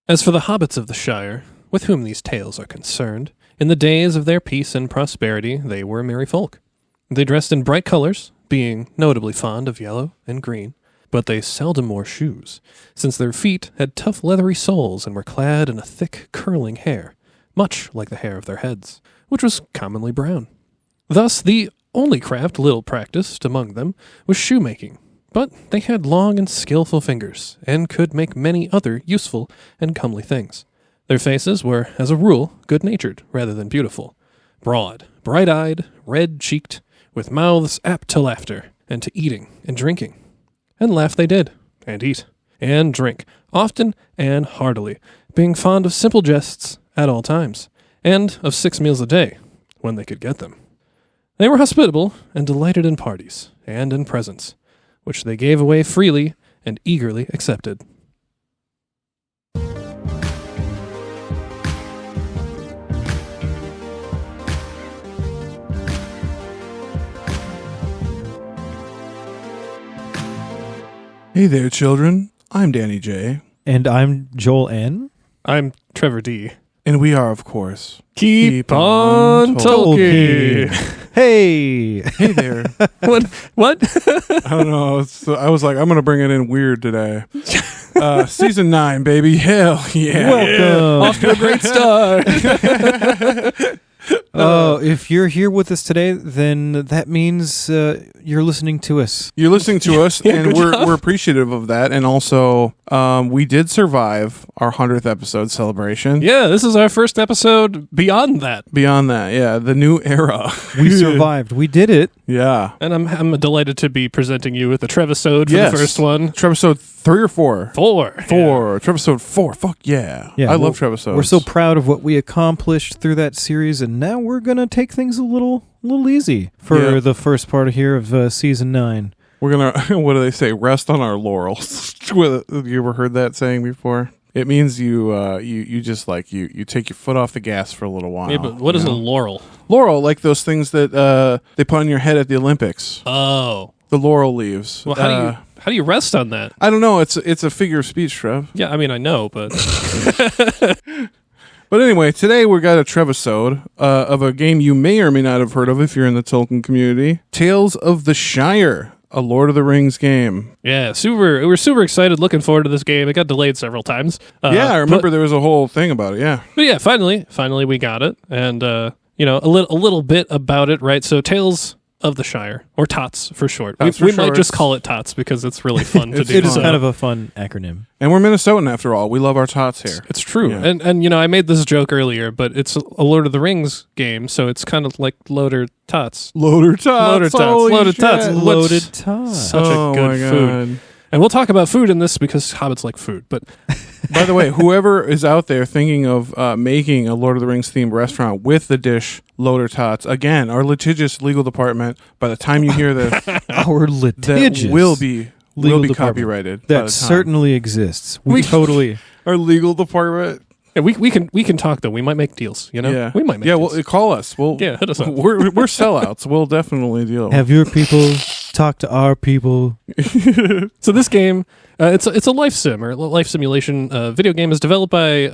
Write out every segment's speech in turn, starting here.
As for the hobbits of the Shire, with whom these tales are concerned, in the days of their peace and prosperity they were merry folk. They dressed in bright colors, being notably fond of yellow and green, but they seldom wore shoes, since their feet had tough leathery soles and were clad in a thick curling hair, much like the hair of their heads, which was commonly brown. Thus the only craft little practiced among them was shoemaking, but they had long and skillful fingers, and could make many other useful and comely things. Their faces were, as a rule, good-natured rather than beautiful, broad, bright-eyed, red-cheeked, with mouths apt to laughter, and to eating and drinking. And laugh they did, and eat, and drink, often and heartily, being fond of simple jests at all times, and of 6 meals a day, when they could get them. They were hospitable, and delighted in parties, and in presents, which they gave away freely and eagerly accepted. Hey there, children. I'm Danny J. And I'm Joel N. I'm Trevor D. And we are, of course, Keep on Tolkien. Hey! Hey there. What? I don't know. I was like, I'm going to bring it in weird today. Season 9, baby. Hell yeah. Welcome. Off to a great start. Oh, if you're here with us today, then that means you're listening to us. You're listening to us, and good job. we're appreciative of that. And also, we did survive our 100th episode celebration. Yeah, this is our first episode beyond that. Beyond that, yeah, the new era. We survived. We did it. Yeah. And I'm delighted to be presenting you with the Trevisode for the first one. Trevisode 3 or 4? 4. Trevisode 4. Fuck yeah. I love Trevisodes. We're so proud of what we accomplished through that series, and now we're going to take things a little easy for the first part here of Season 9. We're going to, what do they say? Rest on our laurels. You ever heard that saying before? It means you just like, you take your foot off the gas for a little while. Yeah, but what is a laurel? Laurel, like those things that they put on your head at the Olympics. Oh. The laurel leaves. Well, how do you rest on that? I don't know. It's a figure of speech, Trev. Yeah, I mean, I know, but... But anyway, today we got a Trevisode of a game you may or may not have heard of if you're in the Tolkien community. Tales of the Shire, a Lord of the Rings game. Yeah, we were super excited, looking forward to this game. It got delayed several times. I remember there was a whole thing about it, yeah. But yeah, finally we got it. And, a little bit about it, right? So Tales of the Shire, or TOTS for short. We might just call it TOTS because it's really fun to do. It is kind of a fun acronym. And we're Minnesotan after all. We love our tots here. It's true. Yeah. And I made this joke earlier, but it's a Lord of the Rings game, so it's kind of like Loader Tots. Loader Tots. Loaded Tots. Loaded Tots. Such a good food. And we'll talk about food in this because hobbits like food. But by the way, whoever is out there thinking of making a Lord of the Rings themed restaurant with the dish Loader Tots, again, our litigious legal department, by the time you hear this, our litigious that will be copyrighted. That certainly exists. We totally our legal department. Yeah, we can talk though. We might make deals. Yeah, we might make deals. Well, call us. Hit us up. We're sellouts. We'll definitely deal. Have your people talk to our people. So this game, it's a life sim or life simulation video game. Is developed by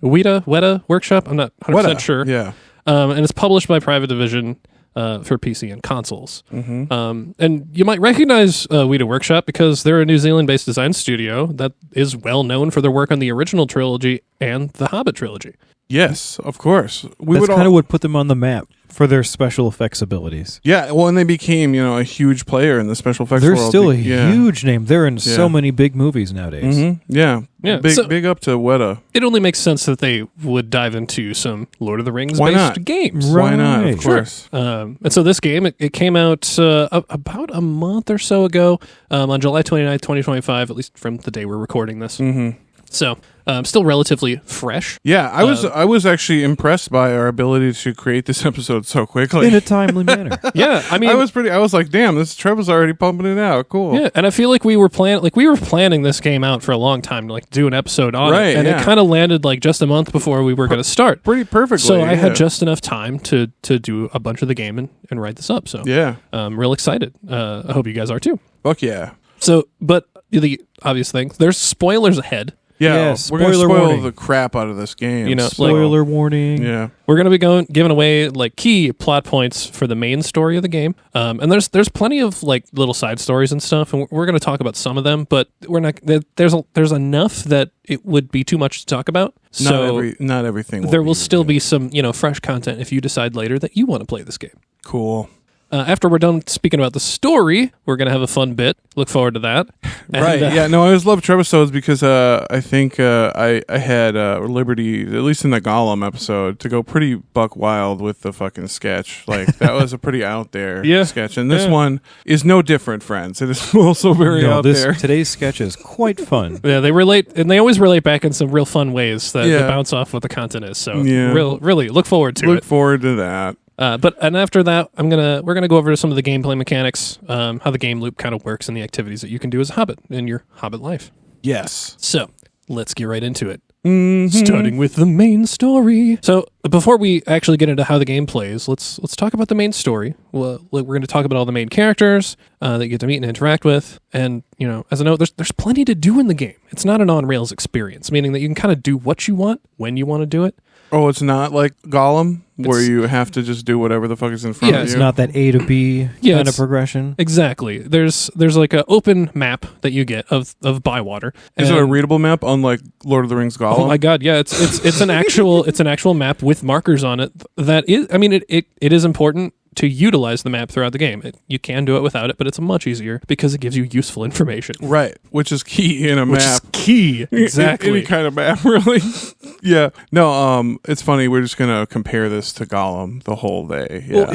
Weta Workshop. I'm not 100% sure. Yeah, and it's published by Private Division. For PC and consoles. Mm-hmm. And you might recognize Weta Workshop because they're a New Zealand-based design studio that is well known for their work on the original trilogy and the Hobbit trilogy. Yes, of course. That's kind of what put them on the map for their special effects abilities. Yeah, well, and they became, a huge player in the special effects They're world. still a huge name. They're in so many big movies nowadays. Mm-hmm. Yeah. Big up to Weta. It only makes sense that they would dive into some Lord of the Rings-based games. Right. Why not? Of course. And so this game, it came out about a month or so ago, on July 29th, 2025, at least from the day we're recording this. Mm-hmm. So, still relatively fresh. Yeah, I was actually impressed by our ability to create this episode so quickly. In a timely manner. Yeah, I mean... I was like, damn, Trevor's already pumping it out. Cool. Yeah, and I feel like we were planning this game out for a long time to do an episode on it. And it kind of landed just a month before we were going to start. Pretty perfectly. So I had just enough time to do a bunch of the game and write this up. So yeah. I'm real excited. I hope you guys are too. Fuck yeah. So, but the obvious thing, there's spoilers ahead. Yeah, we're going to spoiler spoil warning. the crap out of this game. You know, Spoiler warning. Yeah. We're going to be giving away like key plot points for the main story of the game, and there's plenty of like little side stories and stuff, and we're going to talk about some of them, but we're not. There's enough that it would be too much to talk about. So not everything. There will still be some fresh content if you decide later that you want to play this game. Cool. After we're done speaking about the story, we're going to have a fun bit. Look forward to that. Right. Yeah. No, I always love Trebisodes because I think I had liberty, at least in the Gollum episode, to go pretty buck wild with the fucking sketch. Like, that was a pretty out there sketch. And this one is no different, friends. It is also very out there. Today's sketch is quite fun. Yeah, they relate, and they always relate back in some real fun ways that bounce off what the content is. So really look forward to it. Look forward to that. And after that, we're gonna go over some of the gameplay mechanics, how the game loop kind of works, and the activities that you can do as a Hobbit in your Hobbit life. Yes. So let's get right into it. Starting with the main story. So before we actually get into how the game plays, let's talk about the main story. We're going to talk about all the main characters that you get to meet and interact with. And as a note, there's plenty to do in the game. It's not an on-rails experience, meaning that you can kind of do what you want when you want to do it. Oh, it's not like Gollum, where you have to just do whatever the fuck is in front of you? It's not that A to B kind of progression. Exactly. There's like an open map that you get of Bywater. Is it a readable map, unlike Lord of the Rings Gollum? Oh my god, yeah, it's an actual map with markers on it. That is, I mean, it is important to utilize the map throughout the game. You can do it without it, but it's much easier because it gives you useful information. Right, which is key in a Which map. is key, exactly. Any kind of map, really. Yeah. No, it's funny. We're just going to compare this to Gollum the whole day. Yeah. Well,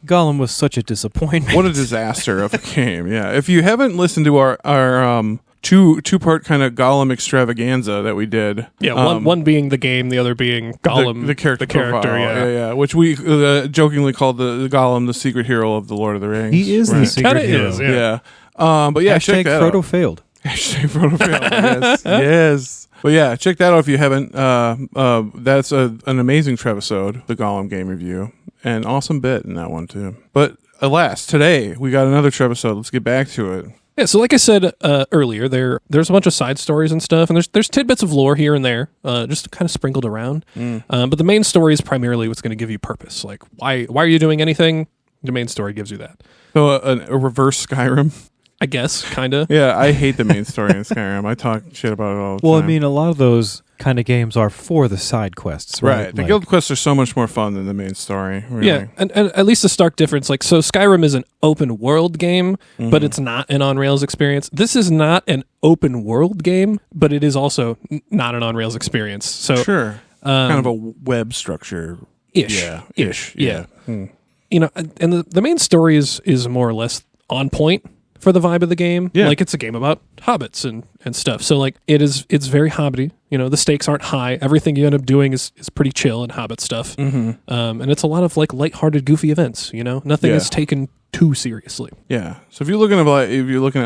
Gollum was such a disappointment. What a disaster of a game. Yeah. If you haven't listened to our two-part kind of Gollum extravaganza that we did. Yeah, one being the game, the other being Gollum, the character profile. Yeah, which we jokingly called the Gollum the secret hero of the Lord of the Rings. He is the secret hero. Is, yeah. But yeah, check that Frodo out. failed. Hashtag Frodo failed. Yes. But yeah, check that out if you haven't. That's an amazing Trebisode, the Gollum game review, and awesome bit in that one too. But alas, today we got another Trebisode. Let's get back to it. Yeah, so like I said earlier, there's a bunch of side stories and stuff, and there's tidbits of lore here and there, just kind of sprinkled around. But the main story is primarily what's going to give you purpose. Like, why are you doing anything? The main story gives you that. So a reverse Skyrim. I guess, kind of. Yeah, I hate the main story in Skyrim. I talk shit about it all the time. Well, I mean, a lot of those kind of games are for the side quests, right? The guild quests are so much more fun than the main story. Really. Yeah, and at least a stark difference. Like, so Skyrim is an open world game, but it's not an on-rails experience. This is not an open world game, but it is also not an on-rails experience. So sure, kind of a web structure. Ish. Yeah. And the main story is more or less on point for the vibe of the game. Yeah. Like, it's a game about hobbits and stuff. So like it's very hobbity. The stakes aren't high. Everything you end up doing is pretty chill and hobbit stuff. And it's a lot of like lighthearted, goofy events, Nothing is taken too seriously. Yeah. So if you're looking at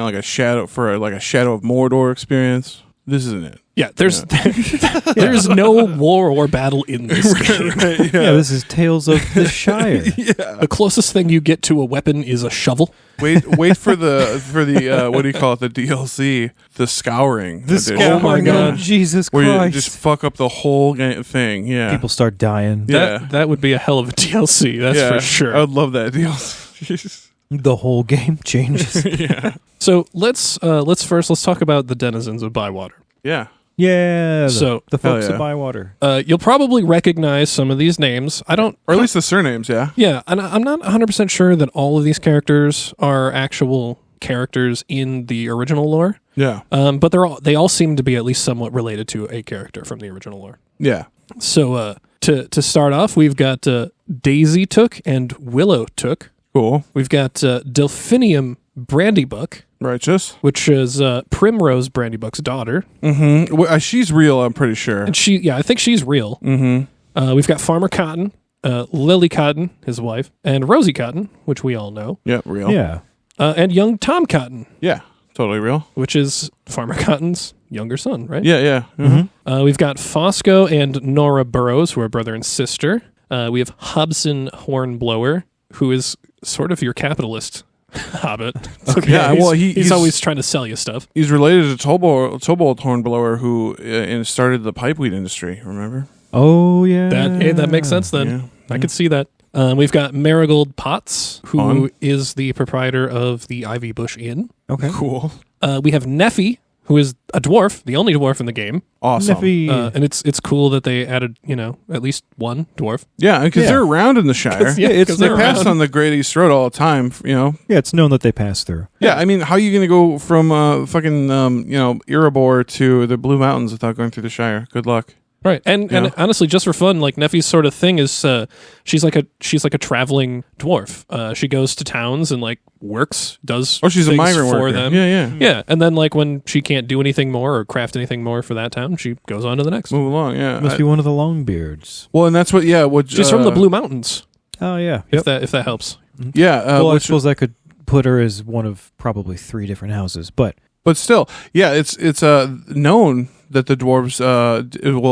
like a Shadow of Mordor experience, this isn't it. Yeah, there's no war or battle in this game. Right, yeah, this is Tales of the Shire. Yeah. The closest thing you get to a weapon is a shovel. Wait for the what do you call it? The DLC, the Scouring. Oh my god, Jesus Christ! Where you just fuck up the whole thing. Yeah, people start dying. That would be a hell of a DLC. That's for sure. I would love that DLC. The whole game changes. Yeah. So let's talk about the denizens of Bywater. Yeah. Yeah. The folks yeah. of Bywater. You'll probably recognize some of these names. Or at least the surnames, yeah. Yeah, and I'm not 100% sure that all of these characters are actual characters in the original lore. Yeah. But they all seem to be at least somewhat related to a character from the original lore. Yeah. So to start off, we've got Daisy Took and Willow Took. Cool. We've got Delphinium Brandybuck. Righteous. Which is Primrose Brandybuck's daughter. Mm-hmm. Well, she's real, I'm pretty sure. And I think she's real. Mm-hmm. We've got Farmer Cotton, Lily Cotton, his wife, and Rosie Cotton, which we all know. Yeah, real. Yeah. And young Tom Cotton. Yeah, totally real. Which is Farmer Cotton's younger son, right? Yeah, yeah. Mm-hmm. We've got Fosco and Nora Burrows, who are brother and sister. We have Hobson Hornblower, who is sort of your capitalist hobbit. It's okay. Yeah, well, he's always trying to sell you stuff. He's related to Tobold Hornblower, who started the pipeweed industry. Remember? Oh yeah, That makes sense then. Yeah. I could see that. We've got Marigold Potts, who Fun. is the proprietor of the Ivy Bush Inn. Okay, Cool. We have Neffy, who is a dwarf, the only dwarf in the game. Awesome. Neffy. And it's cool that they added, at least one dwarf. Yeah, because they're around in the Shire. Yeah, it's- They they're pass around. on the Great East Road all the time. yeah, it's known that they pass through. Yeah, I mean, how are you going to go from fucking Erebor to the Blue Mountains without going through the Shire? Good luck. Right, and honestly, just for fun, like Neffy's sort of thing is, she's like a traveling dwarf. She goes to towns and like works, does Or she's a things migrant for worker. them. Yeah. Yeah, and then like when she can't do anything more or craft anything more for that town, she goes on to the next. Move along. Yeah. Must be one of the Longbeards. Well, and that's what. Yeah. What? She's from the Blue Mountains, Oh yeah. if that helps. Yeah. Well, I which, suppose I could put her as one of probably 3 different houses, but but still, yeah. It's known that the dwarves,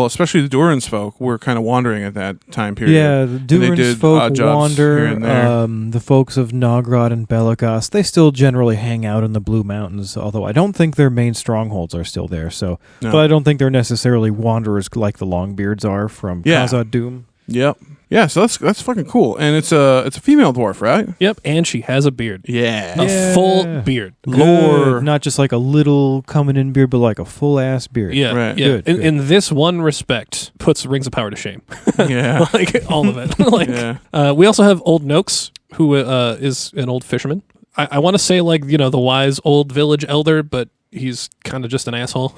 especially the Durin's folk, were kind of wandering at that time period. yeah, the they Durin's did folk odd jobs here wander. and there. The folks of Nogrod and Belagos, they still generally hang out in the Blue Mountains. Although I don't think their main strongholds are still there. So, No. but I don't think they're necessarily wanderers like the Longbeards are from Yeah. Khazad Doom. Yep. Yeah. So that's fucking cool, and it's a female dwarf, right? Yep, and she has a beard, Yeah. a full beard. Lore. Good. Not just like a little coming in beard, but like a full ass beard. Yeah, Right. yeah. Good, good. In this one respect, puts Rings of Power to shame. Yeah. Like all of it. Like, Yeah. we also have Old Noakes, who is an old fisherman. I want to say like the wise old village elder, but he's kind of just an asshole.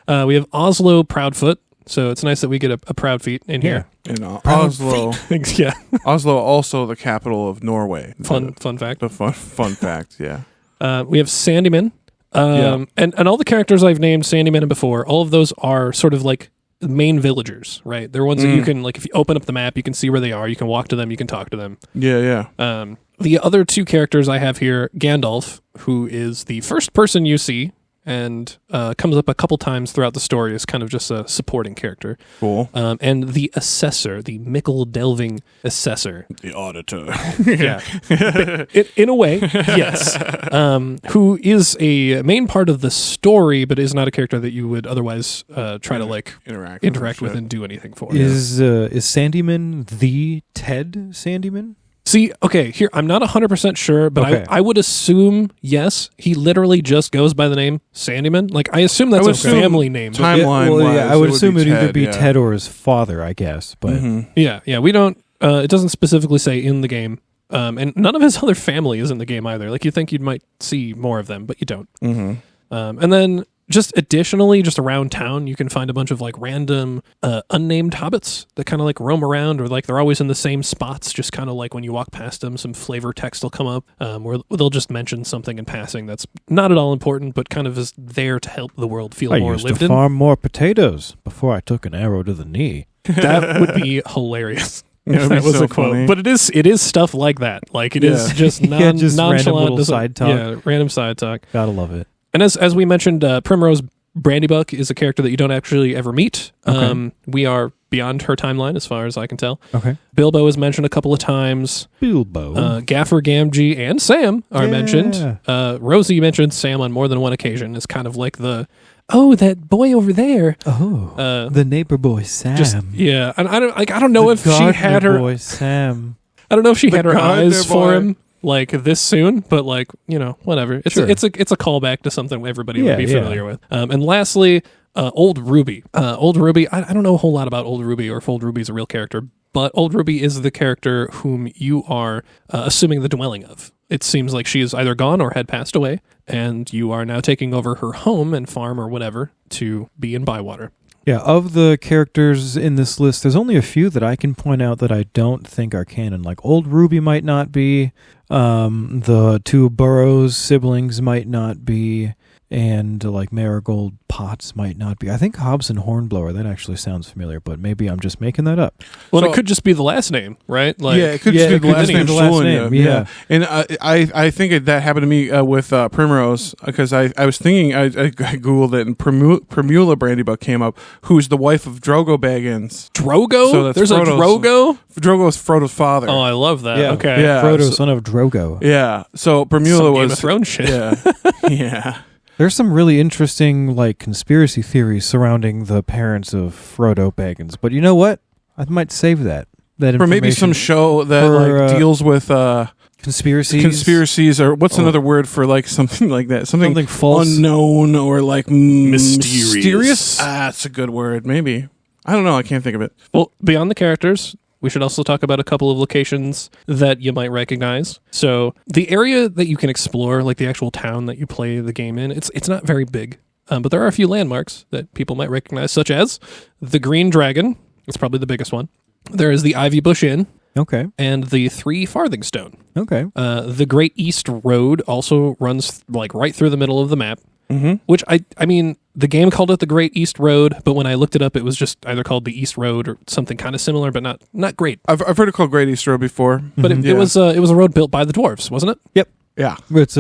We have Oslo Proudfoot, so it's nice that we get a Proudfeet in here. And Oslo. Yeah, Oslo, also the capital of Norway. fun fact. The fun fact. Yeah. We have Sandyman, and all the characters I've named Sandyman and before, all of those are sort of like the main villagers, right? They're ones that you can, like, if you open up the map, you can see where they are. You can walk to them. You can talk to them. Yeah. The other 2 characters I have here, Gandalf, who is the first person you see and comes up a couple times throughout the story as kind of just a supporting character. Cool. And the assessor, the Mickle Delving assessor. The auditor. Yeah. In a way, yes. Who is a main part of the story, but is not a character that you would otherwise try to like interact with and do anything for. Is Sandyman the Ted Sandyman? See, okay, here, I'm not 100% sure, but Okay. I would assume, yes, he literally just goes by the name Sandyman. Like, I assume that's would a assume family name. Timeline-wise, I would assume be it'd either Ted, be yeah. Ted or his father, I guess. But Yeah, we don't, it doesn't specifically say in the game. And none of his other family is in the game either. Like, you think you might see more of them, but you don't. And then just additionally, just around town, you can find a bunch of like random unnamed hobbits that kind of like roam around, or like they're always in the same spots. Just kind of like when you walk past them, some flavor text will come up where they'll just mention something in passing that's not at all important, but kind of is there to help the world feel I more used lived to in. farm more potatoes before I took an arrow to the knee. That would be hilarious. That'd If be that was so a quote, funny. but it is stuff like that. Like it is just Yeah, just random nonchalant little doesn't- side talk. Yeah, random side talk. Gotta love it. And as we mentioned, Primrose Brandybuck is a character that you don't actually ever meet. Okay. We are beyond her timeline as far as I can tell. Okay. Bilbo is mentioned a couple of times. Bilbo. Gaffer, Gamgee, and Sam are Yeah. mentioned. Rosie mentioned Sam on more than one occasion. Is kind of like that boy over there. the neighbor boy Sam. Yeah, and I don't know if she had her. boy Sam. I don't know if she had her gardener eyes for boy. him like this soon, but like, whatever. It's Sure. it's a callback to something everybody Yeah, would be yeah. familiar with. And lastly, Old Ruby. Old Ruby. I don't know a whole lot about Old Ruby or if Old Ruby is a real character, but Old Ruby is the character whom you are assuming the dwelling of. It seems like she is either gone or had passed away, and you are now taking over her home and farm or whatever to be in Bywater. Yeah, of the characters in this list, there's only a few that I can point out that I don't think are canon. Like Old Ruby might not be, the 2 Burrows siblings might not be, and like marigold pots might not be. I think Hobson Hornblower, that actually sounds familiar, but maybe I'm just making that up. Well, So- it could just be the last name, right? Like, it could just be it the could last just be name. the last Schulen, name, yeah. And I think that happened to me with Primrose, because I was thinking, I Googled it, and Primula Brandybuck came up, who's the wife of Drogo Baggins. Drogo? So that's There's Frodo's- a Drogo? Drogo is Frodo's father. Oh, I love that. Yeah. Okay. Yeah. Frodo, so- son of Drogo. Yeah, so Primula Some Game was... of Thrones shit. Yeah, yeah. There's some really interesting like conspiracy theories surrounding the parents of Frodo Baggins, but you know what? I might save that Or maybe some information show that for, deals with conspiracies, or what's Oh. another word for like something like that? something false. unknown or like Mysterious. mysterious. That's a good word. Maybe. I don't know. I can't think of it. Well, beyond the characters, we should also talk about a couple of locations that you might recognize. So the area that you can explore, like the actual town that you play the game in, it's not very big. But there are a few landmarks that people might recognize, such as the Green Dragon. It's probably the biggest one. There is the Ivy Bush Inn Okay. and the Three Farthing Stone. Okay. The Great East Road also runs like right through the middle of the map. Mm-hmm. Which I mean, the game called it the Great East Road, but when I looked it up, it was just either called the East Road or something kind of similar, but not great. I've heard it called Great East Road before. But Yeah. it was a road built by the dwarves, wasn't it? Yep. Yeah. It's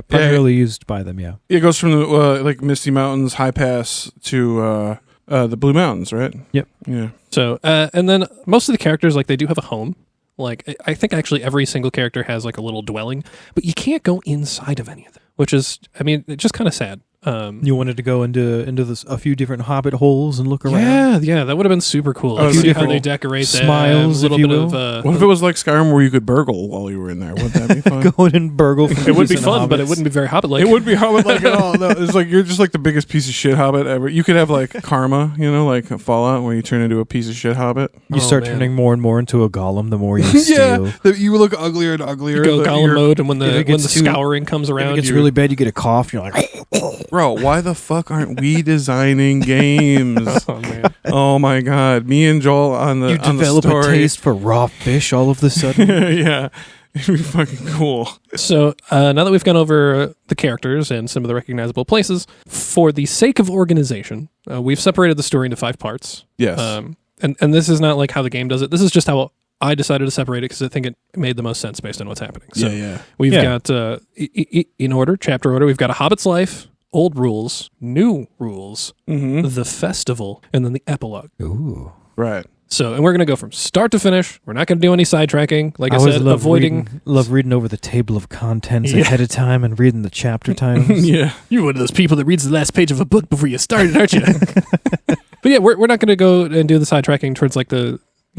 primarily used by them. Yeah. It goes from the like Misty Mountains High Pass to the Blue Mountains, right? Yep. Yeah. So and then most of the characters, like, they do have a home. Like, I think actually every single character has like a little dwelling, but you can't go inside of any of them, which is, I mean, it's just kind of sad. You wanted to go into a few different hobbit holes and look around. Yeah, that would have been super cool. Oh, Like, see how cool. they decorate them, Smiles, a little if you bit will. of. What if it was like Skyrim where you could burgle while you were in there? Wouldn't that be fun? Going and burgle. From It would be decent fun, but it hobbits. wouldn't be very Hobbit-like. It would be Hobbit like at all. No, it's like you're just like the biggest piece of shit Hobbit ever. You could have like karma, like a Fallout, where you turn into a piece of shit Hobbit. You Oh, start man. turning more and more into a golem the more you steal. You look uglier and uglier. You go golem mode, and when if it the gets too- scouring comes If around, it gets you're- really bad, you get a cough. You're like, Bro, why the fuck aren't we designing games? Oh man. Oh my god, me and Joel on the you on the develop a story. taste for raw fish all of a sudden. Yeah, it'd be fucking cool. So now that we've gone over the characters and some of the recognizable places, for the sake of organization, we've separated the story into 5 parts. Yes. And this is not like how the game does it. This is just how I decided to separate it because I think it made the most sense based on what's happening. So yeah. we've Yeah. got, in order, chapter order, we've got A Hobbit's Life, Old Rules, New Rules, Mm-hmm. The Festival, and then the Epilogue. Ooh. Right. So, and we're going to go from start to finish. We're not going to do any sidetracking. Like I said, avoiding... love reading over the table of contents Yeah. ahead of time and reading the chapter titles. Yeah. You're one of those people that reads the last page of a book before you start it, aren't you? But yeah, we're not going to go and do the sidetracking towards like the,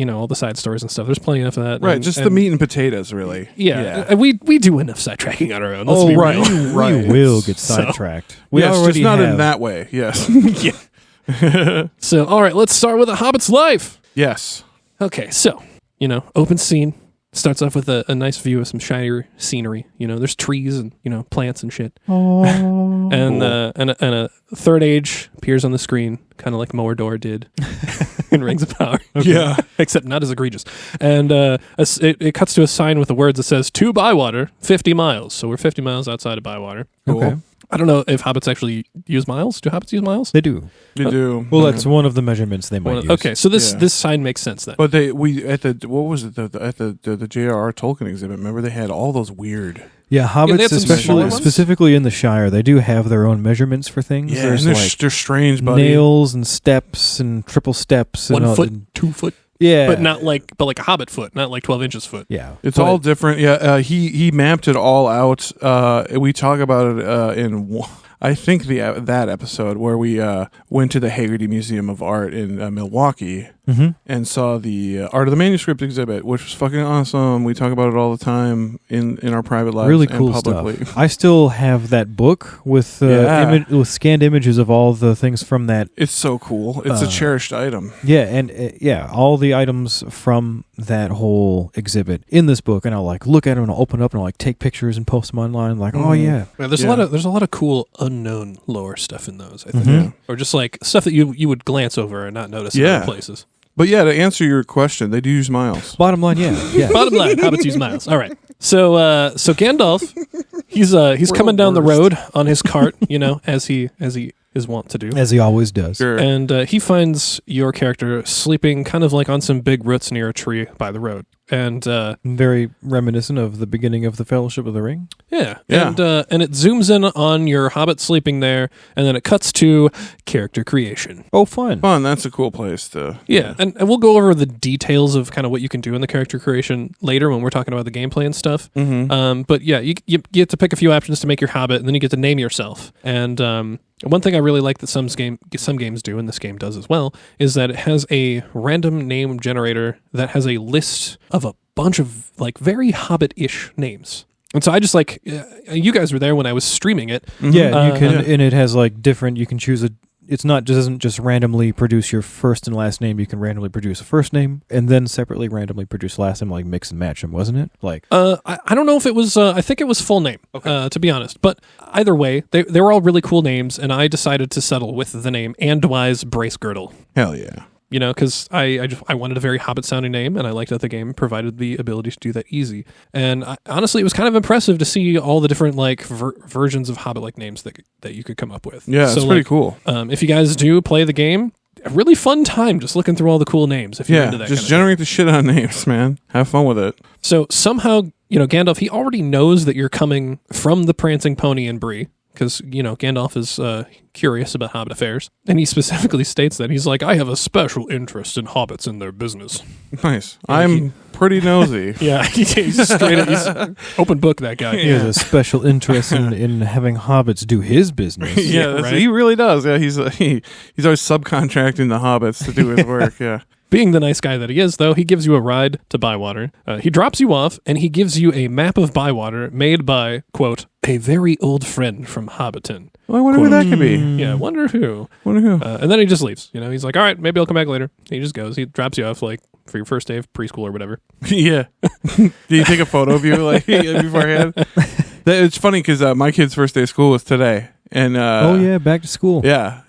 all the side stories and stuff. There's plenty enough of that. Right. And- Just the and- meat and potatoes, really. Yeah. And we do enough sidetracking on our own. Let's Oh, be right. real. Right. We will get So- sidetracked. We Yes, already just not have. in that way. Yes. So, all right, let's start with A Hobbit's Life. Yes. Okay, so, open scene. Starts off with a nice view of some Shire scenery. There's trees and, plants and shit. Oh. And a third age appears on the screen, kind of like Mordor did in Rings of Power. Yeah. Except not as egregious. And it cuts to a sign with the words that says, to Bywater, 50 miles. So we're 50 miles outside of Bywater. Cool. Okay. I don't know if hobbits actually use miles. Do hobbits use miles? They do. You do. Well, that's one of the measurements they might use. Okay, so this Yeah. sign makes sense then. But what was it? At the J.R.R. Tolkien exhibit, remember they had all those weird. Yeah, Yeah, they hobbits, had some especially smaller ones. specifically in the Shire, they do have their own measurements for things. Yeah, There's and they're, like they're strange, buddy. nails and steps and triple steps. And 1 all- foot, and- 2 foot, yeah, but like a hobbit foot, not like 12 inches foot. Yeah, It's but- all different. Yeah, he mapped it all out. We talk about it in I think that episode where we went to the Haggerty Museum of Art in Milwaukee Mhm. and saw the Art of the Manuscript exhibit, which was fucking awesome. We talk about it all the time in our private lives really and cool publicly. stuff. I still have that book with Yeah. with scanned images of all the things from that. It's so cool. It's a cherished item. Yeah, and all the items from that whole exhibit in this book, and I'll like look at them and I'll open it up and I'll like take pictures and post them online. Like, oh yeah, Yeah, there's Yeah. a lot of cool unknown lore stuff in those, I think. Mhm. Or just like stuff that you would glance over and not notice in Yeah. other places. But yeah, to answer your question, they do use miles. Bottom line, yeah. Bottom line, hobbits use miles. All right. So Gandalf, he's coming down the road on his cart, as he is wont to do. As he always does. Sure. And he finds your character sleeping kind of like on some big roots near a tree by the road. And very reminiscent of the beginning of the Fellowship of the Ring. yeah. Yeah. And it zooms in on your hobbit sleeping there, and then it cuts to character creation. Oh, fun. Fun. That's a cool place to. Yeah, and we'll go over the details of kind of what you can do in the character creation later when we're talking about the gameplay and stuff. But yeah, you get to pick a few options to make your hobbit, and then you get to name yourself. And one thing I really like that some games do, and this game does as well, is that it has a random name generator that has a list of a bunch of like very hobbit-ish names. And so I just you guys were there when I was streaming it. Yeah, you can, and it has like different. You can choose doesn't just randomly produce your first and last name. You can randomly produce a first name and then separately randomly produce last name, like mix and match them, wasn't it? Like, I don't know if it was. I think it was full name. Okay. To be honest, but either way, they were all really cool names, and I decided to settle with the name Andwise Bracegirdle. Hell yeah. Because I wanted a very Hobbit sounding name, and I liked that the game provided the ability to do that easy. And honestly, it was kind of impressive to see all the different versions of Hobbit like names that you could come up with. Yeah, it's pretty cool. If you guys do play the game, a really fun time just looking through all the cool names. If you're into that, just generate the shit on names, man. Have fun with it. So somehow, Gandalf, he already knows that you're coming from the Prancing Pony in Bree. Because, Gandalf is curious about Hobbit affairs. And he specifically states that. He's like, I have a special interest in hobbits and their business. Nice. I'm pretty nosy. Yeah, he's straight up, he's open book, that guy. he has a special interest in having hobbits do his business. Yeah, right? He really does. Yeah, he's always subcontracting the hobbits to do his work. Yeah. Being the nice guy that he is, though, he gives you a ride to Bywater. He drops you off, and he gives you a map of Bywater made by, quote, a very old friend from Hobbiton. Well, I wonder who that could be. Yeah, wonder who. And then he just leaves. He's like, all right, maybe I'll come back later. He just goes. He drops you off, for your first day of preschool or whatever. Yeah. Did you take a photo of you, beforehand? It's funny, because my kid's first day of school was today. And back to school. Yeah.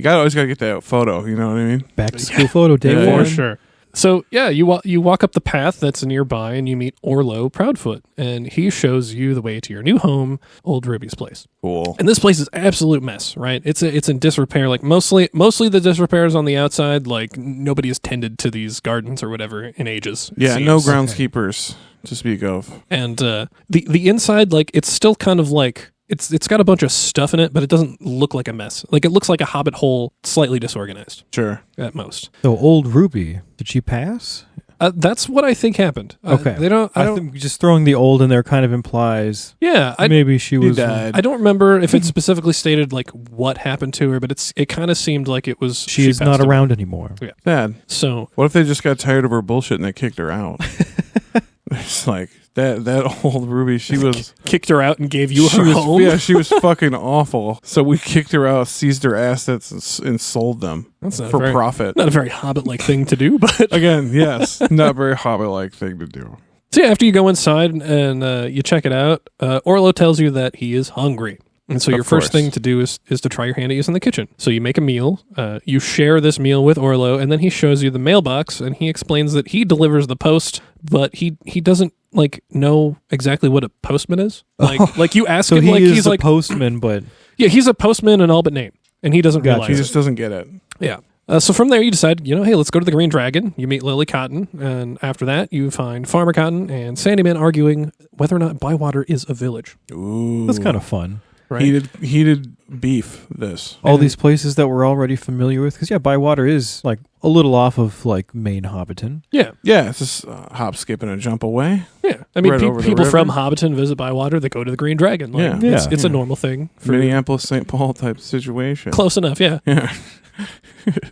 You always got to get that photo, you know what I mean? Back to school photo day For one. sure. So, yeah, you walk up the path that's nearby, and you meet Orlo Proudfoot, and he shows you the way to your new home, Old Ruby's place. Cool. And this place is absolute mess, right? It's in disrepair. Mostly the disrepair is on the outside. Nobody has tended to these gardens or whatever in ages. Yeah, no groundskeepers to speak of. And the inside, it's still kind of It's got a bunch of stuff in it, but it doesn't look like a mess. It looks like a hobbit hole, slightly disorganized. Sure. At most. So Old Ruby, did she pass? That's what I think happened. Okay. I think just throwing the old in there kind of implies. Yeah. Maybe she was. died. I don't remember if it specifically stated what happened to her, but it kind of seemed like it was. She is not around anymore. Yeah. Sad. So what if they just got tired of her bullshit and they kicked her out? It's like that old Ruby, she was kicked her out and gave you her home. Yeah, she was fucking awful. So we kicked her out, seized her assets, and sold them for profit. Not a very Hobbit-like thing to do, but again, yes, not a very Hobbit-like thing to do. So yeah, after you go inside and you check it out, Orlo tells you that he is hungry. And so your first thing to do is to try your hand at using the kitchen. So you make a meal, you share this meal with Orlo, and then he shows you the mailbox, and he explains that he delivers the post, but he doesn't know exactly what a postman is. You ask him, he's a postman, but yeah, he's a postman in all but name, and he doesn't realize he just doesn't get it. Yeah. So from there, you decide, hey, let's go to the Green Dragon. You meet Lily Cotton, and after that, you find Farmer Cotton and Sandyman arguing whether or not Bywater is a village. Ooh, that's kind of fun. Right? Heated beef, this. All these places that we're already familiar with. Because, Bywater is, a little off of, main Hobbiton. Yeah. Yeah, it's just hop, skip, and a jump away. Yeah. I mean, Right people from Hobbiton visit Bywater, they go to the Green Dragon. It's a normal thing. For Minneapolis, St. Paul type situation. Close enough, yeah. Yeah.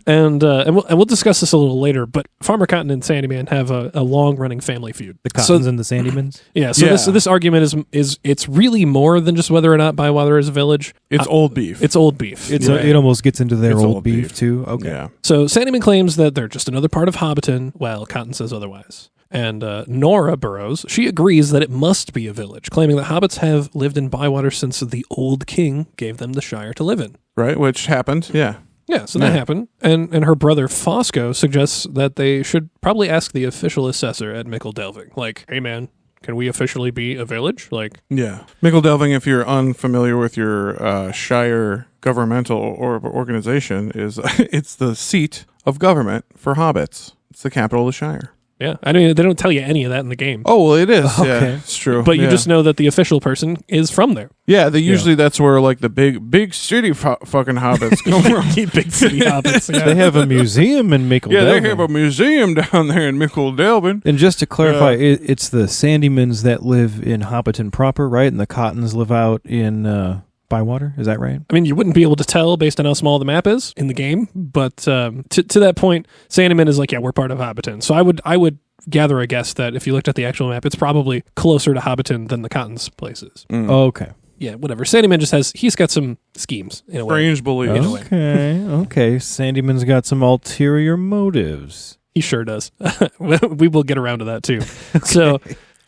And we'll discuss this a little later, but Farmer Cotton and Sandyman have a long-running family feud. The Cottons and the Sandymans? Yeah, so this argument is it's really more than just whether or not Bywater is a village. It's old beef. It's old beef. It almost gets into their old beef, too? Okay. Yeah. So Sandyman claims that they're just another part of Hobbiton, while Cotton says otherwise. And Nora Burrows, she agrees that it must be a village, claiming that hobbits have lived in Bywater since the old king gave them the Shire to live in. Right, which happened, yeah. Yeah, so that happened. And her brother Fosco suggests that they should probably ask the official assessor at Mickle Delving. Like, hey man, can we officially be a village? Like, yeah. Mickle Delving, if you're unfamiliar with your Shire governmental organization, is it's the seat of government for hobbits. It's the capital of the Shire. yeah. I mean, they don't tell you any of that in the game. Oh, well, it is. Okay. Yeah, it's true. But you Yeah. just know that the official person is from there. Yeah, usually that's where like the big city fucking hobbits come from. Big city hobbits. Yeah. They have a museum in Mickle Yeah, Delving. they have a museum down there in Mickle Delvin. And just to clarify, it's the Sandymans that live in Hobbiton proper, right? And the Cottons live out in Bywater. Is that right? I mean, you wouldn't be able to tell based on how small the map is in the game, but to that point, Sandyman is like, yeah, we're part of Hobbiton. So I would gather a guess that if you looked at the actual map, it's probably closer to Hobbiton than the Cottons places. Okay. Yeah, whatever. Sandyman he's got some schemes in a way. Strange beliefs. Okay. Sandyman's got some ulterior motives. He sure does. We will get around to that too. So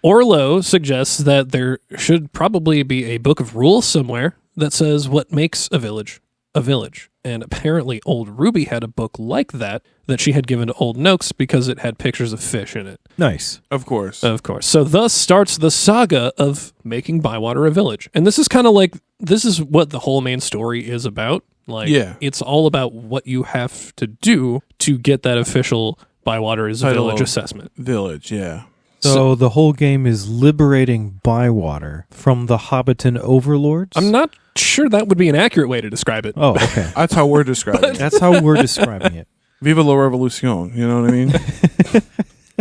Orlo suggests that there should probably be a book of rules somewhere that says what makes a village a village. And apparently old Ruby had a book like that she had given to old Noakes because it had pictures of fish in it. Nice. Of course. Of course. So thus starts the saga of making Bywater a village. And this is kind of like, this is what the whole main story is about. Like, Yeah. it's all about what you have to do to get that official Bywater is a Title village of assessment. Village, yeah. So the whole game is liberating Bywater from the Hobbiton overlords? I'm not sure that would be an accurate way to describe it. Oh, okay. That's how we're describing it. That's how we're describing it. Viva la Revolution, you know what I mean?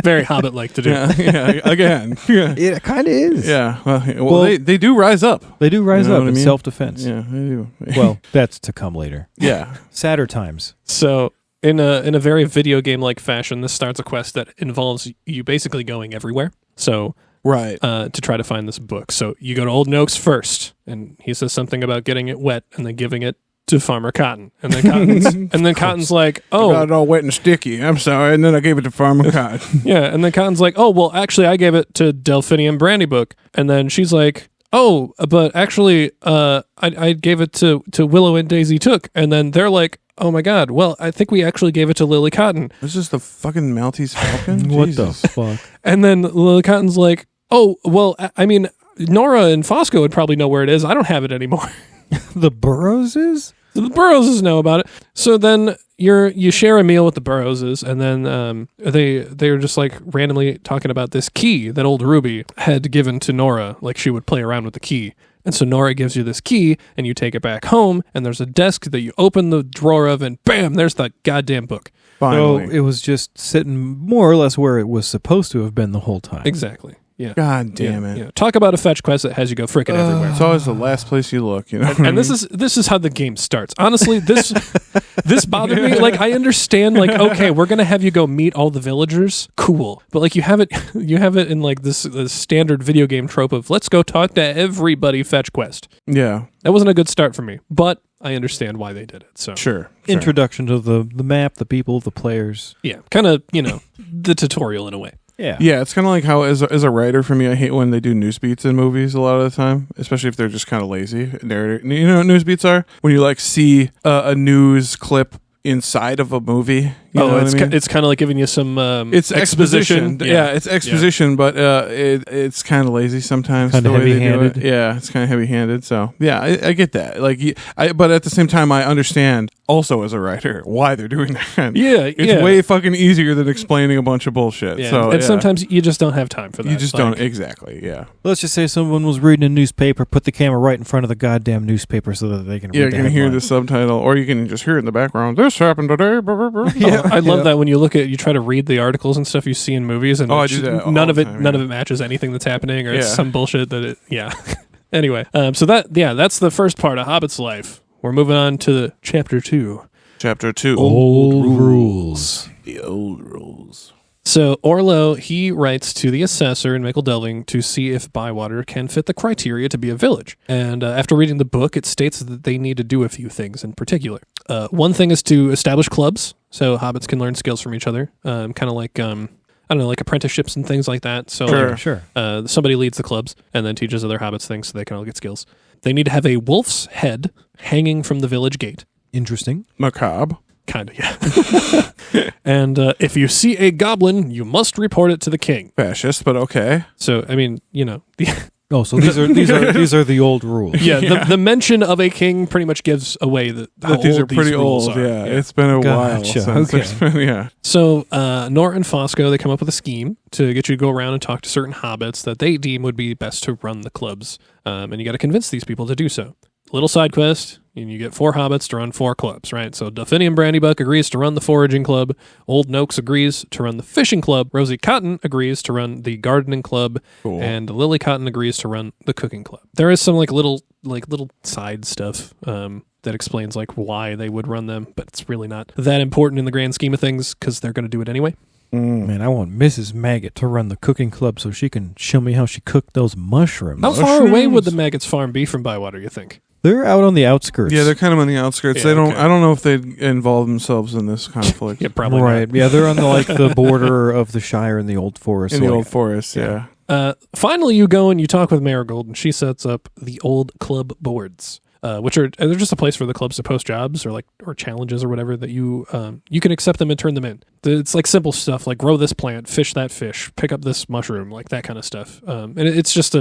Very Hobbit-like to do. yeah, again. Yeah. It kind of is. Yeah. Well, they do rise up. They do rise You know up what I in mean? self-defense. Yeah, they do. Well, that's to come later. yeah. Sadder times. So in a very video game-like fashion, this starts a quest that involves you basically going everywhere. So Right. to try to find this book. So you go to Old Noakes first, and he says something about getting it wet and then giving it to Farmer Cotton. And then Cotton's like, Got oh, it all wet and sticky. I'm sorry. And then I gave it to Farmer Cotton. yeah. And then Cotton's like, oh, well, actually, I gave it to Delphinium Brandy Book. And then she's like, oh, but actually, I gave it to Willow and Daisy Took. And then they're like, oh my God, well, I think we actually gave it to Lily Cotton. This is the fucking Maltese Falcon? What Jesus. the fuck? And then Lily Cotton's like, oh, well, I mean, Nora and Fosco would probably know where it is. I don't have it anymore. The Burroughses? So the Burroughses know about it. So then you share a meal with the Burroughses, and then they're just like randomly talking about this key that old Ruby had given to Nora, like she would play around with the key. And so Nora gives you this key, and you take it back home, and there's a desk that you open the drawer of, and bam, there's that goddamn book. Finally. So it was just sitting more or less where it was supposed to have been the whole time. Exactly. Yeah. God damn Yeah, it. yeah. Talk about a fetch quest that has you go freaking everywhere. It's always the last place you look, you know. And this is how the game starts. Honestly, this bothered me. Like, I understand, like, okay, we're gonna have you go meet all the villagers, cool. But like, you have it in like this standard video game trope of let's go talk to everybody fetch quest. Yeah. That wasn't a good start for me, but I understand why they did it. So Sure. Introduction to the map, the people, the players. yeah, kind of the tutorial in a way. Yeah. Yeah, it's kind of like how, as a writer, for me, I hate when they do news beats in movies a lot of the time, especially if they're just kind of lazy. You know what news beats are? When you like see a news clip inside of a movie. You know what I mean? It's kind of like giving you some It's exposition. Yeah, it's exposition, but it's kind of lazy sometimes. Kinda the way they do heavy-handed. it. Yeah, it's kind of heavy-handed. So yeah, I get that. Like, but at the same time, I understand also as a writer why they're doing that. Yeah, it's way fucking easier than explaining a bunch of bullshit. Yeah. So and yeah. sometimes you just don't have time for that. You just Like, don't exactly. Yeah. Let's just say someone was reading a newspaper, put the camera right in front of the goddamn newspaper so that they can Yeah, read you the can hear headline. the subtitle, or you can just hear it in the background. This happened today. Yeah. I love that when you try to read the articles and stuff you see in movies, and Oh, I it's do just- that all none of the it time, none yeah. of it matches anything that's happening, or it's Yeah. some bullshit that it. Yeah. Anyway, so that's the first part of Hobbit's life. We're moving on to chapter 2. Chapter 2. Old rules. The old rules. So Orlo, he writes to the assessor in Mickle Delving to see if Bywater can fit the criteria to be a village. And after reading the book, it states that they need to do a few things in particular. One thing is to establish clubs, so hobbits can learn skills from each other, kind of like, I don't know, like apprenticeships and things like that. So Sure. like, Sure. somebody leads the clubs and then teaches other hobbits things so they can all get skills. They need to have a wolf's head hanging from the village gate. Interesting. Macabre. Kind of, yeah. And if you see a goblin, you must report it to the king. Fascist, but okay. So, I mean, Oh, so these are the old rules. yeah. The mention of a king pretty much gives away how That these old are pretty rules old. are. Yeah, it's been a while Gotcha, since okay. there's been, yeah. So Nort and Fosco, they come up with a scheme to get you to go around and talk to certain hobbits that they deem would be best to run the clubs. And you got to convince these people to do so. Little side quest, and you get 4 hobbits to run 4 clubs, right? So Delphinium Brandybuck agrees to run the foraging club. Old Noakes agrees to run the fishing club. Rosie Cotton agrees to run the gardening club. Cool. And Lily Cotton agrees to run the cooking club. There is some little side stuff that explains why they would run them, but it's really not that important in the grand scheme of things because they're going to do it anyway. Man, I want Mrs. Maggot to run the cooking club so she can show me how she cooked those mushrooms. How far away would the Maggots farm be from Bywater, you think? They're out on the outskirts. Yeah, they're kind of on the outskirts. Yeah, They don't. okay. I don't know if they'd involve themselves in this conflict. Yeah, probably right. Yeah, they're on the border of the Shire and the Old Forest. in so the like- old forest. Yeah. Finally, you go and you talk with Marigold, and she sets up the old club boards, which are they're just a place for the clubs to post jobs or challenges or whatever that you can accept them and turn them in. It's simple stuff like grow this plant, fish that fish, pick up this mushroom, that kind of stuff. And it's just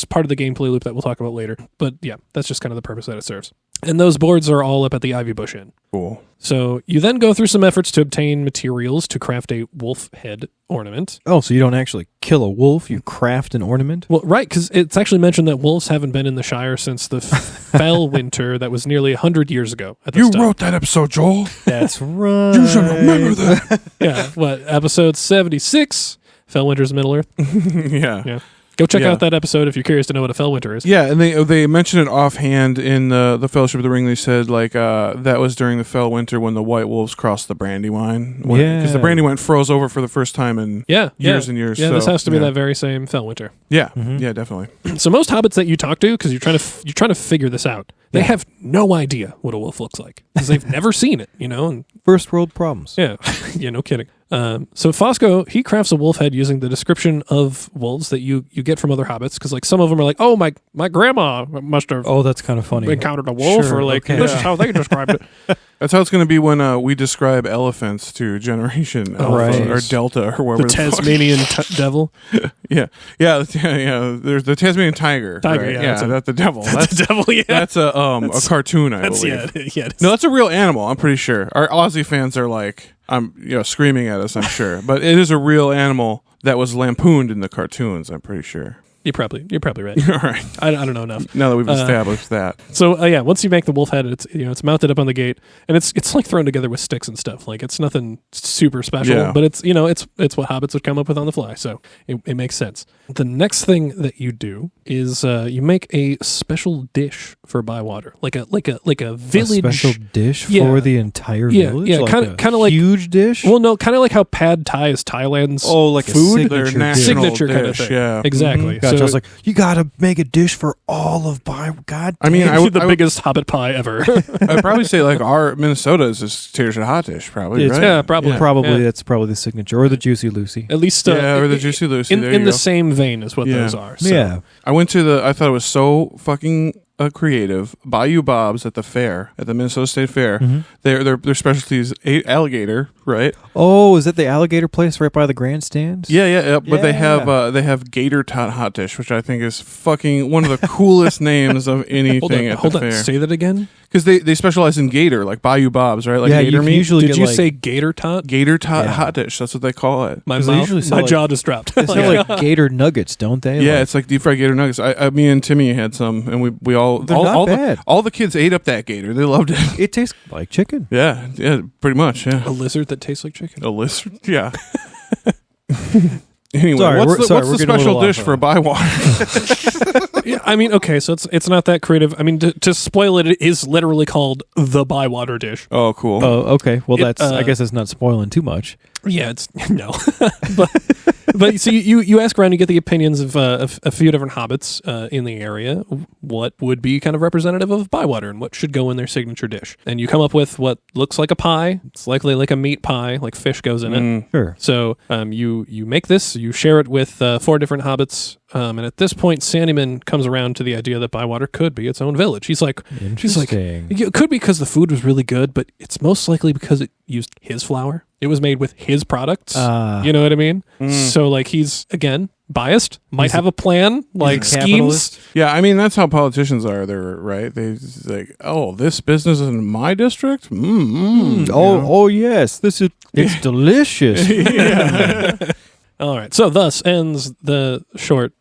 part of the gameplay loop that we'll talk about later. But yeah, that's just kind of the purpose that it serves. And those boards are all up at the Ivy Bush Inn. Cool. So you then go through some efforts to obtain materials to craft a wolf head ornament. Oh, so you don't actually kill a wolf, you craft an ornament? Well, right, because it's actually mentioned that wolves haven't been in the Shire since the fell winter that was nearly 100 years ago. At this You time. wrote that episode, Joel. That's right. You should remember that. Yeah, what, episode 76, Fellwinter's Middle Earth? Yeah. Yeah. Go check Yeah. out that episode if you're curious to know what a Fellwinter is. Yeah, and they mentioned it offhand in the Fellowship of the Ring. They said that was during the Fell Winter when the White Wolves crossed the Brandywine. Because the Yeah. Brandywine froze over for the first time in years and years. Yeah, so, this has to be yeah. that very same Fellwinter. Yeah, Mhm. yeah, definitely. So most hobbits that you talk to, because you're trying to figure this out, they Yeah. have no idea what a wolf looks like because they've never seen it, and First world problems. yeah, yeah, no kidding. So Fosco, he crafts a wolf head using the description of wolves that you get from other hobbits, because some of them are oh, my grandma must have Oh, that's kind of funny. encountered a wolf, Sure, or okay. this is Yeah. how they described it. That's how it's going to be when we describe elephants to Generation Alpha Right. or Delta or wherever The fuck- Tasmanian devil. Yeah. There's the Tasmanian tiger. Tiger, right? yeah, that's that's the devil. That's the devil, yeah. That's a cartoon, I That's believe. yeah. No, that's a real animal. I'm pretty sure. Our Aussie fans are screaming at us. I'm sure, but it is a real animal that was lampooned in the cartoons. I'm pretty sure. You're probably right. All right. I don't know enough. Now that we've established that, So once you make the wolf head, it's mounted up on the gate, and it's thrown together with sticks and stuff. It's nothing super special, Yeah. but it's what hobbits would come up with on the fly. So it makes sense. The next thing that you do is you make a special dish for Bywater, like a village A special dish Yeah. for the entire Yeah, village? yeah, Like kinda a like- huge dish? Well, no, kind of like how Pad Thai is Thailand's like food. a their signature national dish. Signature kind of dish, thing. yeah. Exactly. Gotcha. So, I was like, you gotta make a dish for all of God. I mean, damn. I would- the biggest hobbit pie ever. I'd probably say our Minnesota's is Tater Hot Dish, probably. It's- Right? yeah, probably. Probably Yeah. that's probably the signature or the Juicy Lucy. At least Yeah, or the Juicy Lucy. in there in you the go. same vein as what Yeah. those are. So. Yeah. I went to I thought it was so fucking creative. Bayou Bob's at the fair, at the Minnesota State Fair. Mhm. Their specialty is alligator, right? Oh, is that the alligator place right by the grandstand? Yeah. But they Yeah. have Gator Tot Hot Dish, which I think is fucking one of the coolest names of anything at Hold the on. fair. Say that again. Because they specialize in gator, like Bayou Bob's, right? Like Yeah, gator you can meat. usually Did get you like, say gator tot? Gator Tot Yeah. Hot Dish. That's what they call it. My 'Cause they usually sell, my like- jaw just dropped. they sell like gator nuggets, don't they? Yeah, Like, it's like deep fried gator nuggets. Me and Timmy had some, and we all They're all, not all bad. all the kids ate up that gator. They loved it. it tastes like chicken. Yeah, pretty much. Yeah, A lizard that tastes like chicken. a lizard. Yeah. Anyway, Sorry, what's we're the getting a special little dish off, for Bywater? Yeah, I mean, okay, so it's not that creative. I mean, to spoil it, it is literally called the Bywater dish. Oh, cool. Oh, okay. Well, It, that's. I guess that's not spoiling too much. Yeah, it's no, but so you ask around, you get the opinions of a few different hobbits in the area. What would be kind of representative of Bywater and what should go in their signature dish, and you come up with what looks like a pie. It's likely like a meat pie, like fish goes in it. Mm. Sure. So you make this, you share it with 4 different hobbits And at this point, Sandyman comes around to the idea that Bywater could be its own village. She's like, Interesting. it could be because the food was really good, but it's most likely because it used his flour. It was made with his products. You know what I mean? So like he's, again, biased, might have a plan, like schemes. Yeah, I mean, that's how politicians are. They're right. They just like, oh, this business is in my district? Oh, yes. It's delicious. All right. So thus ends the short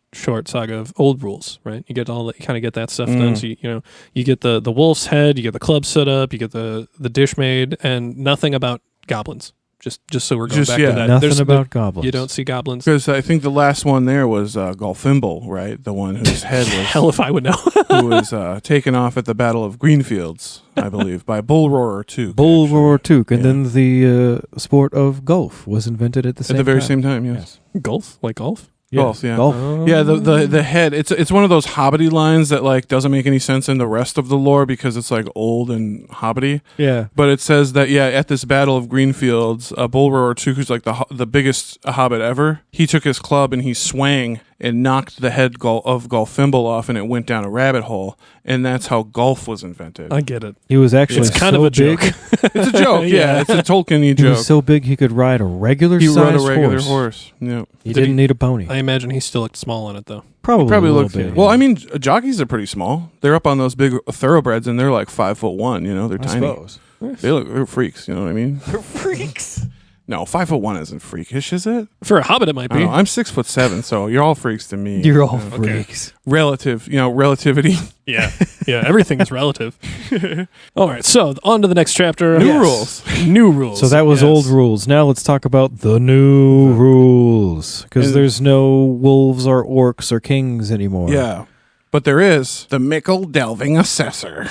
saga of old rules, right? You kind of get that stuff done. So you get the wolf's head, you get the club set up, you get the dish made, and nothing about goblins. Just so we're going back to that. Nothing about goblins. You don't see goblins. Because I think the last one there was Golfimble, right? The one whose head was hell if I would know. who was taken off at the Battle of Greenfields, I believe, by Bullroarer Took. Bullroarer Took, and then the sport of golf was invented at the same time. Yes. Golf, like golf. Golf, yeah. Golf. Yeah, the head, it's one of those hobbity lines that like doesn't make any sense in the rest of the lore because it's like old and hobbity. Yeah. But it says that at this Battle of Greenfields, Bullroarer Took, who's like the biggest hobbit ever, he took his club and he swang and knocked the head of Golfimble off, and it went down a rabbit hole, and that's how golf was invented. I get it. He was actually it's kind of a big. joke. It's a joke, yeah. It's a Tolkien-y He joke. was so big he could ride a regular He sized rode a regular horse. Yeah. He didn't need a pony. I imagine he still looked small on it, though. Probably a little looked bit. Well, I mean, jockeys are pretty small. They're up on those big thoroughbreds, and they're like 5'1". They're I tiny. suppose. They're freaks. You know what I mean? They're freaks. No, 5'1" isn't freakish, is it? For a hobbit, it might I be. don't know, I'm 6'7", so you're all freaks to me. You're all freaks. Relativity. Yeah, everything is relative. All right, so on to the next chapter. New rules. New rules. So that was old rules. Now let's talk about the new rules. Because there's no wolves or orcs or kings anymore. Yeah. But there is the Mickle Delving Assessor.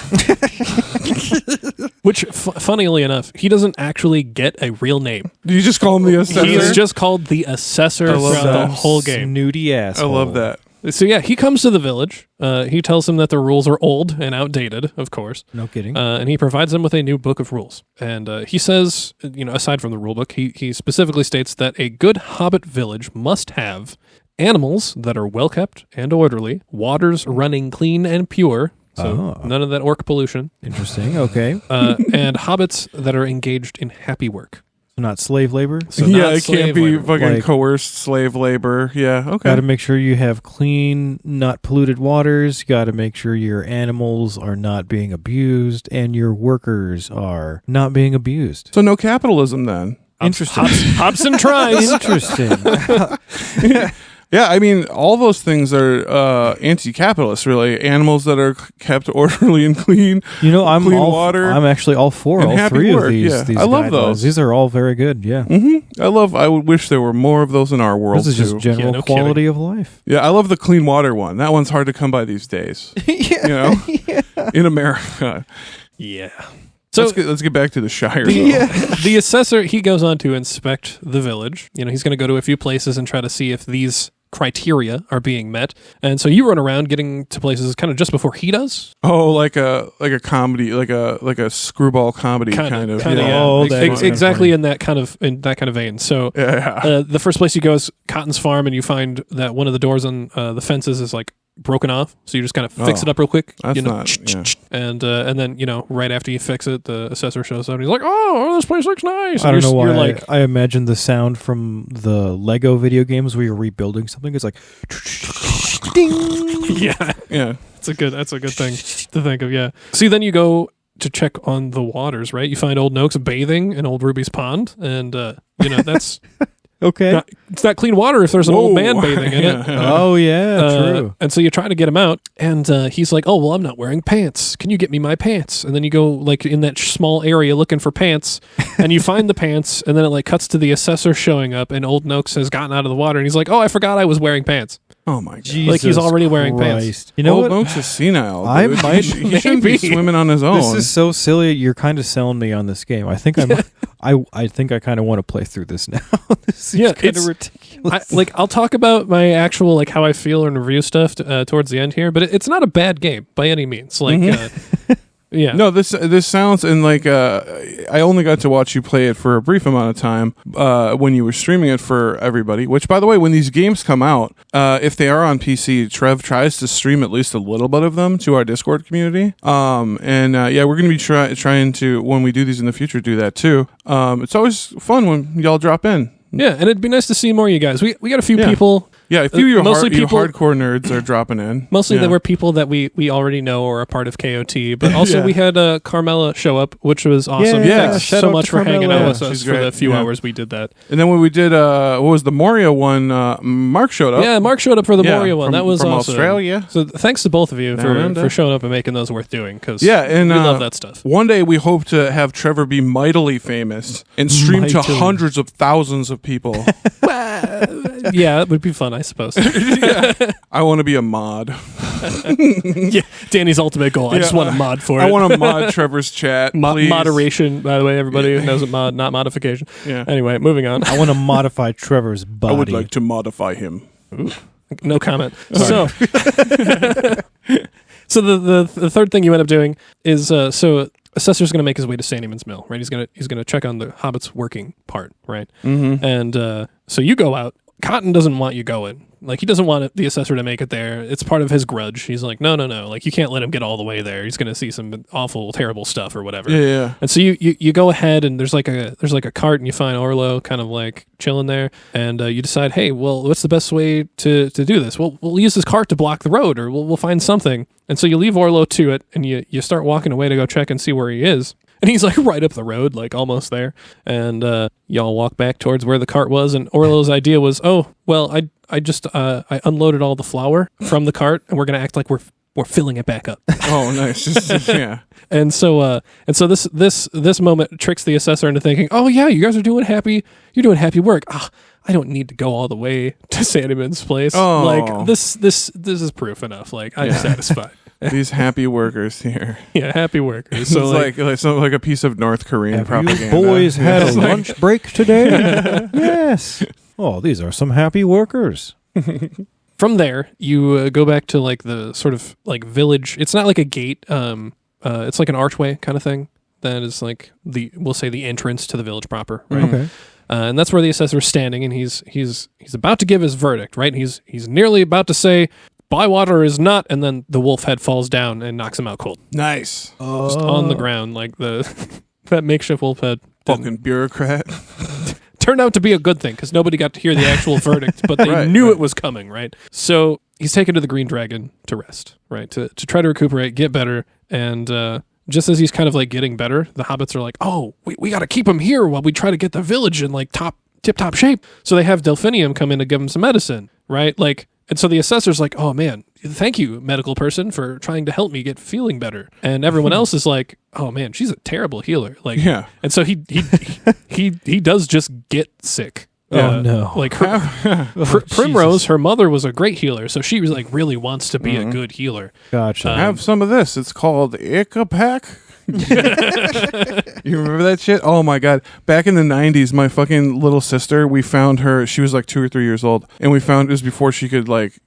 Which, funnily enough, he doesn't actually get a real name. Do you just call him the Assessor? He is just called the Assessor throughout the whole game. Snooty asshole. I love that. So yeah, he comes to the village. He tells them that the rules are old and outdated, of course. No kidding. And he provides them with a new book of rules. And he says, aside from the rule book, he specifically states that a good hobbit village must have animals that are well kept and orderly, waters running clean and pure, so none of that orc pollution. Interesting. Okay. And hobbits that are engaged in happy work. So not slave labor. So yeah, it can't be labor. fucking Like- coerced slave labor. Yeah, okay. Got to make sure you have clean, not polluted waters. Got to make sure your animals are not being abused and your workers are not being abused. So no capitalism then. Interesting. Hobson tries. Interesting. Yeah, I mean, all those things are anti-capitalist, really. Animals that are kept orderly and clean. I'm Clean water I'm actually all for and all happy three work, of these. yeah. These I love guidelines. those. These are all very good. Yeah. I would wish there were more of those in our world, This is just too. general no quality of life. Yeah, I love the clean water one. That one's hard to come by these days. In America. Yeah. So let's get back to the Shire. the assessor, he goes on to inspect the village. He's going to go to a few places and try to see if these criteria are being met. And so you run around getting to places kind of just before he does. Oh, like a comedy, like a screwball comedy kind of. Yeah. Oh, that's exactly in that kind of vein. So the first place you go is Cotton's farm, and you find that one of the doors on the fences is like broken off, so you just kind of fix it up real quick. That's not. Yeah. And then right after you fix it, the assessor shows up and he's like, "Oh, this place looks nice." I don't know why. You're like, I imagine the sound from the Lego video games where you're rebuilding something. It's like, ding. yeah. That's a good thing to think of. Yeah. See, then you go to check on the waters, right? You find Old Noak's bathing in Old Ruby's pond, and that's. Okay. It's not clean water if there's an old man bathing in it. Oh, yeah, true. And so you try to get him out, and he's like, "Oh, well, I'm not wearing pants. Can you get me my pants?" And then you go like in that small area looking for pants, and you find the pants, and then it like cuts to the assessor showing up, and Old Noakes has gotten out of the water, and he's like, "Oh, I forgot I was wearing pants." Oh my god! Jesus Like he's already wearing pants. Christ. You know Old what? Noakes is senile. I Dude. might- He shouldn't be swimming on his own. This is so silly. You're kind of selling me on this game. I think I think I kind of want to play through this now. This seems kind of ridiculous. I'll talk about my actual like how I feel and review stuff towards the end here, but it's not a bad game by any means. Like Yeah. No, this sounds and like I only got to watch you play it for a brief amount of time when you were streaming it for everybody. Which, by the way, when these games come out, if they are on PC, Trev tries to stream at least a little bit of them to our Discord community. Yeah, we're going to be trying to, when we do these in the future, do that too. It's always fun when y'all drop in. Yeah, and it'd be nice to see more of you guys. We got a few people. Yeah, a few of mostly you people, hardcore nerds are dropping in. Mostly yeah. they were people that we already know or are a part of KOT, but also we had Carmela show up, which was awesome. Yeah. Thanks Shout so out much to for hanging Carmela. out with us She's for great. the few Yeah. hours we did that. And then when we did, what was the Moria one, Mark showed up. Yeah, Mark showed up for the Moria one. That was from awesome. Australia. So thanks to both of you Down for showing up and making those worth doing, because and we love that stuff. One day we hope to have Trevor be mightily famous and stream to Mightily. hundreds of thousands of people. Yeah, it would be fun, I suppose. I want to be a mod. Yeah, Danny's ultimate goal. I just want a mod for it. I want to mod Trevor's chat. Please. Moderation, by the way, everybody who knows a mod, not modification. Yeah. Anyway, moving on. I want to modify Trevor's body. I would like to modify him. No comment. So, so the third thing you end up doing is so Assessor's going to make his way to Sandyman's Mill, right? He's gonna check on the Hobbit's working part, right? Mm-hmm. And so you go out. Cotton doesn't want you going. Like, he doesn't want the Assessor to make it there. It's part of his grudge. He's like, no. Like, you can't let him get all the way there. He's going to see some awful, terrible stuff or whatever. Yeah. And so you go ahead, and there's like a cart, and you find Orlo kind of like chilling there, and you decide, hey, well, what's the best way to do this? Well, we'll use this cart to block the road, or we'll find something. And so you leave Orlo to it, and you start walking away to go check and see where he is. And he's like right up the road, like almost there. And y'all walk back towards where the cart was. And Orlo's idea was, oh, well, I just unloaded all the flour from the cart, and we're gonna act like we're filling it back up. Oh, nice. Yeah. And so this moment tricks the Assessor into thinking, oh yeah, you guys are doing happy work. I don't need to go all the way to Sandyman's place. Oh. Like this is proof enough. Like, I'm satisfied. These happy workers here. Yeah, happy workers. So So it's like something like a piece of North Korean Have propaganda. you boys had a It's like- lunch break today? Yes. Oh, these are some happy workers. from there, you go back to like the sort of like village. It's not like a gate. It's like an archway kind of thing. That is like we'll say the entrance to the village proper, right? Okay. And that's where the Assessor is standing, and he's about to give his verdict, right? He's nearly about to say, Bywater is not, and then the wolf head falls down and knocks him out cold, Nice. just on the ground, like that makeshift wolf head. Fucking bureaucrat. Turned out to be a good thing, because nobody got to hear the actual verdict, but they Right, knew right. it was coming, right? So he's taken to the Green Dragon to rest, right? To try to recuperate, get better, and just as he's kind of like getting better, the hobbits are like, oh, we got to keep him here while we try to get the village in like tip-top shape. So they have Delphinium come in to give him some medicine, right? Like, and so the Assessor's like, oh man, thank you, medical person, for trying to help me get feeling better. And everyone else is like, oh man, she's a terrible healer. Like, Yeah. And so he does just get sick. Oh, no. Like Primrose, her mother was a great healer, so she was like really wants to be a good healer. Gotcha. Have some of this. It's called Icapac. You remember that shit? Oh my god. Back in the 90s, my fucking little sister, we found her, she was like 2 or 3 years old, and we found it was before she could like,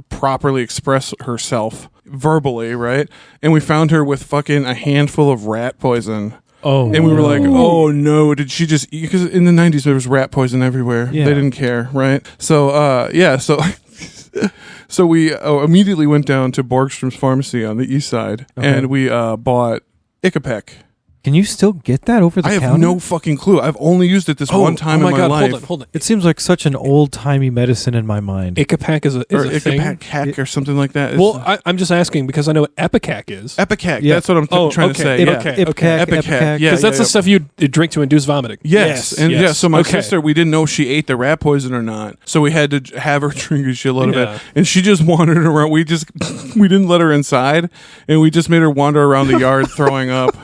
properly express herself verbally, right? And we found her with fucking a handful of rat poison. Oh, And we were like, no. oh no, did she just eat? Because in the 90s, there was rat poison everywhere. Yeah. They didn't care, right? So, so we immediately went down to Borgstrom's Pharmacy on the east side, Okay. and we bought Icapac. Can you still get that over the I have counter? no fucking clue. I've only used it this one time in my life. Hold on. It seems like such an old-timey medicine in my mind. Icapac is a Or thing. Icapac or something like that. Well, I'm just asking because I know what Epicac is. Epicac. Yeah. That's what I'm trying to say. Ip- Yeah. okay. Ipecac, Epicac, Epicac. yeah. Because that's the stuff you drink to induce vomiting. Yes. And yes. so my Okay. sister, we didn't know if she ate the rat poison or not. So we had to have her drink a shitload of Yeah. it. And she just wandered around. We didn't let her inside, and we just made her wander around the yard throwing up.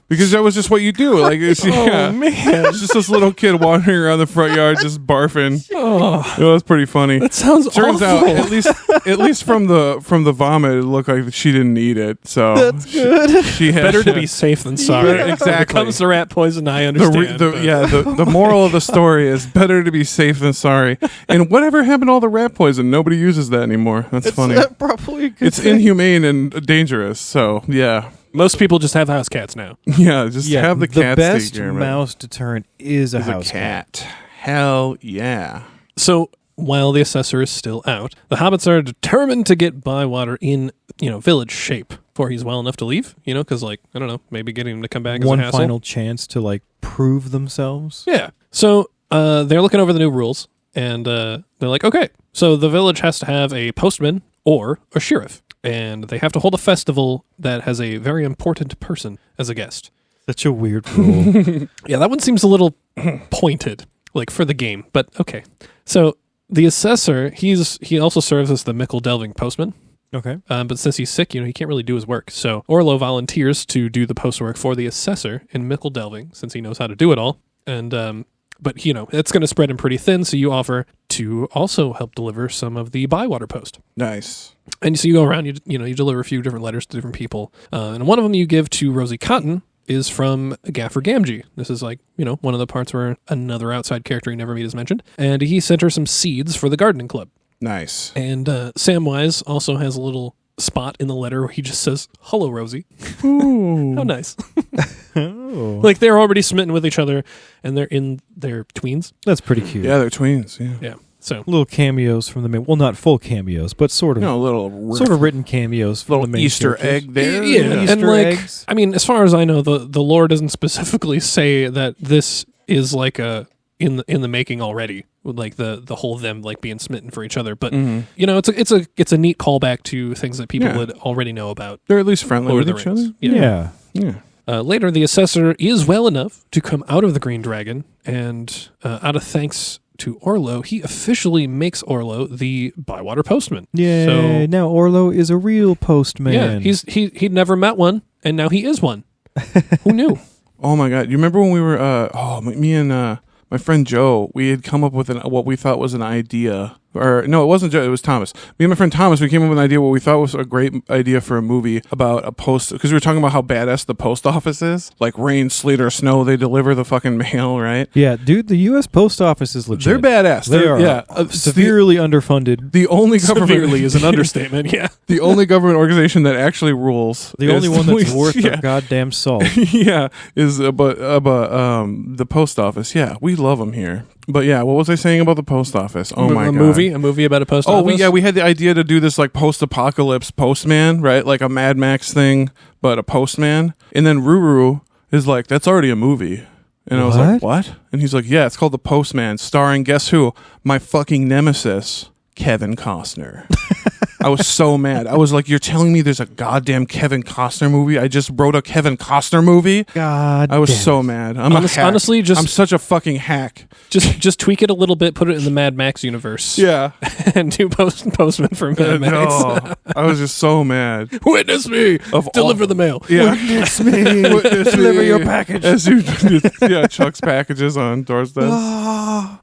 Because that was just what you do. Like, man. It's just this little kid wandering around the front yard just barfing. Oh, It was pretty funny. that sounds Turns awful. out, at least from the vomit, it looked like she didn't eat it. So That's good. She had Better to be safe than sorry. Yeah, exactly. When it comes to rat poison, I the understand. but- the moral of the story is better to be safe than sorry. And whatever happened to all the rat poison? Nobody uses that anymore. That's funny. Probably It's inhumane and dangerous. So yeah. Most people just have house cats now. Yeah, just have the cats best take care of it. mouse deterrent is a Is house cat. Hell yeah. So while the assessor is still out, the hobbits are determined to get Bywater in, village shape before he's well enough to leave, because, I don't know, maybe getting him to come back One is a hassle. final chance to, prove themselves. Yeah. So they're looking over the new rules, and they're like, okay, so the village has to have a postman or a sheriff, and they have to hold a festival that has a very important person as a guest. Such a weird rule. Yeah, that one seems a little pointed, for the game, but okay. So the assessor, he also serves as the Mickle Delving postman. Okay. But since he's sick, he can't really do his work. So Orlo volunteers to do the postwork for the assessor in Mickle Delving, since he knows how to do it all. And but it's going to spread him pretty thin. So you offer to also help deliver some of the Bywater post. Nice. And so you go around, you deliver a few different letters to different people, and one of them you give to Rosie Cotton is from Gaffer Gamgee. This is one of the parts where another outside character you never meet is mentioned, and he sent her some seeds for the gardening club. Nice. And Samwise also has a little spot in the letter where he just says, "Hello, Rosie." Ooh. How nice. Oh. They're already smitten with each other, and they're in their tweens. That's pretty cute. Yeah, they're twins. Yeah. Yeah. So Little cameos from the main. Well, not full cameos, but sort of. A little Sort of written cameos from little the main Easter characters. egg there. Yeah, Easter and eggs. I mean, as far as I know, the lore doesn't specifically say that this is in the making already, with the whole them being smitten for each other. But it's a neat callback to things that people would already know about. They're at least friendly Lord with of the each Rings. other. Yeah. Yeah. Later, the assessor is well enough to come out of the Green Dragon, and out of thanks to Orlo, he officially makes Orlo the Bywater postman. Yeah. So, Now Orlo is a real postman. yeah, he'd never met one, and now he is one. Who knew? Oh my God! You remember when we were? Me and my friend Joe, we had come up with what we thought was an idea. Or no, it wasn't Joe. It was Thomas. Me and my friend Thomas, we came up with an idea what we thought was a great idea for a movie about a post, because we were talking about how badass the post office is. Like rain, sleet, or snow, they deliver the fucking mail, right? Yeah, dude, the U.S. Post Office is legit. They're badass. They are severely underfunded. The only government Severely is an understatement. Yeah. the only government organization that actually rules. The only one that's worth yeah, their goddamn salt. yeah, is the post office. Yeah, we love them here. But yeah, what was I saying about the post office? Oh my God. A movie about a post office? We had the idea to do this post-apocalypse postman, right? Like a Mad Max thing, but a postman. And then Ruru is like, that's already a movie. And I was like, what? And he's like, yeah, it's called The Postman, starring, guess who? My fucking nemesis, Kevin Costner. I was so mad. I was like, you're telling me there's a goddamn Kevin Costner movie? I just wrote a Kevin Costner movie? God I was damn so it. mad. I'm a hack. Honestly, I'm such a fucking hack. just tweak it a little bit, put it in the Mad Max universe. Yeah. And do Postman for Mad Max. No, I was just so mad. Witness me. Deliver the mail. Yeah. Witness me. Witness Deliver me. your package. As you, Chuck's packages on doorsteps.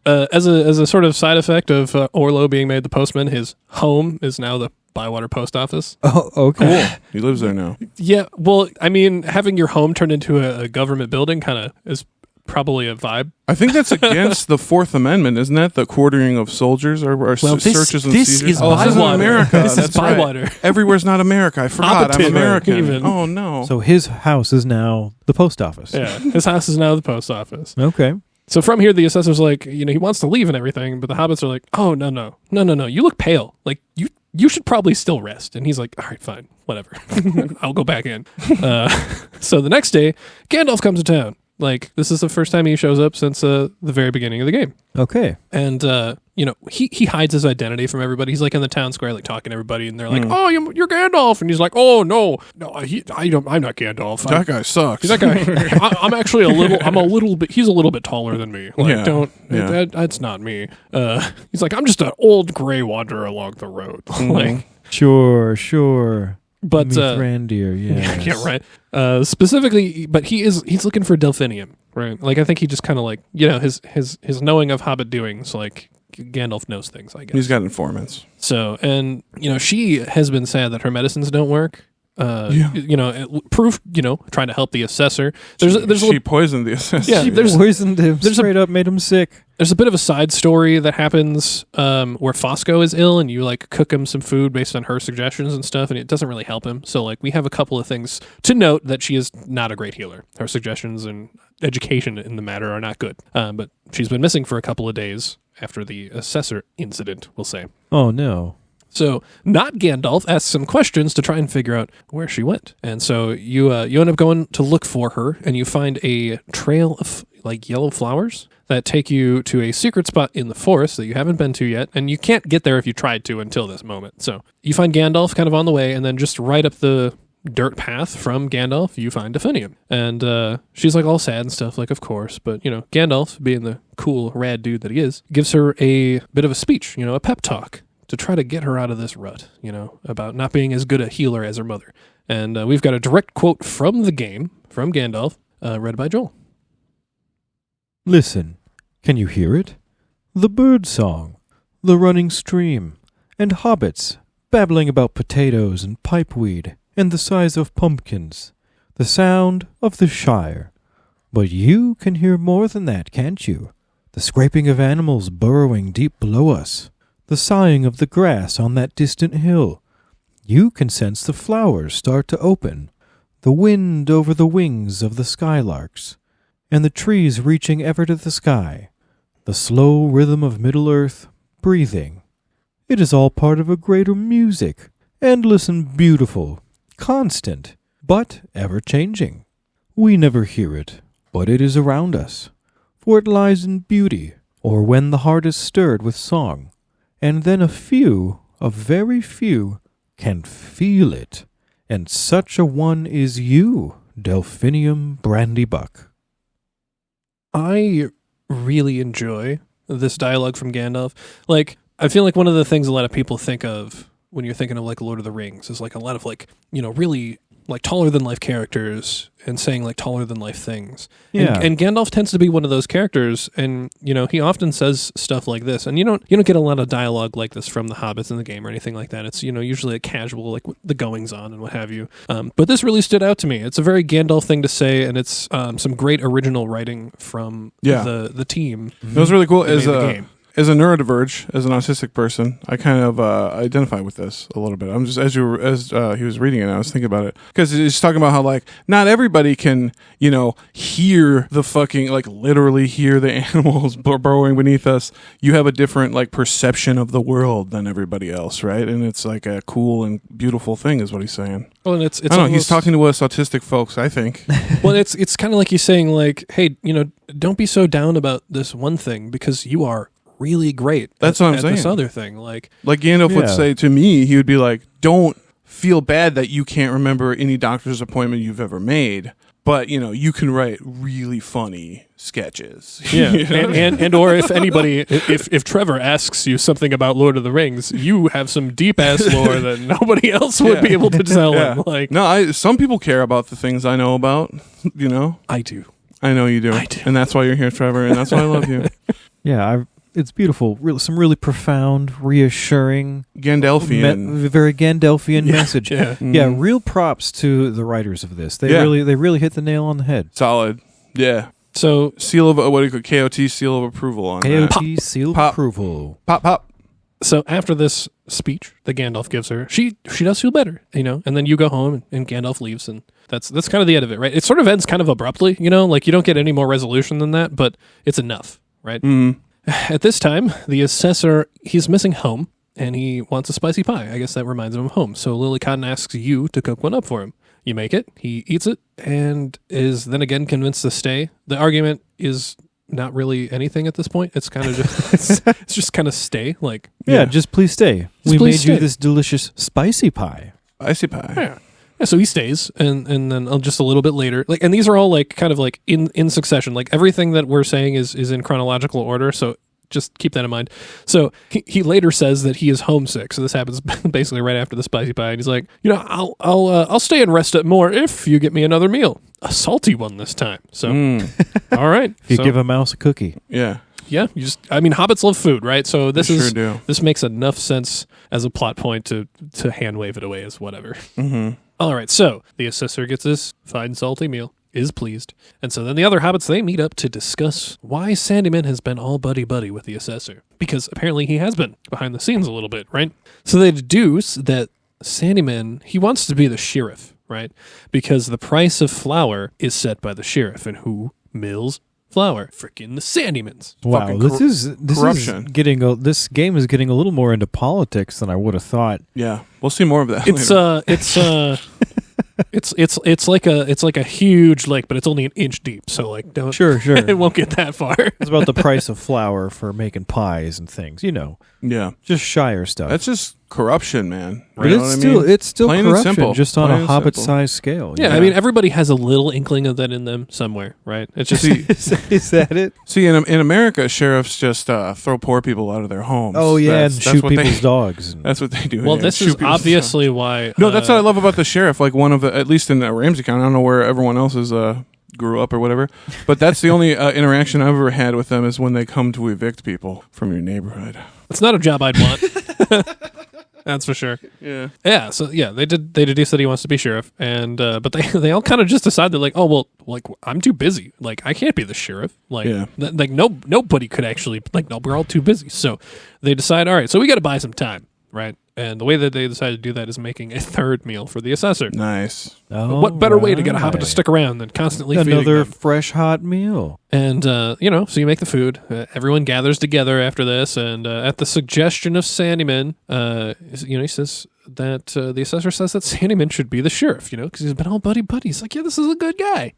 As a sort of side effect of Orlo being made the postman, his home is now the Bywater post office. Oh, okay. Cool. He lives there now. Yeah, well, I mean, having your home turned into a government building kind of is probably a vibe. I think that's against the Fourth Amendment, isn't that? The quartering of soldiers or searches and seizures. Is this isn't Bywater. America. This is That's right. Bywater. Everywhere's not America. I forgot. I'm Hobbiton, American. even. Oh no. So his house is now the post office. Yeah, his house is now the post office. Okay. So from here, the assessor's like, he wants to leave and everything, but the hobbits are like, oh, no. You look pale. Like, you should probably still rest. And he's like, all right, fine, whatever. I'll go back in. So the next day, Gandalf comes to town. Like, this is the first time he shows up since the very beginning of the game. Okay. And, he hides his identity from everybody. He's like in the town square, like talking to everybody, and they're like, oh, you're Gandalf. And he's like, oh, no, I'm not Gandalf. That guy sucks. That guy, I'm actually he's a little bit taller than me. Like, that's not me. He's like, I'm just an old gray wanderer along the road. Like, Sure. but, Mithrandir, yes. yeah, right. Specifically, but he's looking for Delphinium, right? Like, I think he just kind of like, his knowing of Hobbit doings, like, Gandalf knows things, I guess. He's got informants. So, and, she has been sad that her medicines don't work. proof, trying to help the assessor. She poisoned the assessor. Yeah, poisoned him. Straight up made him sick. There's a bit of a side story that happens where Fosco is ill, and you like cook him some food based on her suggestions and stuff, and it doesn't really help him. So like we have a couple of things to note that she is not a great healer. Her suggestions and education in the matter are not good. But she's been missing for a couple of days after the assessor incident, we'll say. Oh no. So, not Gandalf asks some questions to try and figure out where she went. And so you end up going to look for her, and you find a trail of like yellow flowers that take you to a secret spot in the forest that you haven't been to yet, and you can't get there if you tried to until this moment. So you find Gandalf kind of on the way, and then just right up the dirt path from Gandalf, you find Definium. And she's like all sad and stuff, like, of course. But, Gandalf, being the cool, rad dude that he is, gives her a bit of a speech, a pep talk, to try to get her out of this rut, about not being as good a healer as her mother. And we've got a direct quote from the game, from Gandalf, read by Joel. Listen, can you hear it? The bird song, the running stream, and hobbits babbling about potatoes and pipeweed and the size of pumpkins, the sound of the Shire. But you can hear more than that, can't you? The scraping of animals burrowing deep below us. The sighing of the grass on that distant hill. You can sense the flowers start to open, the wind over the wings of the skylarks, and the trees reaching ever to the sky, the slow rhythm of Middle-earth breathing. It is all part of a greater music, endless and beautiful, constant, but ever-changing. We never hear it, but it is around us, for it lies in beauty, or when the heart is stirred with song. And then a very few, can feel it. And such a one is you, Delphinium Brandybuck. I really enjoy this dialogue from Gandalf. Like, I feel like one of the things a lot of people think of when you're thinking of, like, Lord of the Rings is, like, a lot of, like, really, like, taller-than-life characters and saying, like, taller-than-life things. Yeah. And Gandalf tends to be one of those characters, and, he often says stuff like this. And you don't get a lot of dialogue like this from the hobbits in the game or anything like that. It's, usually a casual, like, the goings-on and what have you. But this really stood out to me. It's a very Gandalf thing to say, and it's some great original writing from the team. It was really cool. As a neurodiverge, as an autistic person, I kind of identify with this a little bit. I'm just as he was reading it, I was thinking about it because he's talking about how like not everybody can hear the fucking like literally hear the animals burrowing beneath us. You have a different like perception of the world than everybody else, right? And it's like a cool and beautiful thing, is what he's saying. Well, and it's I don't know. He's talking to us autistic folks, I think. Well, it's kind of like he's saying like, hey, don't be so down about this one thing because you are really great. That's what I'm saying. This other thing, like Gandalf would say to me, he would be like, "Don't feel bad that you can't remember any doctor's appointment you've ever made, but you can write really funny sketches." Yeah, and or if anybody, if Trevor asks you something about Lord of the Rings, you have some deep ass lore that nobody else would be able to tell him. Like, no, some people care about the things I know about. I do. I know you do. I do, and that's why you're here, Trevor, and that's why I love you. Yeah, it's beautiful. Some really profound, reassuring, Gandalfian, very Gandalfian message. Yeah. Yeah, real props to the writers of this. They really hit the nail on the head. Solid. Yeah. So seal of what do you call KOT seal of approval on that. KOT seal of approval. Pop. So after this speech that Gandalf gives her, she does feel better, and then you go home and Gandalf leaves, and that's kind of the end of it, right? It sort of ends kind of abruptly, like you don't get any more resolution than that, but it's enough, right? Mm. At this time, the assessor, he's missing home, and he wants a spicy pie. I guess that reminds him of home. So Lily Cotton asks you to cook one up for him. You make it, he eats it, and is then again convinced to stay. The argument is not really anything at this point. It's kind of just, it's just kind of stay. Like, yeah, just please stay. We made stay. you this delicious spicy pie. Spicy pie. Yeah. Yeah, so he stays, and then just a little bit later, like, and these are all like kind of like in succession. Like everything that we're saying is in chronological order, so just keep that in mind. So he later says that he is homesick. So this happens basically right after the spicy pie, and he's like, I'll stay and rest it more if you get me another meal, a salty one this time. So all right, you give a mouse a cookie. Yeah. Yeah, hobbits love food, right? So this sure do. This makes enough sense as a plot point to hand wave it away as whatever. Mm-hmm. All right, so the assessor gets this fine, salty meal, is pleased. And so then the other hobbits, they meet up to discuss why Sandyman has been all buddy-buddy with the assessor. Because apparently he has been behind the scenes a little bit, right? So they deduce that Sandyman, he wants to be the sheriff, right? Because the price of flour is set by the sheriff, and who mills flour? Frickin' the Sandymans. Wow, Fucking this is corruption. this game is getting a little more into politics than I would have thought. Yeah, we'll see more of that. It's later. it's like a huge lake, but it's only an inch deep. So like, don't Sure. it won't get that far. It's about the price of flour for making pies and things, Yeah, just Shire stuff. that's just corruption, man. but You know it's what I mean? it's still Plain and corruption, simple. just on Plain a and Hobbit-sized scale. Yeah, I mean, everybody has a little inkling of that in them somewhere, right? It's just is that it? See, in America, sheriffs just throw poor people out of their homes. Oh yeah, That's- and that's shoot what people's they, dogs. That's what they do. well, Yeah, this shoot is people's obviously why. No, that's what I love about the sheriff. Like one of the, at least in Ramsey County, I don't know where everyone else is grew up or whatever, but that's the only interaction I've ever had with them is when they come to evict people from your neighborhood. It's not a job I'd want. That's for sure. Yeah. Yeah. So yeah, they deduce that he wants to be sheriff, and but they all kind of just decide they're like, oh well, like I'm too busy. Like I can't be the sheriff. Like Yeah. like nobody could actually like no, we're all too busy. So they decide, all right, so we got to buy some time, right? And the way that they decide to do that is making a third meal for the assessor. Nice. Oh, What better way to get a hobbit to right. stick around than constantly feeding Another them? fresh hot meal. And, so you make the food. Everyone gathers together after this. And at the suggestion of Sandyman, he says that the assessor says that Sandyman should be the sheriff, because he's been all buddy-buddy. He's like, yeah, this is a good guy.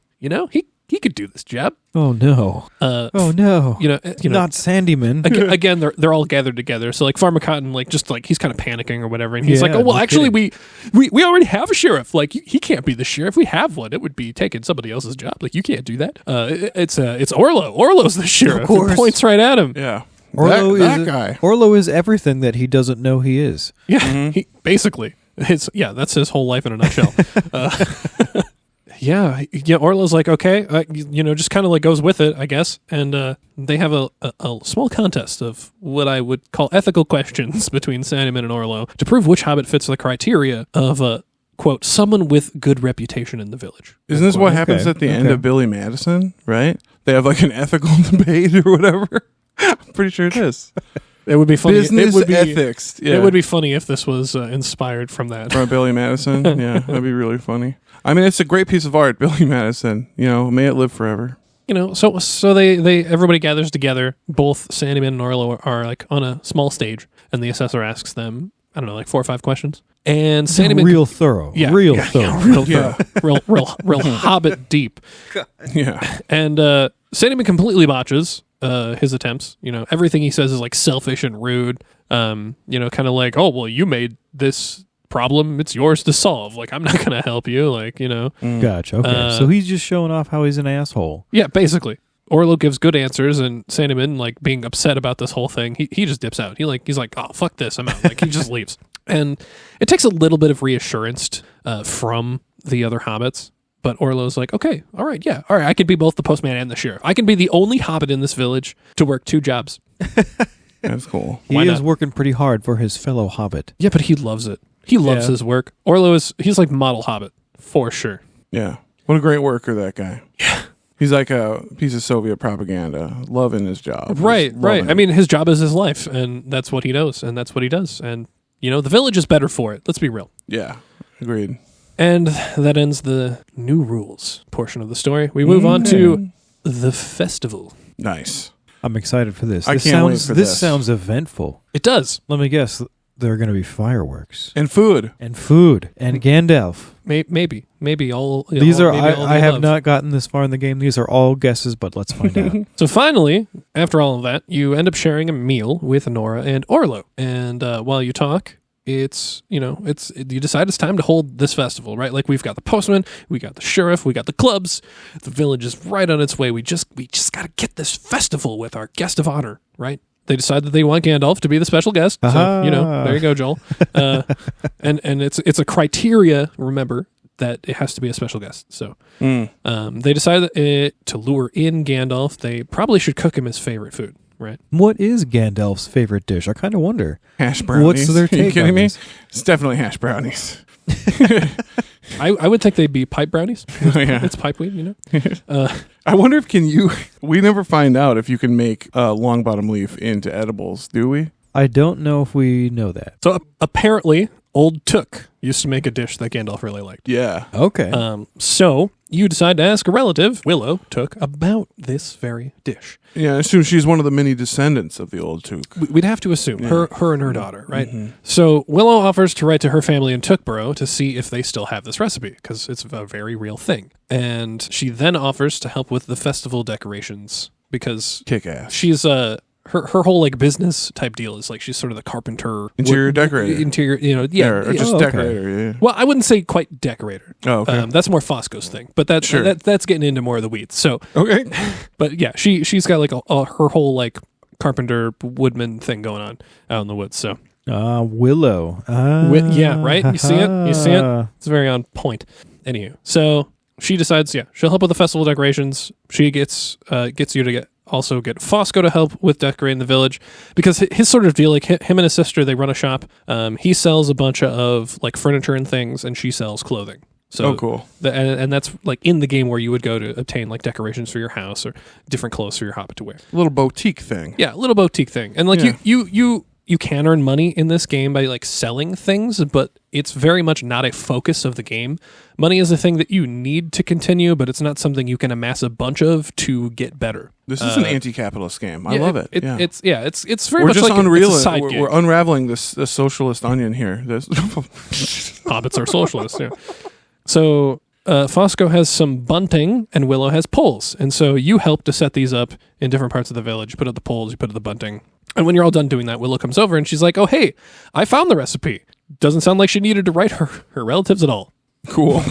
He could do this job. Oh no! Oh no! Not Sandyman. Again, they're all gathered together. So like Farmer Cotton, he's kind of panicking or whatever, and he's Yeah, like, "Oh well, no actually, kidding. we already have a sheriff. Like he can't be the sheriff. We have one. It would be taking somebody else's job. Like you can't do that. It's Orlo. Orlo's the sheriff. Of course. And points right at him. Yeah. Orlo that is guy. Orlo is everything that he doesn't know he is. Yeah, he, basically, that's his whole life in a nutshell. Yeah, Orlo's like, okay, just kind of like goes with it, I guess. And they have a small contest of what I would call ethical questions between Sandyman and Orlo to prove which hobbit fits the criteria of, quote, someone with good reputation in the village. Isn't this what Okay, happens at the end okay. of Billy Madison, right? They have like an ethical debate or whatever. I'm pretty sure it is. It would be funny. Business it would be, ethics. Yeah. It would be funny if this was inspired from that. From Billy Madison. Yeah, that'd be really funny. I mean, it's a great piece of art, Billy Madison. May it live forever. So they everybody gathers together. Both Sandyman and Orlo are like on a small stage, and the assessor asks them, I don't know, like 4 or 5 questions. And Sandyman, Real thorough. yeah, Real yeah, thorough. yeah, real Yeah. thorough, real hobbit deep. Yeah. And Sandyman completely botches his attempts. Everything he says is like selfish and rude. Kind of like, oh well, you made this problem, it's yours to solve. Like I'm not gonna help you. Gotcha. Okay. So he's just showing off how he's an asshole. Yeah, basically. Orlo gives good answers, and Sandyman, like being upset about this whole thing, he just dips out. He's like, oh fuck this, I'm out. Like he just leaves. And it takes a little bit of reassurance from the other hobbits. But Orlo's like, okay, all right, I can be both the postman and the sheriff. I can be the only hobbit in this village to work 2 jobs. That's cool. He Why is not? working pretty hard for his fellow hobbit. Yeah, but he loves it. He loves Yeah. his work. He's like model hobbit, for sure. Yeah. What a great worker, that guy. Yeah. He's like a piece of Soviet propaganda, loving his job. Right. Just loving I it. mean, his job is his life, and that's what he knows, and that's what he does. And, the village is better for it. Let's be real. Yeah. Agreed. And that ends the new rules portion of the story. We move on to the festival. Nice. I'm excited for this. I This can't wait sounds for this this. sounds eventful. It does. Let me guess. There are going to be fireworks And food. and food and Gandalf. Maybe all. These are maybe all the I have above. not gotten this far in the game. These are all guesses, but let's find out. So finally, after all of that, you end up sharing a meal with Nora and Orlo. And while you talk, you decide it's time to hold this festival, right? Like we've got the postman, we got the sheriff, we got the clubs. The village is right on its way. We just got to get this festival with our guest of honor, right? They decide that they want Gandalf to be the special guest. So, Aha. there you go, Joel. And it's a criteria, remember, that it has to be a special guest. So they decided to lure in Gandalf. They probably should cook him his favorite food, right? What is Gandalf's favorite dish? I kind of wonder. Hash brownies. What's their Are you take kidding on me? this? It's definitely hash brownies. I would think they'd be pipe brownies. Yeah. It's pipeweed, you know. I wonder if we never find out if you can make long bottom leaf into edibles, do we? I don't know if we know that. So apparently, Old Took used to make a dish that Gandalf really liked. Yeah. Okay. So you decide to ask a relative, Willow Took, about this very dish. Yeah, I assume she's one of the many descendants of the old Took. We'd have to assume her and her daughter, right? Mm-hmm. So Willow offers to write to her family in Tookborough to see if they still have this recipe, because it's a very real thing. And she then offers to help with the festival decorations, because Kick ass. she's her whole like business type deal is like she's sort of the carpenter, Interior decorator. interior, Or just okay. decorator, yeah. Well, I wouldn't say quite decorator. Oh, okay. That's more Fosco's thing, but that's Sure. that's getting into more of the weeds. So, Okay. but yeah, she's got like her whole like carpenter woodman thing going on out in the woods. So Willow. yeah, right. You see it? You see it? It's very on point. Anywho, so she decides, she'll help with the festival decorations. She gets you to get Fosco to help with decorating the village, because his sort of deal, like him and his sister, they run a shop. He sells a bunch of like furniture and things, and she sells clothing. So cool. And that's like in the game where you would go to obtain like decorations for your house or different clothes for your hobbit to wear. A little boutique thing. Yeah, a little boutique thing. And like Yeah. you can earn money in this game by like selling things, but it's very much not a focus of the game. Money is a thing that you need to continue, but it's not something you can amass a bunch of to get better. This is an anti-capitalist game. I love it. Yeah. It's very We're much just like unreal. it's a side gig. We're unraveling this socialist onion here. Hobbits are socialists, yeah. So Fosco has some bunting and Willow has poles. And so you help to set these up in different parts of the village. You put up the poles, you put up the bunting. And when you're all done doing that, Willow comes over and she's like, oh, hey, I found the recipe. Doesn't sound like she needed to write her relatives at all. Cool.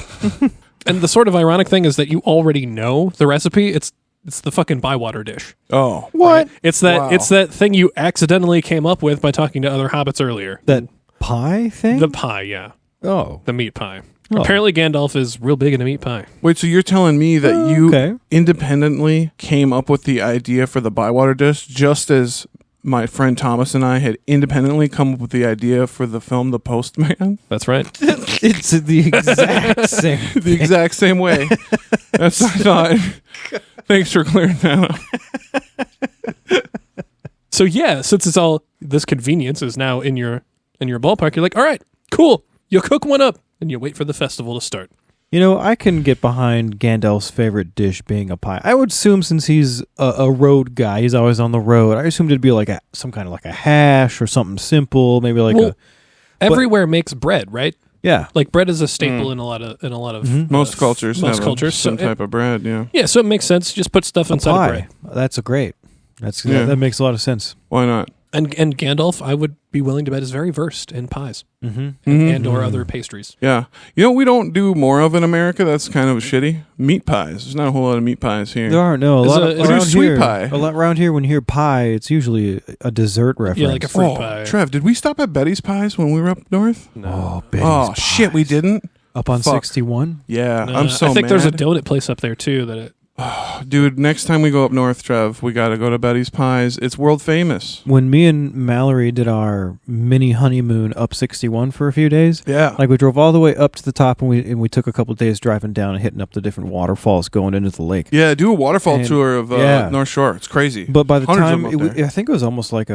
And the sort of ironic thing is that you already know the recipe. It's the fucking Bywater dish. Oh. What? It's that Wow. it's that thing you accidentally came up with by talking to other hobbits earlier. That pie thing? The pie, yeah. Oh. The meat pie. Oh. Apparently Gandalf is real big into meat pie. Wait, so you're telling me that you okay. independently came up with the idea for the Bywater dish, just as my friend Thomas and I had independently come up with the idea for the film The Postman? That's right. It's the exact same. The exact same way. That's what I thought. Thanks for clearing that up. So yeah, since it's all this convenience is now in your ballpark, you're like, all right, cool. You'll cook one up and you wait for the festival to start. You know, I can get behind Gandalf's favorite dish being a pie. I would assume since he's a road guy, he's always on the road. I assumed it'd be like some kind of like a hash or something simple, maybe like everywhere makes bread, right? yeah. Like bread is a staple in a lot of Most cultures most have cultures. some type of bread, yeah. Yeah, so it makes sense. Just put stuff inside of Pie. bread. That's Yeah. that makes a lot of sense. Why not? And Gandalf, I would be willing to bet, is very versed in pies Mm-hmm. and or other pastries. Yeah. You know what we don't do more of in America? That's kind of shitty. Meat pies. There's not a whole lot of meat pies here. There aren't a lot Is it around sweet here. pie? A lot around here, when you hear pie, it's usually a dessert reference. Yeah, like a fruit pie. Trev, did we stop at Betty's Pies when we were up north? No. Betty's Oh, Pies. shit, we didn't? Up on Fuck. 61. Yeah, No, I'm so I think mad. there's a donut place up there too that Dude, next time we go up north, Trev, we got to go to Betty's Pies. It's world famous. When me and Mallory did our mini honeymoon up 61 for a few days, Yeah. like we drove all the way up to the top, and we took a couple of days driving down and hitting up the different waterfalls going into the lake. Yeah, do a waterfall And- tour of yeah. North Shore. It's crazy. But by the Hundreds of time them up there. I think it was almost like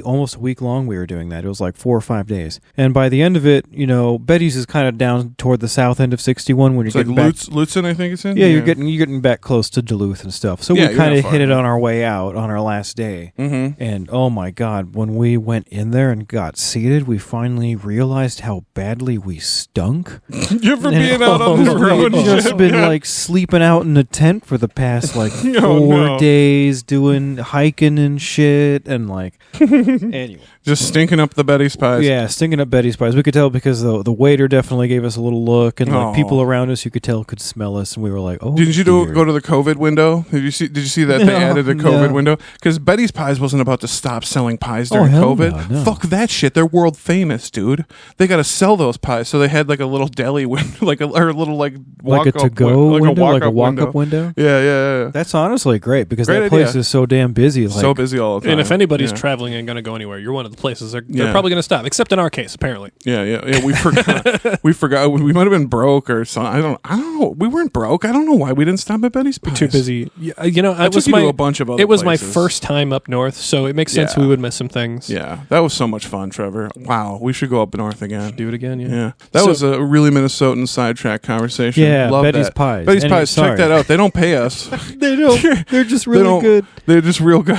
almost a week long we were doing that. It was like 4 or 5 days. And by the end of it, you know, Betty's is kind of down toward the south end of 61 when you're It's like getting back. Lutzen, I think it's in. Yeah, you're getting back close to Duluth and stuff. So Yeah, we you're kind not of far. hit it on our way out on our last day. Mm-hmm. And oh my God, when we went in there and got seated, we finally realized how badly we stunk. You ever And being out on the we road? had just been like sleeping out in a tent for the past like 4 no. days, doing hiking and shit, and like anyway. Just stinking up the Betty's Pies. Yeah, stinking up Betty's Pies. We could tell because the waiter definitely gave us a little look, and like Aw. people around us you could tell could smell us, and we were like, "Oh, Didn't you dear. go to the COVID window? Did you see that they No, added a COVID no. window? Because Betty's Pies wasn't about to stop selling pies Oh, during hell COVID. no. Fuck that shit. They're world famous, dude. They got to sell those pies. So they had like a little deli window, or a little like walk like a up to-go window, like a walk-up walk-up window?" Yeah. That's honestly great because Great that place idea. is so damn busy. Like, So busy all the time. and if anybody's Yeah. traveling ain't going to go anywhere. You're one of the places they're Yeah. probably going to stop, except in our case, apparently. Yeah. We forgot. we forgot. We might have been broke or something. I don't know. We weren't broke. I don't know why we didn't stop at Betty's Pies. Too busy. Yeah, you know, I took you to a bunch of other It was places. my first time up north, so it makes sense Yeah. we would miss some things. Yeah, that was so much fun, Trevor. Wow, we should go up north again. Do it again, yeah. Yeah, that So- was a really Minnesotan sidetrack conversation. Yeah, Love Betty's that. Pies. Betty's And Pies, sorry. check that out. They don't pay us. They don't. They're just They really don't- good. They're just real good.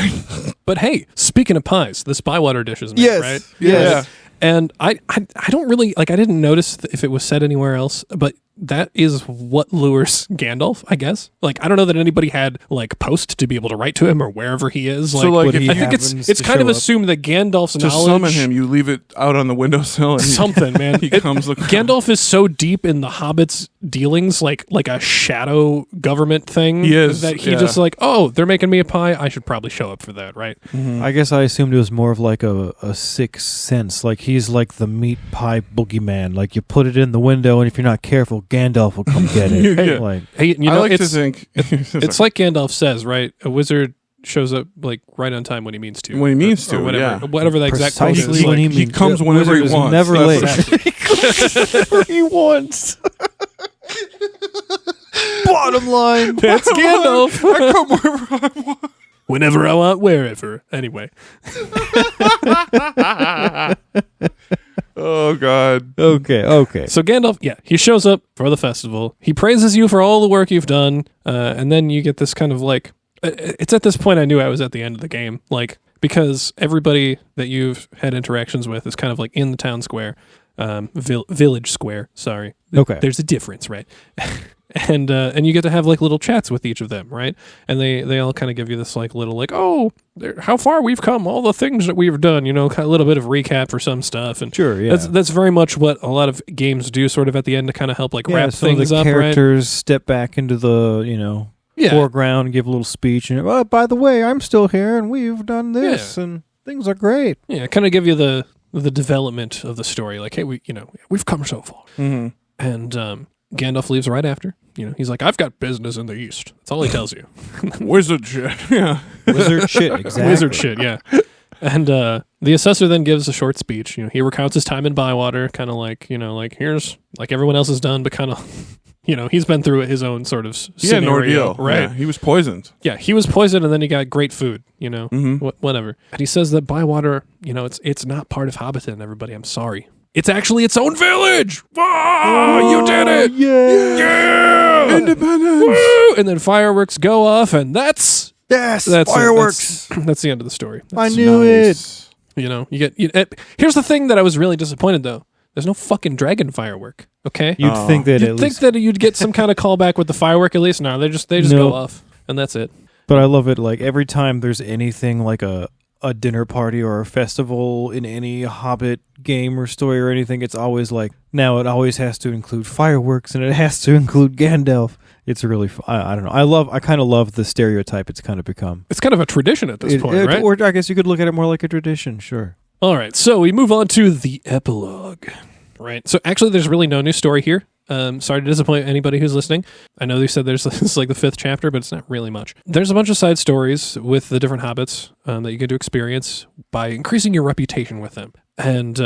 But hey, speaking of pies, this Bywater dish is made, Yes. right? Yeah. And I don't really, like, I didn't notice if it was said anywhere else, but that is what lures Gandalf, I guess. Like, I don't know that anybody had, like, post to be able to write to him or wherever he is. So, like, if I think it's happens it's to kind of show up. assumed that Gandalf's To knowledge... summon him, you leave it out on the windowsill. And Something, man. He comes looking. Gandalf is so deep in the Hobbit's dealings, like a shadow government thing, He is, that he yeah. just like, oh, they're making me a pie. I should probably show up for that, right? I guess I assumed it was more of like a sixth sense. Like he's like the meat pie boogeyman. Like you put it in the window, and if you're not careful, Gandalf will come get it. Yeah. Like Hey, you know, I like to it's think it's like Gandalf says, right? A wizard shows up like right on time when he means to. When he means to, or whatever, yeah. whatever the exact quote precisely is. when Like, he he comes the whenever he wizard is wants. Never That's late. what- He wants. Bottom line. that's Gandalf. I come wherever I want. Whenever I want, wherever. Anyway, Oh God. Okay. so Gandalf, yeah, he shows up for the festival. He praises you for all the work you've done, and then you get this kind of like. It's at this point I knew I was at the end of the game, like because everybody that you've had interactions with is kind of like in the town square, village square. Sorry, Okay. there's a difference, right? and you get to have like little chats with each of them, right? And they all kind of give you this like little like, oh, how far we've come, all the things that we've done, you know, kind of a little bit of recap for some stuff, and Sure. Yeah. that's very much what a lot of games do, sort of at the end to kind of help like yeah, wrap some of things the up, right? characters step back into the Yeah, foreground, give a little speech, and oh, by the way, I'm still here, and we've done this, and things are great. yeah, kind of give you the development of the story, like, hey, we've come so far, Mm-hmm. and Gandalf leaves right after. You know, he's like, I've got business in the east. That's all he tells you. Wizard shit. Yeah. Wizard shit, exactly. Wizard shit, yeah. And the assessor then gives a short speech. You know, he recounts his time in Bywater, kind of like, like here's like everyone else has done, but kind of, he's been through his own sort of He had an scenario, ordeal. right? Yeah, he was poisoned. Yeah, he was poisoned, and then he got great food. Mm-hmm. Whatever. And he says that Bywater, it's not part of Hobbiton. Everybody, I'm sorry. It's actually its own village. Oh, you did it! Yeah! Independence. Woo! And then fireworks go off, and that's Yes, it. fireworks. That's the end of the story. I knew it. Here's the thing that I was really disappointed though. There's no fucking dragon firework. Okay, You'd Oh. think that you'd at think least, that you'd get some kind of callback with the firework at least. No, they just No. go off, and that's it. but I love it. Like every time there's anything like a dinner party or a festival in any Hobbit game or story or anything, it's always like now it always has to include fireworks and it has to include Gandalf. It's really I don't know. I kind of love the stereotype it's kind of become. It's kind of a tradition at this point, right? Or I guess you could look at it more like a tradition. Sure. All right, so we move on to the epilogue. Right. So actually, there's really no new story here. Sorry to disappoint anybody who's listening. I know they said there's this is like the 5th chapter, but it's not really much. There's a bunch of side stories with the different hobbits that you get to experience by increasing your reputation with them. And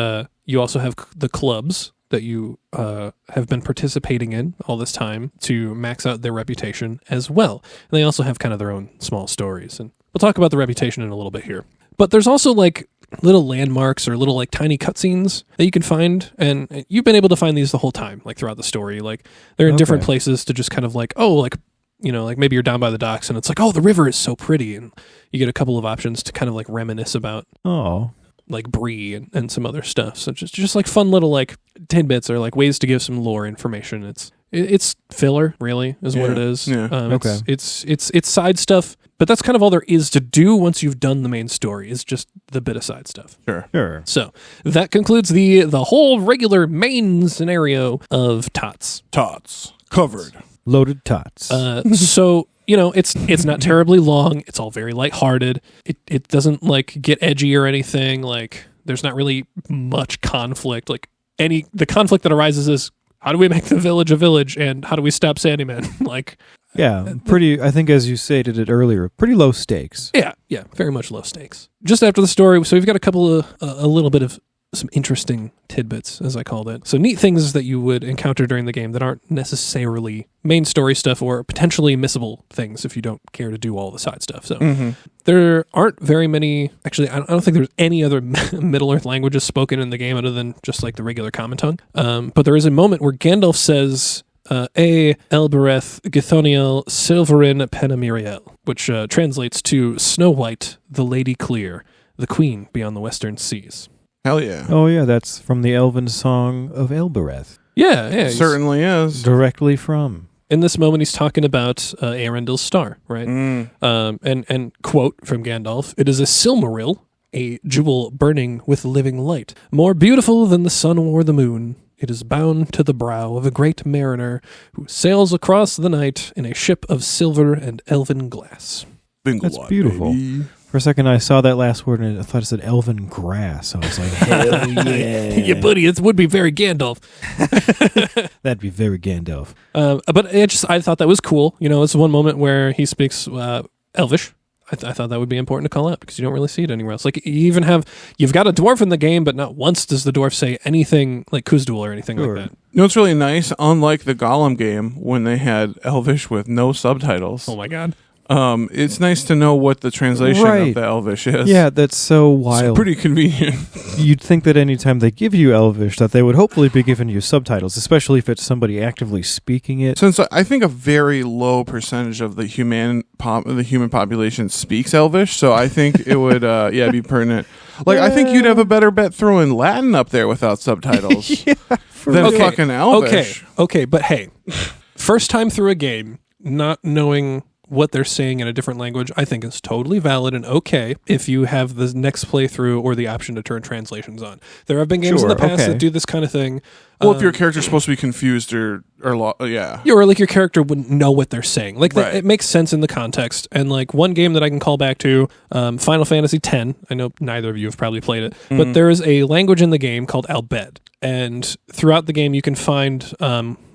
you also have the clubs that you have been participating in all this time to max out their reputation as well. And they also have kind of their own small stories. And we'll talk about the reputation in a little bit here. But there's also like little landmarks or little like tiny cutscenes that you can find, and you've been able to find these the whole time, like throughout the story. Like they're in different places to just kind of like, oh, like like maybe you're down by the docks and it's like, oh, the river is so pretty, and you get a couple of options to kind of like reminisce about Oh, like Bree and some other stuff. So just like fun little like tidbits or like ways to give some lore information. It's filler, really, is what it is. Yeah. Okay. It's side stuff, but that's kind of all there is to do once you've done the main story. Is just the bit of side stuff. sure. So that concludes the whole regular main scenario of Tots. Tots. Covered. Loaded tots. So it's not terribly long. It's all very lighthearted. It doesn't like get edgy or anything. Like there's not really much conflict. Like the conflict that arises is, how do we make the village a village, and how do we stop Sandyman? Like Yeah, pretty, I think as you stated it earlier, pretty low stakes. Yeah, very much low stakes. Just after the story, so we've got a couple of, a little bit of some interesting tidbits, as I called it. So neat things that you would encounter during the game that aren't necessarily main story stuff or potentially missable things if you don't care to do all the side stuff. So there aren't very many, actually, I don't think there's any other Middle-earth languages spoken in the game other than just like the regular common tongue. But there is a moment where Gandalf says, Elbereth Githoniel Silverin Penamiriel, which translates to Snow White, the Lady Clear, the Queen beyond the Western Seas. Hell yeah. Oh, yeah, that's from the Elven Song of Elbereth. Yeah. Certainly is. Directly from. In this moment, he's talking about Arundel's star, right? And quote from Gandalf, "It is a Silmaril, a jewel burning with living light, more beautiful than the sun or the moon. It is bound to the brow of a great mariner who sails across the night in a ship of silver and elven glass." That's beautiful. Baby. For a second, I saw that last word and I thought it said elven grass. I was like, hell yeah. Yeah, buddy, it would be very Gandalf. That'd be very Gandalf. But I thought that was cool. You know, it's one moment where he speaks Elvish. I thought that would be important to call out because you don't really see it anywhere else. Like, you've got a dwarf in the game, but not once does the dwarf say anything like Kuzdul or anything like that. You know what's really nice? Unlike the Gollum game, when they had Elvish with no subtitles. Oh my god. It's nice to know what the translation of the Elvish is. Yeah, that's so wild. It's pretty convenient. You'd think that anytime they give you Elvish, that they would hopefully be giving you subtitles, especially if it's somebody actively speaking it. Since I think a very low percentage of the human population speaks Elvish, so I think it would be pertinent. Like, I think you'd have a better bet throwing Latin up there without subtitles than fucking Elvish. Okay, but hey, first time through a game, not knowing what they're saying in a different language, I think is totally valid and okay if you have the next playthrough or the option to turn translations on. There have been games in the past that do this kind of thing. Well, if your character's supposed to be confused or Yeah, or like your character wouldn't know what they're saying. Like, it makes sense in the context. And like one game that I can call back to, Final Fantasy X. I know neither of you have probably played it, but there is a language in the game called Albed. And throughout the game, you can find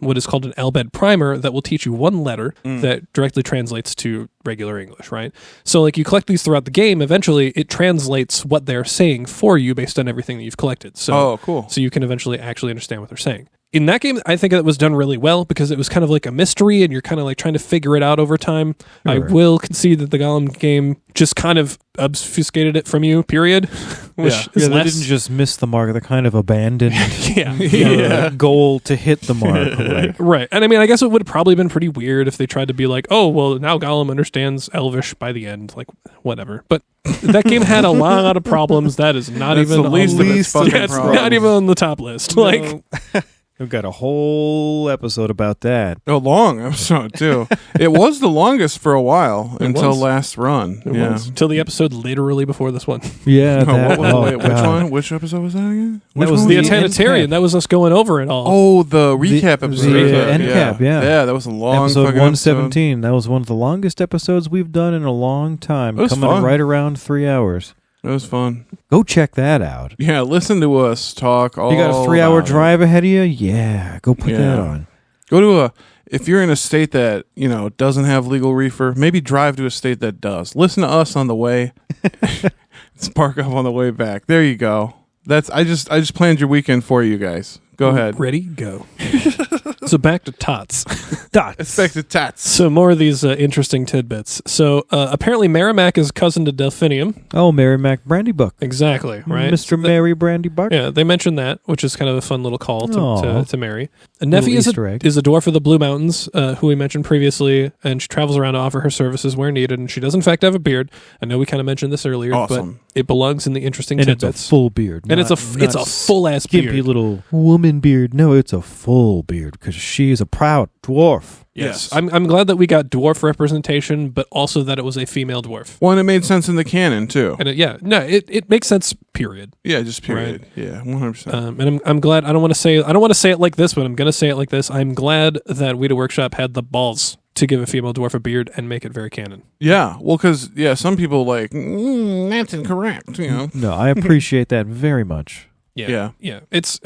what is called an Albed primer that will teach you one letter that directly translates to regular English, right? So like you collect these throughout the game, eventually it translates what they're saying for you based on everything that you've collected. So, cool. So you can eventually actually understand what they're saying. In that game, I think it was done really well because it was kind of like a mystery and you're kind of like trying to figure it out over time. Sure. I will concede that the Gollum game just kind of obfuscated it from you, period. Which is they didn't just miss the mark. They kind of abandoned goal to hit the mark. Like. Right. And I mean, I guess it would have probably been pretty weird if they tried to be like, oh, well, now Gollum understands Elvish by the end. Like, whatever. But that game had a lot of problems. That is not even the least of its fucking problems. It's not even on the top list. No. Like... We've got a whole episode about that. A long episode, too. It was the longest for a while until last run. It was. Until the episode literally before this one. Yeah. Which one? Which episode was that again? That was the Atanatarian. That was us going over it all. Oh, the recap episode. The end cap, yeah. Yeah, that was a long episode fucking 117. episode. That was one of the longest episodes we've done in a long time. It was coming fun. right around 3 hours. It was fun. Go check that out. Yeah, listen to us talk all. You got a 3-hour drive ahead of you? Yeah, go put that on. Go to if you're in a state that, doesn't have legal reefer, maybe drive to a state that does. Listen to us on the way. Spark up on the way back. There you go. I just planned your weekend for you guys. Go ahead. Ready? Go. So back to tots. It's back to tots. So more of these interesting tidbits. So apparently Merrimack is cousin to Delphinium. Oh, Merrimack Brandybuck. Exactly, right? Mr. Mary Brandybuck. Yeah, they mentioned that, which is kind of a fun little call to Mary. Nephi is a dwarf of the Blue Mountains, who we mentioned previously, and she travels around to offer her services where needed, and she does in fact have a beard. I know we kind of mentioned this earlier, but it belongs in the interesting tidbits. It's a full beard. And it's a full-ass beard. Skimpy little woman beard. No, it's a full beard, because she is a proud dwarf. Yes. I'm glad that we got dwarf representation, but also that it was a female dwarf. Well, and it made sense in the canon, too. And it makes sense, period. Yeah, just period. Right? Yeah, 100%. And I'm glad, I don't want to say it like this, but I'm going to say it like this. I'm glad that Weta Workshop had the balls to give a female dwarf a beard and make it very canon. Yeah, well, because, some people that's incorrect, No, I appreciate that very much. Yeah. It's,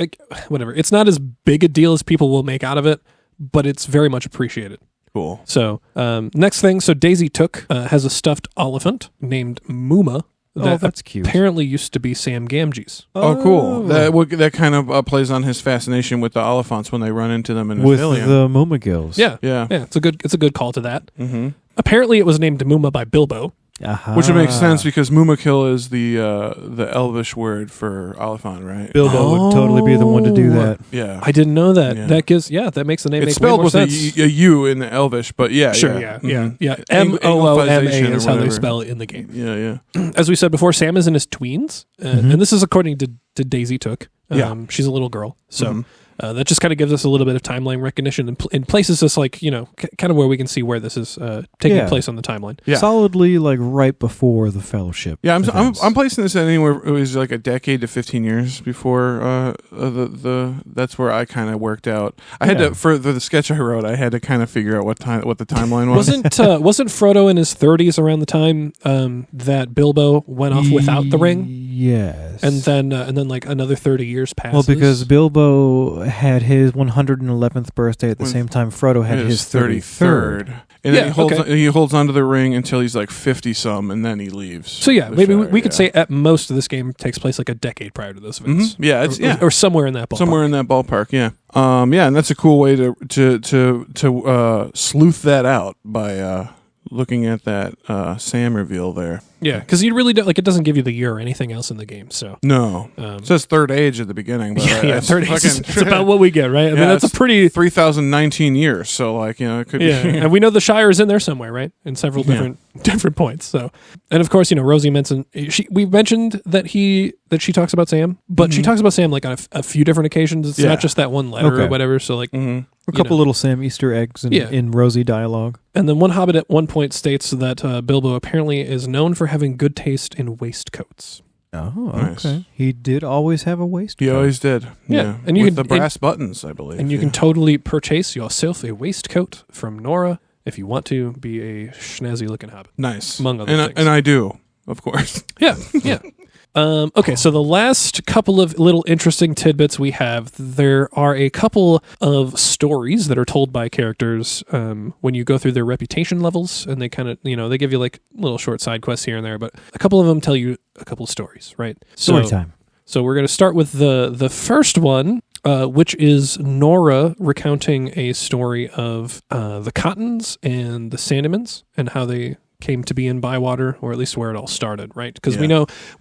whatever. It's not as big a deal as people will make out of it, but it's very much appreciated. Cool. So next thing, so Daisy Took has a stuffed elephant named Mooma. Oh, that's cute. Apparently used to be Sam Gamgee's. Oh, cool. That kind of plays on his fascination with the Oliphants when they run into them in with Pavilion. the Moomagills. Yeah. Yeah. It's a good call to that. Mm-hmm. Apparently it was named Mooma by Bilbo. Which would make sense because Moomakill is the Elvish word for Oliphant, right? Bilbo would totally be the one to do that. Yeah. I didn't know that. Yeah. That makes the name It's make way spelled more with sense. a U in the Elvish, but yeah. Sure, Mhm. yeah. Mooma Anglicization is or how they whatever. spell it in the game. Yeah. As we said before, Sam is in his tweens, and this is according to Daisy Took. Yeah. She's a little girl, so Mhm. that just kind of gives us a little bit of timeline recognition and places us like kind of where we can see where this is taking place on the timeline. Yeah. Solidly like right before the Fellowship. Yeah, I'm events. placing this at anywhere it was like a decade to 15 years before that's where I kind of worked out. I had to for the sketch I wrote. I had to kind of figure out what the timeline was. Wasn't Frodo in his 30s around the time that Bilbo went off without the ring? Yes. And then like another 30 years passes. Well, because Bilbo had his 111th birthday at the same time Frodo had his 33rd. And then he holds onto the ring until he's like 50 some, and then he leaves. So yeah, the maybe Shire, we could say at most this game takes place like a decade prior to those events. Mhm. Yeah, it's or somewhere in that ballpark. somewhere in that ballpark. Yeah, and that's a cool way to sleuth that out by looking at that Sam reveal there. Yeah, because you really don't, like, it doesn't give you the year or anything else in the game. So No, it says third age at the beginning. But third age. It's about what we get, right? I mean, that's a pretty 3,019 years. So like it could be. and we know the Shire is in there somewhere, right? In several different points. So, and of course, Rosie mentioned we mentioned that she talks about Sam, but she talks about Sam like on a few different occasions. It's not just that one letter or whatever. So like a couple little Sam Easter eggs in Rosie dialogue. And then one Hobbit at one point states that Bilbo apparently is known for having good taste in waistcoats. Oh, Nice. okay. He did always have a waistcoat. He always did. Yeah. And you with can- the brass buttons, I believe. And you can totally purchase yourself a waistcoat from Nora if you want to be a snazzy looking Hobbit. nice among other things. and I do, of course. Yeah. Okay, so the last couple of little interesting tidbits we have, there are a couple of stories that are told by characters when you go through their reputation levels, and they kind of, they give you like little short side quests here and there, but a couple of them tell you a couple of stories, right? Story time. So we're going to start with the first one, which is Nora recounting a story of the Cottons and the Sandymans and how they came to be in Bywater, or at least where it all started, right? Because we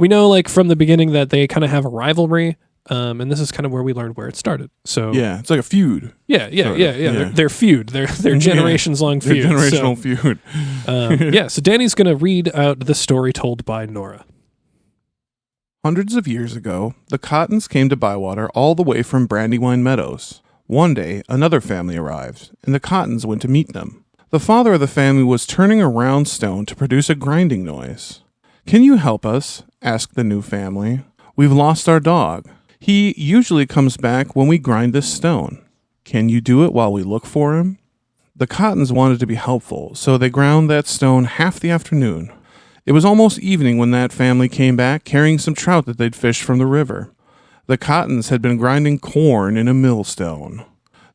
know like from the beginning that they kind of have a rivalry, and this is kind of where we learned where it started. So Yeah, it's like a feud. yeah. Their feud, their generations long Their feud, generational feud. So Danny's going to read out the story told by Nora. Hundreds of years ago, the Cottons came to Bywater all the way from Brandywine Meadows. One day, another family arrived, and the Cottons went to meet them. The father of the family was turning a round stone to produce a grinding noise. "Can you help us?" asked the new family. "We've lost our dog. He usually comes back when we grind this stone. Can you do it while we look for him?" The Cottons wanted to be helpful, so they ground that stone half the afternoon. It was almost evening when that family came back carrying some trout that they'd fished from the river. The Cottons had been grinding corn in a millstone.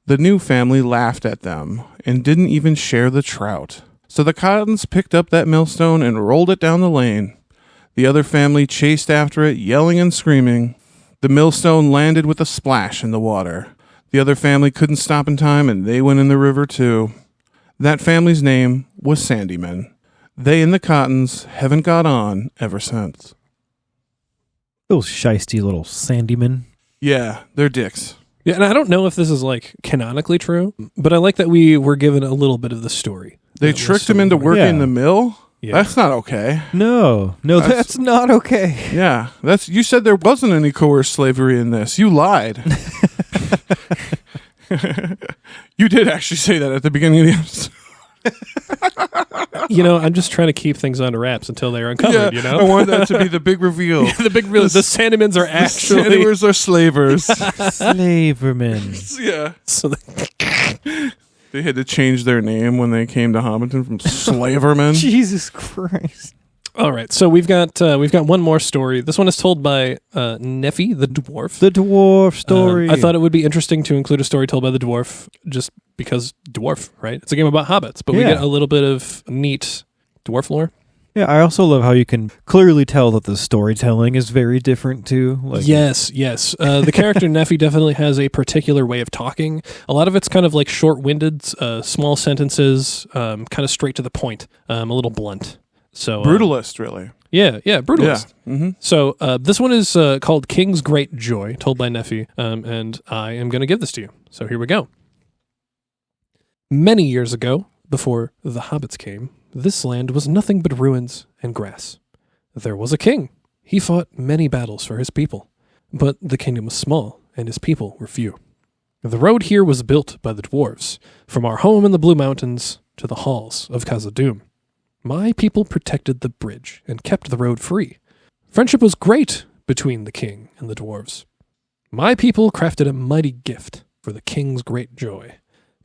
The new family laughed at them and didn't even share the trout. So the Cottons picked up that millstone and rolled it down the lane. The other family chased after it, yelling and screaming. The millstone landed with a splash in the water. The other family couldn't stop in time, and they went in the river too. That family's name was Sandyman. They and the Cottons haven't got on ever since. Those shisty little Sandymen. Yeah, they're dicks. Yeah, and I don't know if this is like canonically true, but I like that we were given a little bit of the story. They tricked him into working the mill? Yeah. That's not okay. No, that's not okay. Yeah, you said there wasn't any coerced slavery in this. You lied. You did actually say that at the beginning of the episode. I'm just trying to keep things under wraps until they're uncovered, I want that to be the big reveal. The big reveal. The Sandymans are actually... The Sandymans are slavers. Slavermen. Yeah. So They had to change their name when they came to Hobbiton from Slavermen. Jesus Christ. All right, so we've got one more story. This one is told by Neffy the dwarf. The dwarf story. I thought it would be interesting to include a story told by the dwarf, just because dwarf, right? It's a game about hobbits, but we Yeah. get a little bit of neat dwarf lore. Yeah, I also love how you can clearly tell that the storytelling is very different too. Like, Yes. The character Neffy definitely has a particular way of talking. A lot of it's kind of like short-winded, small sentences, kind of straight to the point, a little blunt. So Brutalist, really. Yeah, brutalist. Yeah. Mm-hmm. So this one is called King's Great Joy, told by Neffy, and I am going to give this to you. So here we go. Many years ago, before the hobbits came, this land was nothing but ruins and grass. There was a king. He fought many battles for his people, but the kingdom was small and his people were few. The road here was built by the dwarves, from our home in the Blue Mountains to the halls of Khazad-dûm. My people protected the bridge and kept the road free. Friendship was great between the king and the dwarves. My people crafted a mighty gift for the king's great joy.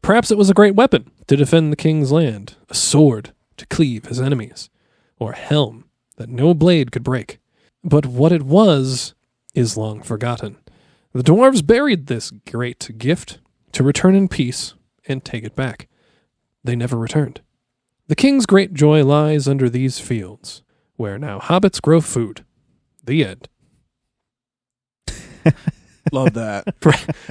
Perhaps it was a great weapon to defend the king's land, a sword to cleave his enemies, or a helm that no blade could break. But what it was is long forgotten. The dwarves buried this great gift to return in peace and take it back. They never returned. The king's great joy lies under these fields, where now hobbits grow food. The end. Love that.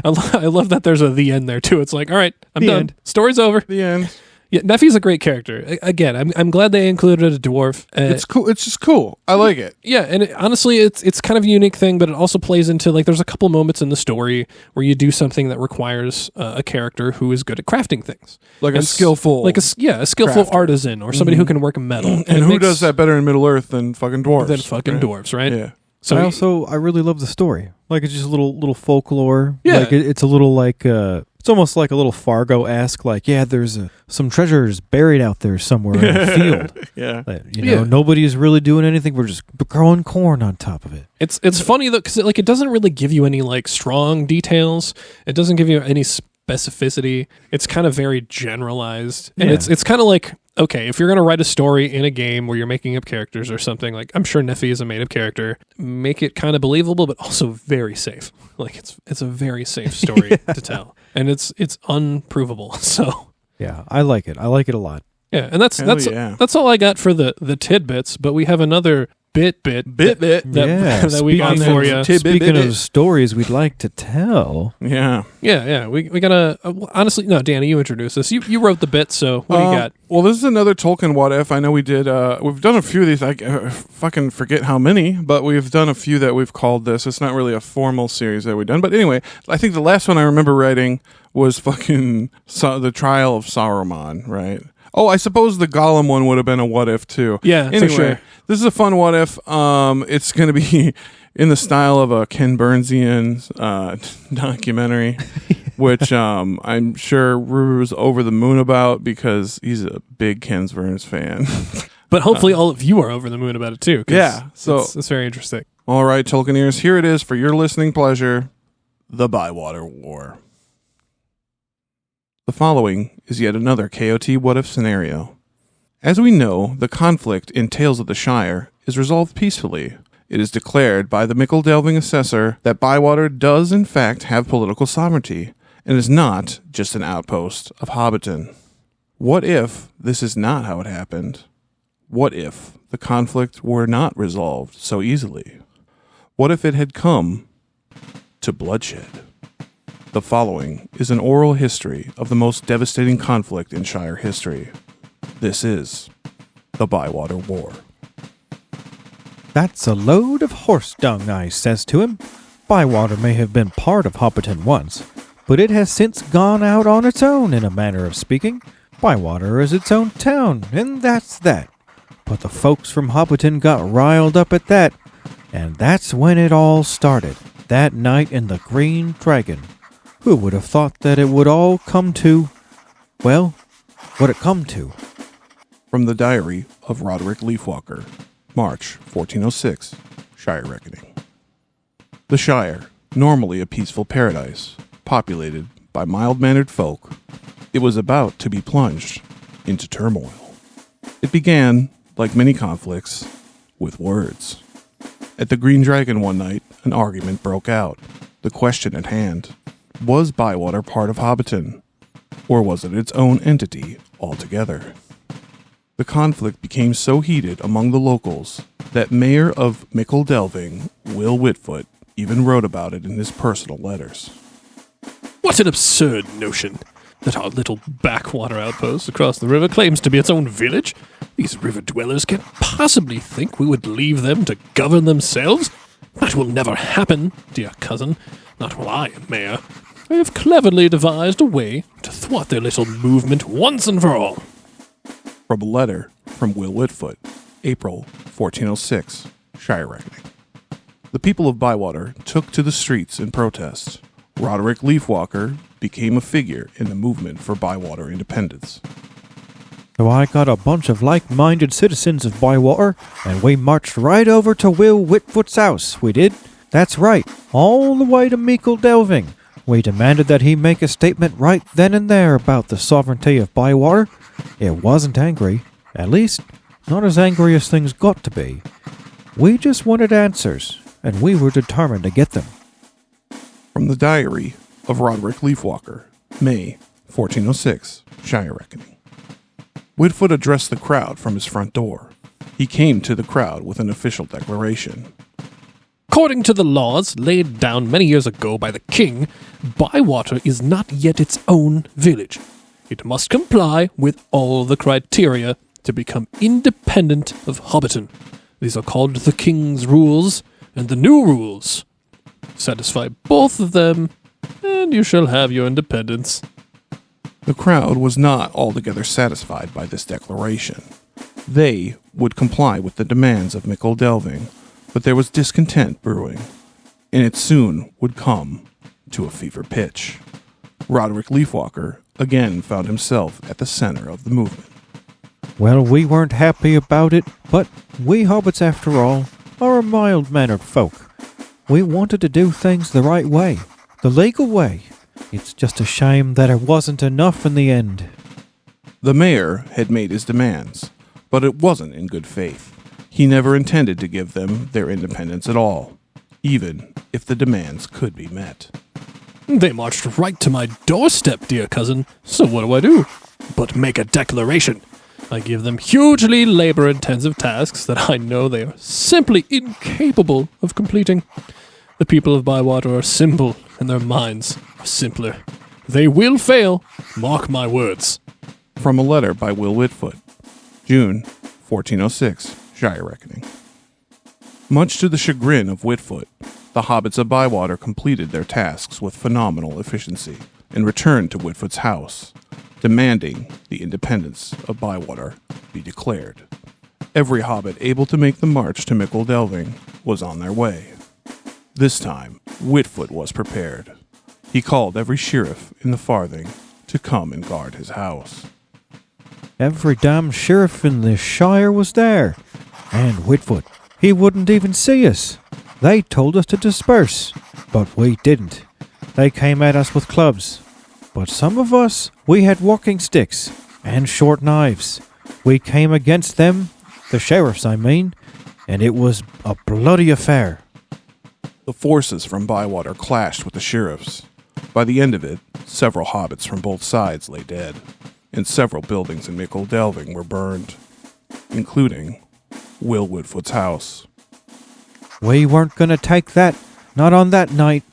I love that there's a the end there too. It's like, all right, I'm The done. end. Story's over. The end. Yeah, Neffy's a great character. Again, I'm glad they included a dwarf. It's cool. It's just cool. I like it. Yeah, and honestly, it's kind of a unique thing, but it also plays into, like, there's a couple moments in the story where you do something that requires a character who is good at crafting things, Like And a skillful. a skillful crafter. artisan or somebody who can work metal. and who does that better in Middle Earth than fucking dwarves? than fucking dwarves, right? Yeah. So I really love the story. Like, it's just a little folklore. Yeah. Like, it's a little like, it's almost like a little Fargo-esque. Like, yeah, there's some treasures buried out there somewhere in a field. Yeah. That, you know, nobody's really doing anything. We're just growing corn on top of it. It's funny though, because it doesn't really give you any like strong details. It doesn't give you any specificity. It's kind of very generalized, and Yeah. it's kind of like, okay, if you're gonna write a story in a game where you're making up characters or something, like I'm sure Neffy is a made-up character, make it kind of believable, but also very safe. Like it's a very safe story to tell, and it's unprovable. So Yeah, I like it. I like it a lot. yeah, and that's yeah. that's all I got for the tidbits. But we have another bit that we got for you. Speaking of stories we'd like to tell. Yeah. Yeah. We gotta honestly. No, Danny, you introduced us. You wrote the bit, so what do you got? Well, this is another Tolkien what if. I know we did. We've done a few of these. I fucking forget how many, but we've done a few that we've called this. It's not really a formal series that we've done, but anyway, I think the last one I remember writing was fucking the Trial of Saruman, right? Oh, I suppose the Gollum one would have been a what if too. Yeah, anyway, for sure. This is a fun what if. It's going to be in the style of a Ken Burnsian documentary, which I'm sure Ruru's over the moon about because he's a big Ken Burns fan. But hopefully, all of you are over the moon about it too. 'Cause Yeah, so it's very interesting. all right, Tolkieneers, here it is for your listening pleasure: the Bywater War. The following is yet another KOT what if scenario. As we know, the conflict in Tales of the Shire is resolved peacefully. It is declared by the Mickle-delving assessor that Bywater does in fact have political sovereignty, and is not just an outpost of Hobbiton. What if this is not how it happened? What if the conflict were not resolved so easily? What if it had come to bloodshed? The following is an oral history of the most devastating conflict in Shire history. This is the Bywater War. That's a load of horse dung, I says to him. Bywater may have been part of Hobbiton once, but it has since gone out on its own, in a manner of speaking. Bywater is its own town, and that's that. But the folks from Hobbiton got riled up at that, and that's when it all started, that night in the Green Dragon. Who would have thought that it would all come to, well, what it come to? From the Diary of Roderick Leafwalker, March 1406, Shire Reckoning. The Shire, normally a peaceful paradise, populated by mild-mannered folk, it was about to be plunged into turmoil. It began, like many conflicts, with words. At the Green Dragon one night, an argument broke out. The question at hand, was Bywater part of Hobbiton, or was it its own entity altogether? The conflict became so heated among the locals that Mayor of Mickle Delving, Will Whitfoot, even wrote about it in his personal letters. What an absurd notion that our little backwater outpost across the river claims to be its own village. These river dwellers can't possibly think we would leave them to govern themselves. That will never happen, dear cousin, not while I am mayor. I have cleverly devised a way to thwart their little movement once and for all. From a letter from Will Whitfoot, April 1406, Shire Reckoning. The people of Bywater took to the streets in protest. Roderick Leafwalker became a figure in the movement for Bywater independence. So I got a bunch of like-minded citizens of Bywater, and we marched right over to Will Whitfoot's house, we did. That's right, all the way to Meikle Delving. We demanded that he make a statement right then and there about the sovereignty of Bywater. It wasn't angry, at least not as angry as things got to be. We just wanted answers, and we were determined to get them. From the diary of Roderick Leafwalker, May 1406, Shire Reckoning. Whitfoot addressed the crowd from his front door. He came to the crowd with an official declaration. According to the laws laid down many years ago by the king, Bywater is not yet its own village. It must comply with all the criteria to become independent of Hobbiton. These are called the king's rules and the new rules. Satisfy both of them, and you shall have your independence. The crowd was not altogether satisfied by this declaration. They would comply with the demands of Mickle Delving, but there was discontent brewing, and it soon would come to a fever pitch. Roderick Leafwalker again found himself at the center of the movement. Well, we weren't happy about it, but we hobbits, after all, are a mild-mannered folk. We wanted to do things the right way, the legal way. It's just a shame that it wasn't enough in the end. The mayor had made his demands, but it wasn't in good faith. He never intended to give them their independence at all, even if the demands could be met. They marched right to my doorstep, dear cousin, so what do? But make a declaration. I give them hugely labor-intensive tasks that I know they are simply incapable of completing. The people of Bywater are simple, and their minds are simpler. They will fail, mark my words. From a letter by Will Whitfoot, June 1406, Shire Reckoning. Much to the chagrin of Whitfoot, the hobbits of Bywater completed their tasks with phenomenal efficiency and returned to Whitfoot's house, demanding the independence of Bywater be declared. Every hobbit able to make the march to Mickle Delving was on their way. This time, Whitfoot was prepared. He called every sheriff in the Farthing to come and guard his house. Every damn sheriff in the Shire was there. And Whitfoot, he wouldn't even see us. They told us to disperse, but we didn't. They came at us with clubs. But some of us, we had walking sticks and short knives. We came against them, the sheriffs I mean, and it was a bloody affair. The forces from Bywater clashed with the sheriffs. By the end of it, several hobbits from both sides lay dead, and several buildings in Mickle Delving were burned, including Will Whitfoot's house. We weren't going to take that, not on that night.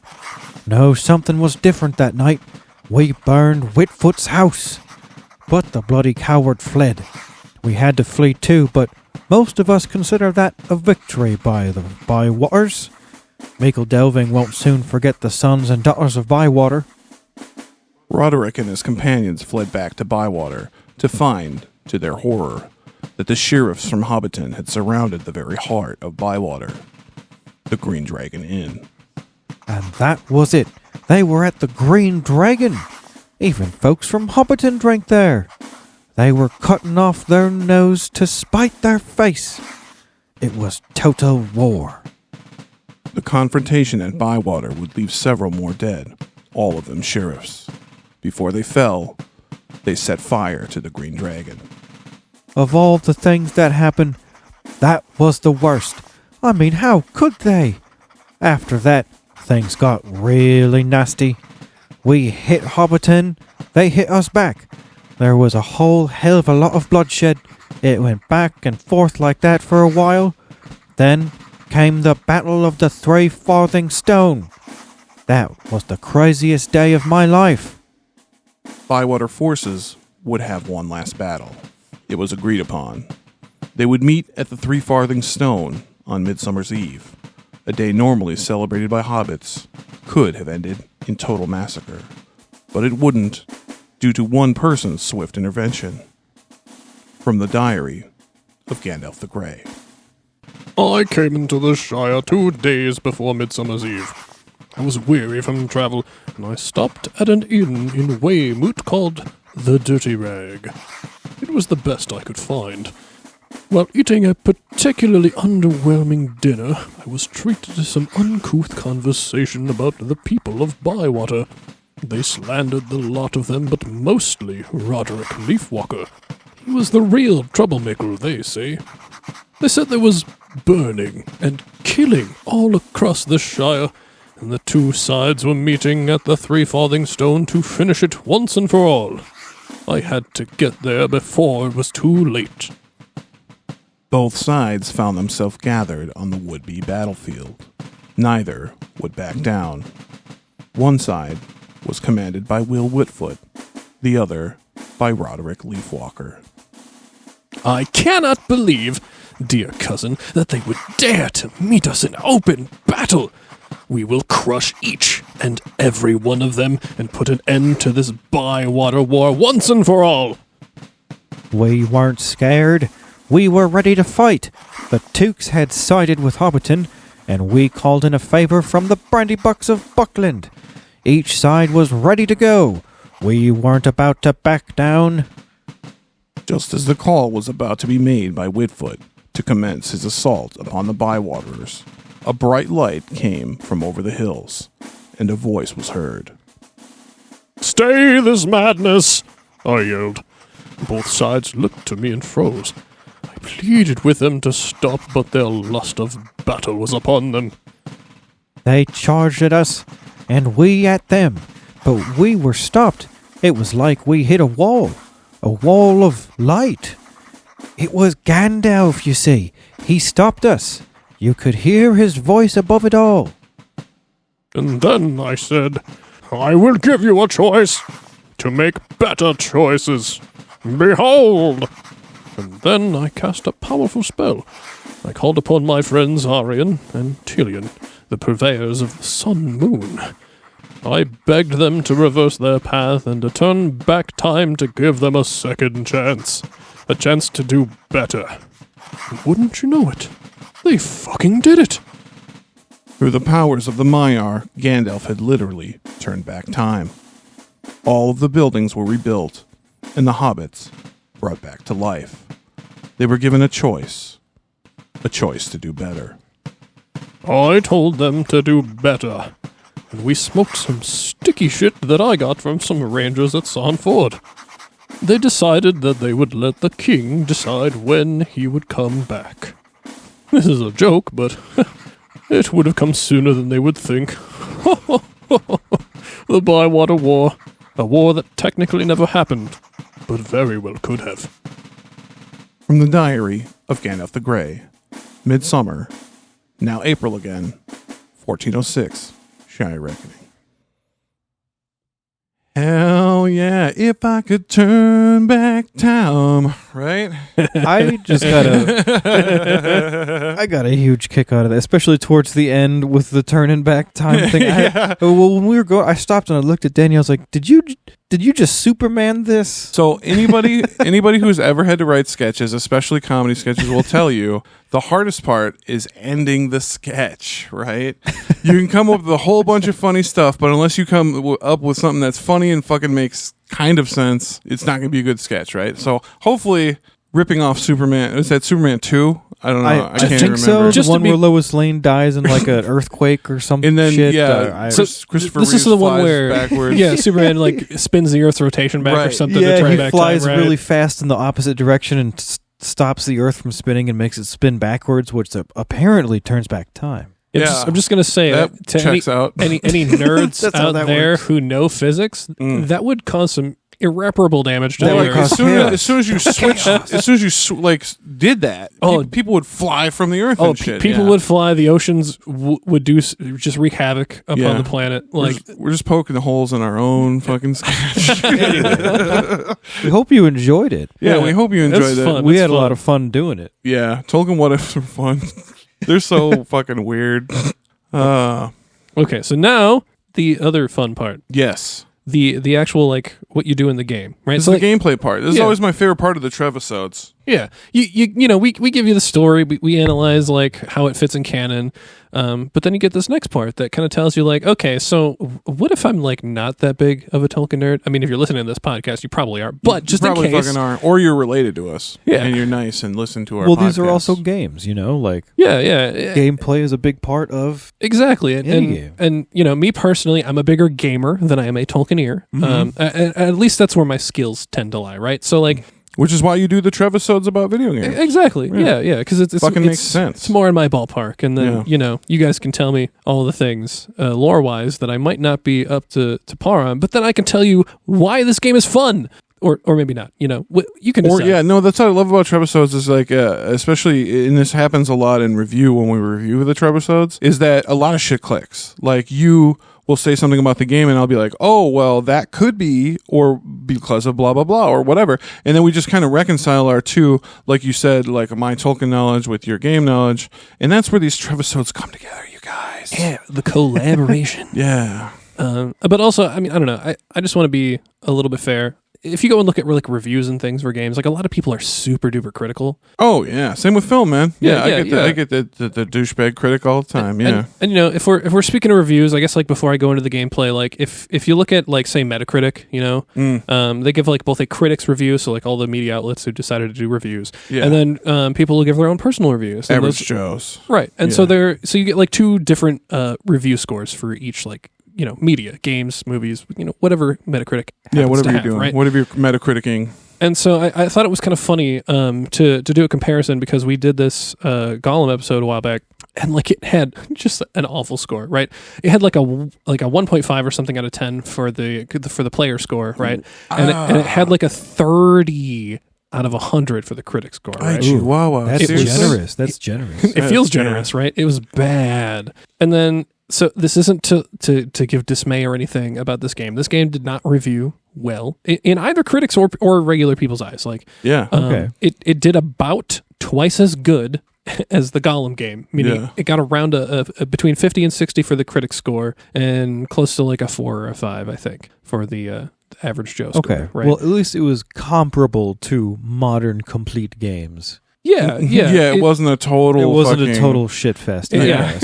No, something was different that night. We burned Whitfoot's house. But the bloody coward fled. We had to flee too, but most of us consider that a victory by the Bywaters. Mickle Delving won't soon forget the sons and daughters of Bywater. Roderick and his companions fled back to Bywater to find, to their horror, that the sheriffs from Hobbiton had surrounded the very heart of Bywater, the Green Dragon Inn. And that was it. They were at the Green Dragon. Even folks from Hobbiton drank there. They were cutting off their nose to spite their face. It was total war. The confrontation at Bywater would leave several more dead, all of them sheriffs. Before they fell, they set fire to the Green Dragon. Of all the things that happened, That was the worst. I mean, how could they? After that, things got really nasty. We hit Hobbiton, they hit us back. There was a whole hell of a lot of bloodshed. It went back and forth like that for a while. Then came the Battle of the 3 Farthing Stone. That was the craziest day of my life. Bywater forces would have one last battle. It was agreed upon. They would meet at the 3 Farthing Stone on Midsummer's Eve. A day normally celebrated by hobbits could have ended in total massacre, but it wouldn't, due to one person's swift intervention. From the diary of Gandalf the Grey. I came into the Shire 2 days before Midsummer's Eve. I was weary from travel, and I stopped at an inn in Weymouth called the Dirty Rag. It was the best I could find. While eating a particularly underwhelming dinner, I was treated to some uncouth conversation about the people of Bywater. They slandered the lot of them, but mostly Roderick Leafwalker. He was the real troublemaker, they say. They said there was burning and killing all across the Shire, and the two sides were meeting at the 3 Farthing Stone to finish it once and for all. I had to get there before it was too late. Both sides found themselves gathered on the would-be battlefield. Neither would back down. One side was commanded by Will Whitfoot, the other by Roderick Leafwalker. I cannot believe, dear cousin, that they would dare to meet us in open battle. We will crush each and every one of them and put an end to this Bywater war once and for all. We weren't scared. We were ready to fight. The Tooks had sided with Hobbiton, and we called in a favour from the Brandybucks of Buckland. Each side was ready to go. We weren't about to back down. Just as the call was about to be made by Whitfoot to commence his assault upon the Bywaterers, a bright light came from over the hills, and a voice was heard. Stay this madness, I yelled. Both sides looked to me and froze. I pleaded with them to stop, but their lust of battle was upon them. They charged at us, and we at them, but we were stopped. It was like we hit a wall of light. It was Gandalf, you see. He stopped us. You could hear his voice above it all. And then I said, I will give you a choice to make better choices. Behold! And then I cast a powerful spell. I called upon my friends Arion and Tilion, the purveyors of the sun-moon. I begged them to reverse their path and to turn back time to give them a second chance. A chance to do better. And wouldn't you know it? They fucking did it! Through the powers of the Maiar, Gandalf had literally turned back time. All of the buildings were rebuilt, and the hobbits brought back to life. They were given a choice to do better. I told them to do better, and we smoked some sticky shit that I got from some rangers at Sonford. They decided that they would let the king decide when he would come back. This is a joke, but it would have come sooner than they would think. The Bywater War, a war that technically never happened, but very well could have. From the diary of Gandalf the Grey, Midsummer, now April again, 1406, Shire Reckoning. Hell yeah, if I could turn back time, right? I got a huge kick out of that, especially towards the end with the turning back time thing. When we were going, I stopped and I looked at Danny. I was like, "Did you just Superman this?" So anybody who's ever had to write sketches, especially comedy sketches, will tell you the hardest part is ending the sketch, right? You can come up with a whole bunch of funny stuff, but unless you come up with something that's funny and fucking makes kind of sense, it's not going to be a good sketch, right? So hopefully ripping off Superman, is that Superman 2? I don't know. I can't think remember. so. Just the one to be- where Lois Lane dies in like an earthquake or something. And then, shit. so Christopher This Reeves is the one flies where backwards. yeah, Superman like spins the Earth's rotation back or Right. something. to turn he back flies time, right? really fast in the opposite direction and stops the Earth from spinning and makes it spin backwards, which apparently turns back time. I'm just going to say that to checks out. any nerds That's how out that there works. who know physics, that would cause some irreparable damage to That the would Earth. cause As soon as you switched, as soon as you did that, people would fly from the Earth. And shit. People would fly. The oceans would just wreak havoc upon the planet. Like we're just poking the holes in our own fucking sketch. We hope you enjoyed it. Yeah, we hope you enjoyed It's it. fun. We It's had a fun. lot of fun doing it. Yeah, Tolkien what ifs are fun. They're so fucking weird. okay, so now the other fun part, Yes. the actual like what you do in the game, right? This So is the gameplay part. This is Yeah. always my favorite part of the Trevisodes. Yeah, you know we give you the story, we analyze like how it fits in canon, but then you get this next part that kind of tells you like, okay, so what if I'm like not that big of a Tolkien nerd? I mean, if you're listening to this podcast, you probably are, but just You in probably case, fucking are, or you're related to us. Yeah. and you're nice and listen to our. Well, these are podcasts. also games, like yeah, gameplay is a big part of. exactly, Any game. and you know, me personally, I'm a bigger gamer than I am a Tolkieneer. At least that's where my skills tend to lie, right? So like. Which is why you do the Trevisodes about video games. Exactly. Yeah. Because it's Fucking makes it's, sense. It's more in my ballpark, and then you guys can tell me all the things lore wise that I might not be up to par on, but then I can tell you why this game is fun, or maybe not. You know, you can. Or decide. that's what I love about Trevisodes is like, especially, and this happens a lot in review when we review the Trevisodes, is that a lot of shit clicks. Like you will say something about the game and I'll be like, oh, well, that could be, or because of blah, blah, blah, or whatever. And then we just kind of reconcile our two, like you said, like my Tolkien knowledge with your game knowledge. And that's where these Trevisodes come together, you guys. Yeah, the collaboration. Yeah. But also, I mean, I don't know. I just want to be a little bit fair. If you go and look at like reviews and things for games, like a lot of people are super duper critical. Oh yeah, same with film, man. Yeah, I get the douchebag critic all the time. Yeah, and you know, if we're speaking of reviews, I guess like before I go into the gameplay, like if you look at like say Metacritic, you know, they give like both a critic's review, so like all the media outlets who decided to do reviews, and then people will give their own personal reviews. Average Joes, right? And so you get like two different review scores for each like. You know, media, games, movies, you know, whatever Metacritic. Whatever you're doing, right? whatever you're Metacriticing. And so I thought it was kind of funny to do a comparison because we did this Gollum episode a while back, and like it had just an awful score, right? It had like a 1.5 or something out of 10 for the player score, right? And it had like a 30 out of 100 for the critic score, right? Chihuahua. That's Seriously? generous. That's generous. It feels generous, right? It was bad. And then so this isn't to give dismay or anything about this game. This game did not review well in either critics or regular people's eyes. Like, Okay. It did about twice as good as the Gollum game, meaning it got around a between 50 and 60 for the critic score and close to like a 4 or a 5, I think, for the average Joe score. Okay. Right? Well, at least it was comparable to modern complete games. Yeah. It wasn't a total. It wasn't fucking, a total shit fest. Yeah.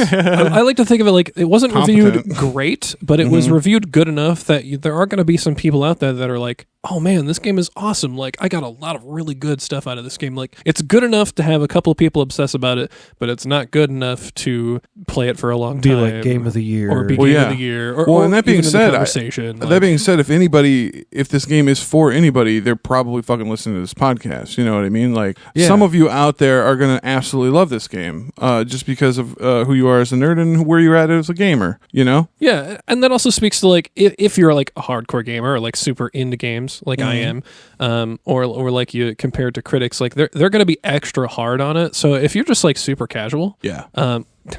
I like to think of it like it wasn't reviewed great, but it was reviewed good enough that there are going to be some people out there that are like, oh man, this game is awesome. Like, I got a lot of really good stuff out of this game. Like, it's good enough to have a couple of people obsess about it, but it's not good enough to play it for a long Be time. like game of the year. Or be game of the year. Or, and that being even in the said, conversation. that being said, if this game is for anybody, they're probably fucking listening to this podcast. You know what I mean? Like, some of you out there are going to absolutely love this game just because of who you are as a nerd and where you're at as a gamer, you know? Yeah, and that also speaks to like if you're like a hardcore gamer or like super into games like I am, or like you compared to critics, like they're going to be extra hard on it. So if you're just like super casual,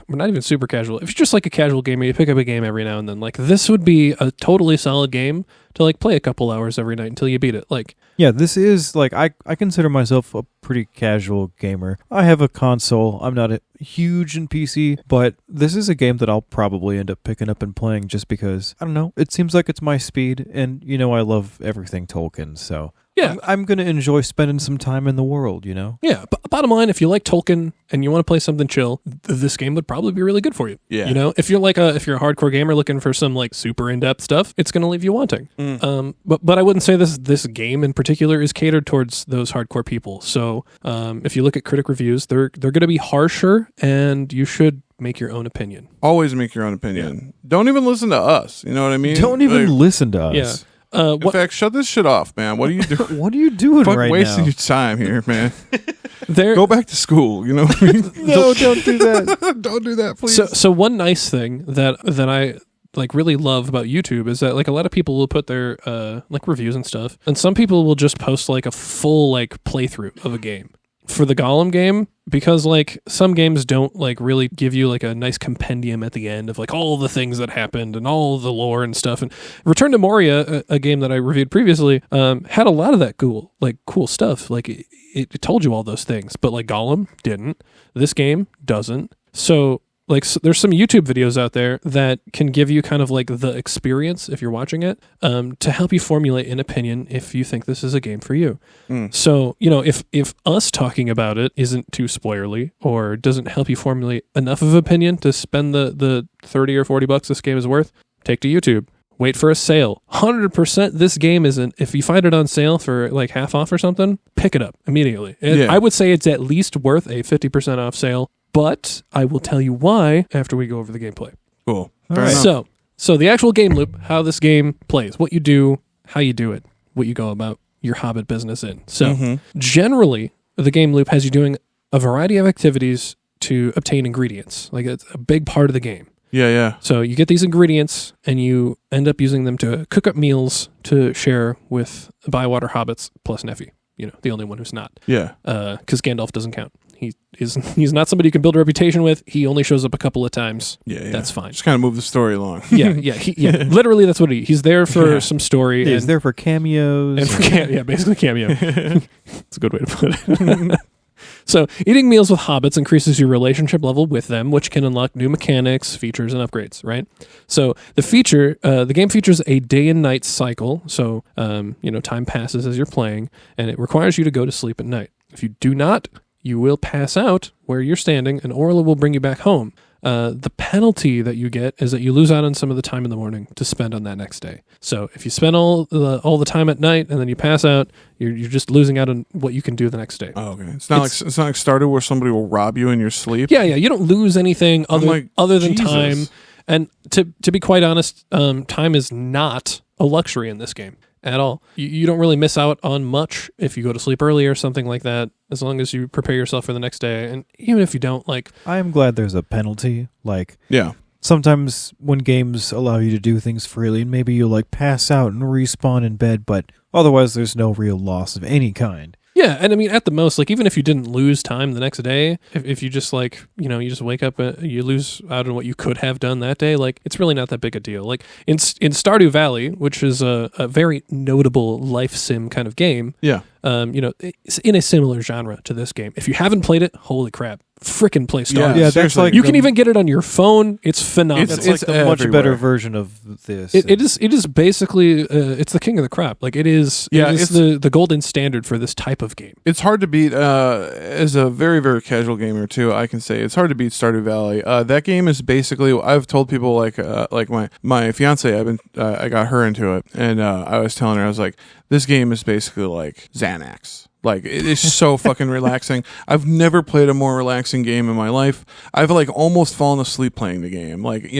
we're not even super casual. If you're just like a casual gamer, you pick up a game every now and then. Like this would be a totally solid game to like play a couple hours every night until you beat it. Like yeah, this is like I consider myself a pretty casual gamer. I have a console. I'm not huge in PC, but this is a game that I'll probably end up picking up and playing just because I don't know. It seems like it's my speed, and you know I love everything Tolkien, so. Yeah. I'm going to enjoy spending some time in the world, you know? Yeah, but bottom line, if you like Tolkien and you want to play something chill, this game would probably be really good for you. Yeah. You know, if you're a hardcore gamer looking for some like super in-depth stuff, it's going to leave you wanting. But I wouldn't say this game in particular is catered towards those hardcore people. So if you look at critic reviews, they're going to be harsher, and you should make your own opinion. Always make your own opinion. Don't even listen to us. You know what I mean? Don't even listen to us. Yeah. In fact, shut this shit off, man. What are you doing? What are you doing Fuck right wasting now? your time here, man. There, Go back to school. You know what I mean? No, don't do that. Don't do that, please. so one nice thing that I like really love about YouTube is that like a lot of people will put their like reviews and stuff, and some people will just post like a full like playthrough of a game. For the Gollum game, because like some games don't like really give you like a nice compendium at the end of like all the things that happened and all the lore and stuff. And Return to Moria, a game that I reviewed previously, had a lot of that cool stuff. Like it told you all those things, but like Gollum didn't. This game doesn't. So like there's some YouTube videos out there that can give you kind of like the experience if you're watching it, to help you formulate an opinion if you think this is a game for you. So, you know, if us talking about it isn't too spoilerly or doesn't help you formulate enough of an opinion to spend the 30 or 40 bucks this game is worth, take to YouTube. Wait for a sale. 100% this game isn't, if you find it on sale for like half off or something, pick it up immediately. Yeah. I would say it's at least worth a 50% off sale, but I will tell you why after we go over the gameplay. Cool. All right. So the actual game loop, how this game plays, what you do, how you do it, what you go about your Hobbit business in. So generally, the game loop has you doing a variety of activities to obtain ingredients. Like it's a big part of the game. Yeah. So you get these ingredients and you end up using them to cook up meals to share with Bywater hobbits plus Neffy. You know, the only one who's not. Yeah. Because Gandalf doesn't count. He's not somebody you can build a reputation with. He only shows up a couple of times. Yeah. That's fine. Just kind of move the story along. Yeah. Literally, that's what he's there for some story. Yeah, he's there for cameos. And for basically cameo. It's a good way to put it. So, eating meals with hobbits increases your relationship level with them, which can unlock new mechanics, features, and upgrades, right? So, the game features a day and night cycle. So, time passes as you're playing, and it requires you to go to sleep at night. If you do not, you will pass out where you're standing, and Orla will bring you back home. The penalty that you get is that you lose out on some of the time in the morning to spend on that next day. So if you spend all the time at night and then you pass out, you're just losing out on what you can do the next day. Oh, okay. It's not like Stardew where somebody will rob you in your sleep. Yeah. You don't lose anything other than Jesus. time. And to be quite honest, time is not a luxury in this game at all. You don't really miss out on much if you go to sleep early or something like that, as long as you prepare yourself for the next day. And even if you don't, like... I am glad there's a penalty. Like, yeah. Sometimes when games allow you to do things freely, and maybe you like pass out and respawn in bed, but otherwise there's no real loss of any kind. Yeah, and I mean, at the most, like, even if you didn't lose time the next day, if you just, like, you just wake up, you lose out on what you could have done that day, like, it's really not that big a deal. Like, in Stardew Valley, which is a very notable life sim kind of game, yeah, it's in a similar genre to this game. If you haven't played it, holy crap, frickin' play Stardew. Yeah, that's like you can even get it on your phone. It's phenomenal. It's like the much better version of this. It is basically it's the king of the crop. Like it is the golden standard for this type of game. It's hard to beat as a very, very casual gamer too. I can say it's hard to beat Stardew Valley. That game is basically, I've told people like my fiance, I got her into it, and I was telling her, I was like, this game is basically like Xanax. Like, it is so fucking relaxing. I've never played a more relaxing game in my life. I've like almost fallen asleep playing the game, like,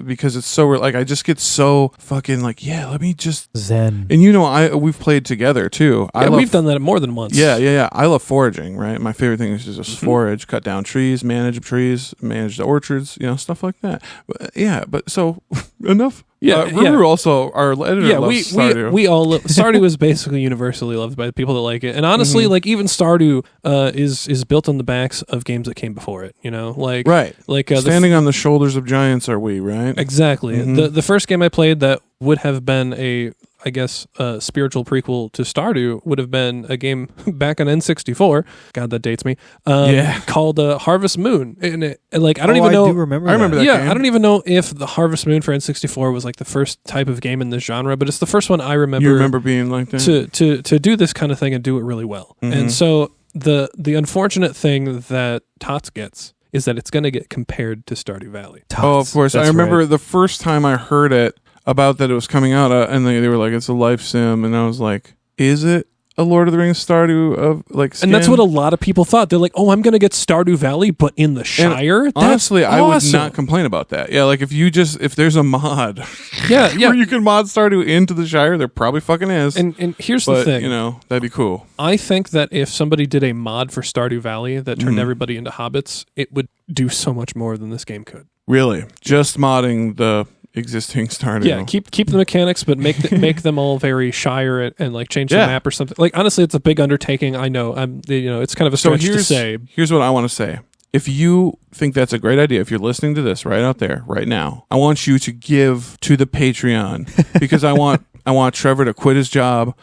because it's so like I just get so fucking like, yeah, let me just zen. And we've played together too. We've done that more than once. Yeah. I love foraging. Right, my favorite thing is just forage, cut down trees, manage the orchards, stuff like that. But so enough. Yeah, Ruru also, our editor, loves Stardew. we all Stardew is basically universally loved by the people that like it, and honestly, like even Stardew is built on the backs of games that came before it. Right, like standing on the shoulders of giants are we, right? Exactly. The first game I played that would have been a spiritual prequel to Stardew would have been a game back on N64. God, that dates me. Called Harvest Moon. And I don't even know. I do remember. I remember that game. I don't even know if the Harvest Moon for N64 was like the first type of game in this genre, but it's the first one I remember. You remember being like that to do this kind of thing and do it really well. And so the unfortunate thing that Tots gets is that it's going to get compared to Stardew Valley. Oh, of course. I remember the first time I heard it about that it was coming out, and they were like, it's a life sim, and I was like, is it? a Lord of the Rings Stardew of like skin. And that's what a lot of people thought. They're like, oh, I'm going to get Stardew Valley, but in the Shire? That's honestly, I would awesome. not complain about that. Yeah, like if there's a mod Yeah, yeah. where you can mod Stardew into the Shire, there probably fucking is. And here's but, the thing. you know, that'd be cool. I think that if somebody did a mod for Stardew Valley that turned Mhm. everybody into hobbits, it would do so much more than this game could. Really? Just modding the existing Stardew. Yeah, keep the mechanics, but make them all very Shire and like change the Yeah. map or something. Like honestly, it's a big undertaking. I know. It's kind of a So stretch to say. here's what I want to say. If you think that's a great idea, if you're listening to this right out there, right now, I want you to give to the Patreon because I want Trevor to quit his job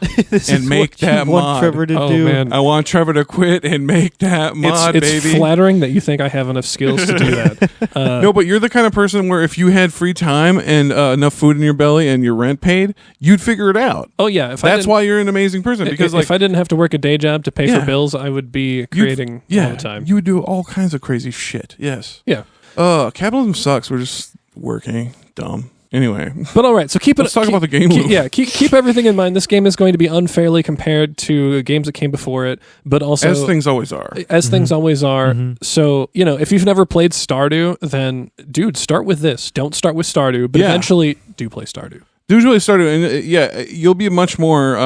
and make that want mod. Trevor to Oh, do. man. I want Trevor to quit and make that mod, It's baby. flattering that you think I have enough skills to do that. No, but you're the kind of person where if you had free time and enough food in your belly and your rent paid, you'd figure it out. Oh yeah, That's why you're an amazing person. Because if I didn't have to work a day job to pay Yeah. for bills, I would be creating all the time. you would do all kinds of crazy shit. Yes. Yeah. Capitalism sucks. We're just working dumb. Anyway, But all right, so let's talk about the game loop. keep everything in mind. This game is going to be unfairly compared to games that came before it, but also as things always are. as things always are. Mhm. So, if you've never played Stardew, then dude, start with this. Don't start with Stardew, but Yeah. eventually do play Stardew. Usually started, and you'll be much more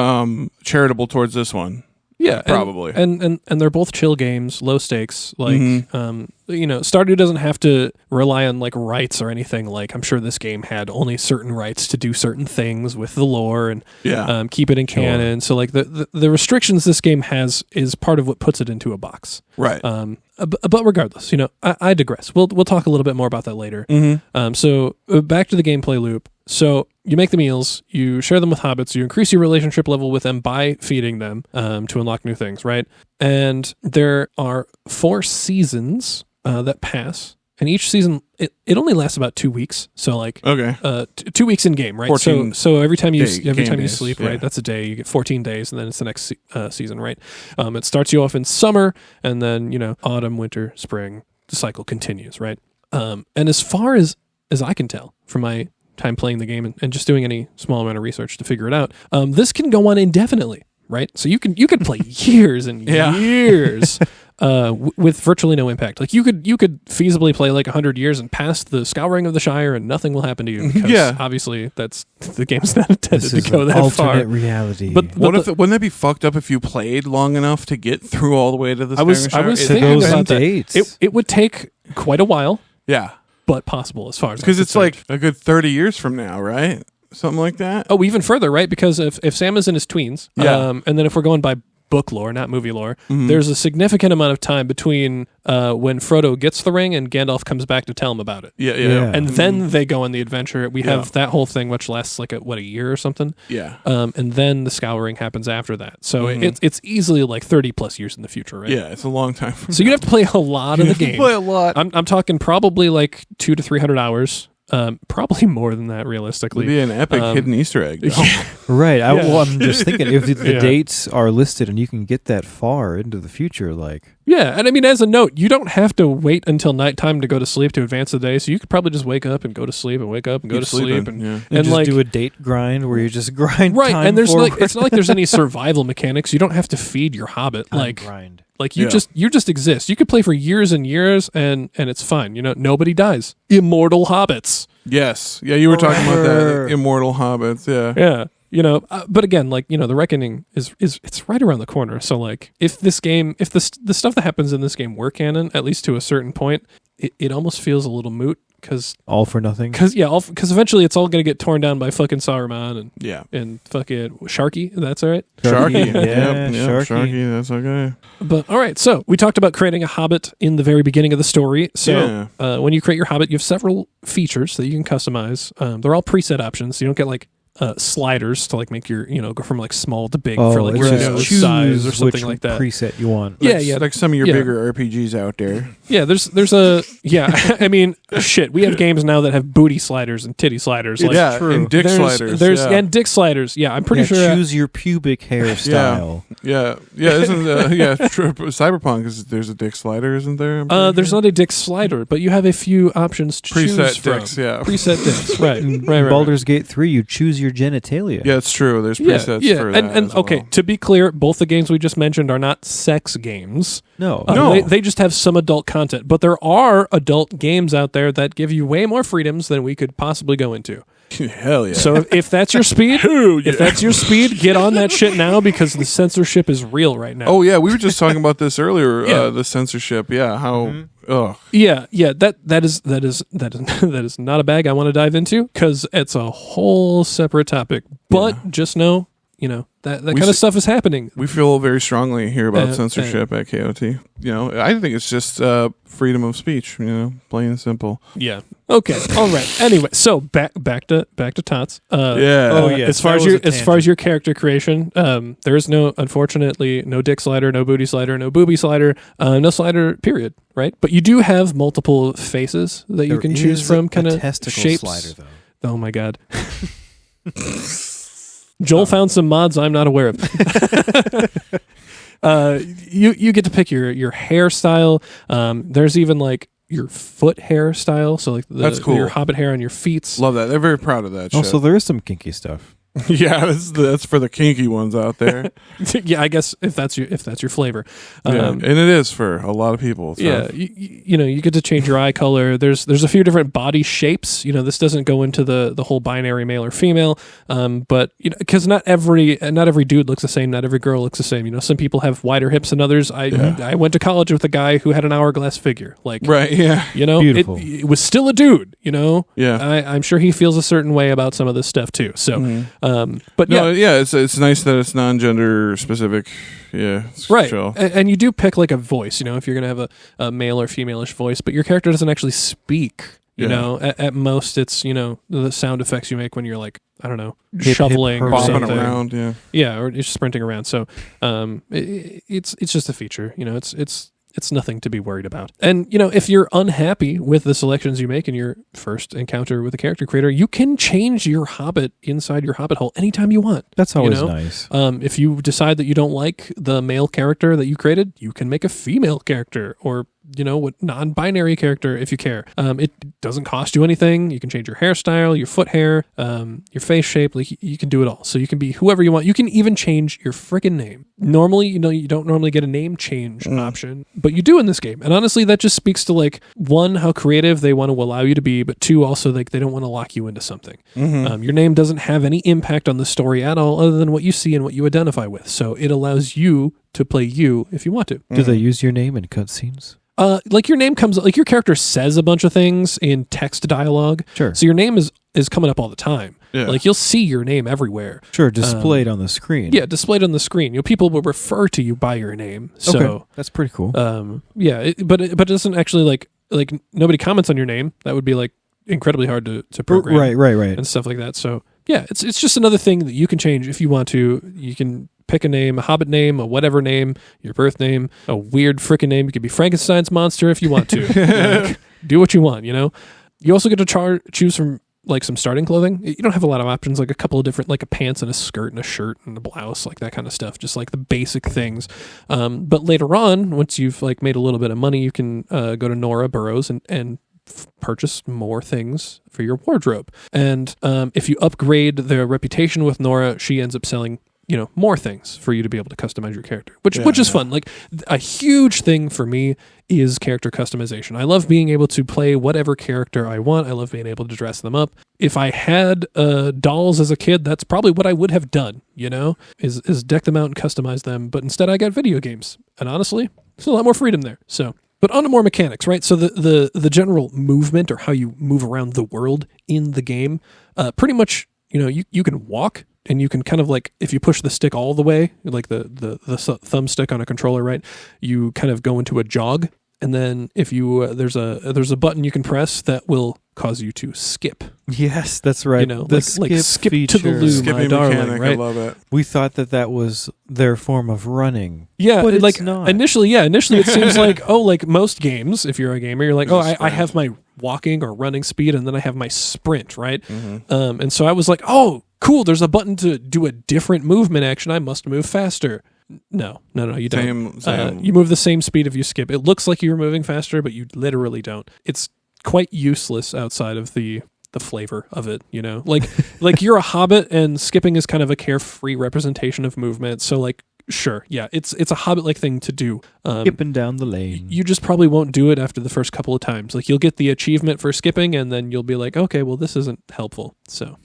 charitable towards this one. Yeah, Probably. and they're both chill games, low stakes. Like, Mhm. Stardew doesn't have to rely on like rights or anything. Like, I'm sure this game had only certain rights to do certain things with the lore and Yeah. keep it in canon. So, like the restrictions this game has is part of what puts it into a box. Right. But regardless, I digress. We'll talk a little bit more about that later. Mm-hmm. So back to the gameplay loop. So you make the meals, you share them with hobbits, you increase your relationship level with them by feeding them to unlock new things, right? And there are 4 seasons that pass, and each season it only lasts about 2 weeks. So like Okay. 2 weeks in game, right? 14 So every time you game days, sleep, yeah. right? That's a day. You get 14 days, and then it's the next season, right? It starts you off in summer, and then autumn, winter, spring. The cycle continues, right? And as far as I can tell from my time playing the game and just doing any small amount of research to figure it out, this can go on indefinitely, right? So you can play years and Yeah. years with virtually no impact. Like you could feasibly play like 100 years and pass the Scouring of the Shire and nothing will happen to you because Yeah. obviously the game's not intended This to is go an that alternate far. reality. But Wouldn't that be fucked up if you played long enough to get through all the way to the I was Skyward Shire? thinking those about that. dates. It would take quite a while, Yeah. but possible as far as I'm Because it's concerned. like a good 30 years from now, right? Something like that. Oh, even further, right? Because if Sam is in his tweens, Yeah. and then if we're going by book lore, not movie lore, Mhm. there's a significant amount of time between when Frodo gets the ring and Gandalf comes back to tell him about it. Yeah. Yeah. And then they go on the adventure. We Yeah. have that whole thing, which lasts like a year or something. Yeah. And then the Scouring happens after that. So Mhm. it's easily like 30 plus years in the future, right? Yeah, it's a long time. So you'd have to play a lot of the game. Play a lot. I'm talking probably like 200 to 300 hours. Probably more than that, It'd realistically. be an epic hidden Easter egg. though. Right. Yeah. Well, I'm just thinking if the Yeah. dates are listed and you can get that far into the future, like Yeah, and I mean, as a note, you don't have to wait until nighttime to go to sleep to advance the day. So you could probably just wake up and go to sleep and wake up and go Keep to sleep sleeping, and yeah. and just like do a date grind where you just grind right. time And there's forward. like it's not like there's any survival mechanics. You don't have to feed your hobbit. Time Like grind. you Yeah. just exist. You could play for years and years, and it's fine. Nobody dies. Immortal hobbits. Yes. Yeah, you were talking about Forever. that. Immortal hobbits. Yeah. Yeah. But again, like, the reckoning is it's right around the corner. So like, if the stuff that happens in this game were canon, at least to a certain point, it almost feels a little moot because All for nothing. eventually it's all gonna get torn down by fucking Saruman Yeah. and fucking Sharky. That's all right. Sharky. Yeah, Yep, Sharky. Sharky. That's okay. But all right, so we talked about creating a hobbit in the very beginning of the story. So when you create your hobbit, you have several features that you can customize. They're all preset options. So you don't get like sliders to like make your go from like small to big for like it's your just nose choose size or something which like that. preset you want. Yeah, Like- yeah. Like some of your Yeah. bigger RPGs out there. Yeah, there's a I mean, shit. We have games now that have booty sliders and titty sliders. Like, yeah, true. and dick sliders. There's yeah. and dick sliders. Yeah, I'm pretty Yeah, sure. choose your pubic hairstyle. Yeah, isn't Cyberpunk is there's a dick slider, isn't there? I'm pretty There's sure. not a dick slider, but you have a few options to choose Preset from. dicks, yeah. Preset dicks, right? In right. Baldur's Gate 3, you choose your genitalia. Yeah, it's true. There's presets for that. And as well. okay, to be clear, both the games we just mentioned are not sex games. No. No. They just have some adult content, but there are adult games out there that give you way more freedoms than we could possibly go into. Hell yeah. So if that's your speed, if that's your speed, get on that shit now because the censorship is real right now. Oh yeah, we were just talking about this earlier. Yeah. The censorship. Yeah, how? Ugh. Yeah. That is not a bag I want to dive into because it's a whole separate topic. But just know, that kind of stuff is happening. We feel very strongly here about censorship at KOT. I think it's just freedom of speech. Plain and simple. Yeah. Okay. All right. Anyway, so back to Tots. Yeah. Oh, yeah. As far as your character creation, there is unfortunately no dick slider, no booty slider, no booby slider, no slider. Period. Right. But you do have multiple faces that you can choose from. Kind of testicle shapes. slider though. Oh my god. Joel found some mods I'm not aware of. You get to pick your hairstyle. There's even like your foot hairstyle. So like that's cool. Your hobbit hair on your feet. Love that. They're very proud of that. Oh, shit. so there is some kinky stuff. Yeah, that's for the kinky ones out there. Yeah, I guess if that's your flavor. And it is for a lot of people. So. Yeah, you get to change your eye color. There's a few different body shapes. This doesn't go into the whole binary male or female. But because not every dude looks the same, not every girl looks the same. Some people have wider hips than others. I went to college with a guy who had an hourglass figure. Like right, yeah, beautiful. It was still a dude. Yeah, I'm sure he feels a certain way about some of this stuff too. So. But no, it's nice that it's non-gender specific. Yeah, it's right. chill. And you do pick like a voice, if you're gonna have a male or female-ish voice, but your character doesn't actually speak. At most it's the sound effects you make when you're like I don't know shoveling or bopping something around. Yeah, or you're sprinting around. So it's just a feature. It's nothing to be worried about. And, if you're unhappy with the selections you make in your first encounter with a character creator, you can change your Hobbit inside your Hobbit hole anytime you want. That's always nice. If you decide that you don't like the male character that you created, you can make a female character or non-binary character if you care. It doesn't cost you anything. You can change your hairstyle, your foot hair, your face shape. Like you can do it all. So you can be whoever you want. You can even change your freaking name. Normally, you don't normally get a name change option, but you do in this game. And honestly, that just speaks to like one, how creative they want to allow you to be, but two, also like they don't want to lock you into something. Your name doesn't have any impact on the story at all, other than what you see and what you identify with. So it allows you to play you if you want to. Do they use your name in cutscenes? Like your name comes, like your character says a bunch of things in text dialogue. Sure. So your name is coming up all the time. Yeah. Like you'll see your name everywhere. Sure, displayed on the screen. Yeah, displayed on the screen. People will refer to you by your name. So okay. That's pretty cool. but it doesn't actually like nobody comments on your name. That would be like incredibly hard to program. Right. And stuff like that. So yeah, it's just another thing that you can change if you want to. You can pick a name, a Hobbit name, a whatever name, your birth name, a weird frickin' name. You could be Frankenstein's monster if you want to. Do what you want, You also get to choose from like some starting clothing. You don't have a lot of options, like a couple of different, like a pants and a skirt and a shirt and a blouse, like that kind of stuff, just like the basic things. But later on, once you've like made a little bit of money, you can go to Nora Burroughs and purchase more things for your wardrobe. And if you upgrade their reputation with Nora, she ends up selling more things for you to be able to customize your character, which is fun. Like a huge thing for me is character customization. I love being able to play whatever character I want. I love being able to dress them up. If I had dolls as a kid, that's probably what I would have done, is deck them out and customize them. But instead I got video games. And honestly, there's a lot more freedom there. So, but on to more mechanics, right? So the general movement or how you move around the world in the game, pretty much, you can walk. And you can kind of like, if you push the stick all the way, like the thumbstick on a controller, right? You kind of go into a jog, and then if you there's a button you can press that will cause you to skip. Yes, that's right. The skip to the loo, Skipping my darling. mechanic, Right? I love it. We thought that was their form of running. Yeah, but like it's not. Initially it seems like like most games, if you're a gamer, you're like, I have my walking or running speed, and then I have my sprint, right? And so I was like, oh, cool, there's a button to do a different movement action. I must move faster. No, you don't. Same. You move the same speed if you skip. It looks like you're moving faster, but you literally don't. It's quite useless outside of the the flavor of it, you know? Like you're a hobbit and skipping is kind of a carefree representation of movement. So like, sure, yeah, it's a hobbit-like thing to do. Skipping down the lane. You just probably won't do it after the first couple of times. Like you'll get the achievement for skipping and then you'll be like, okay, well this isn't helpful. So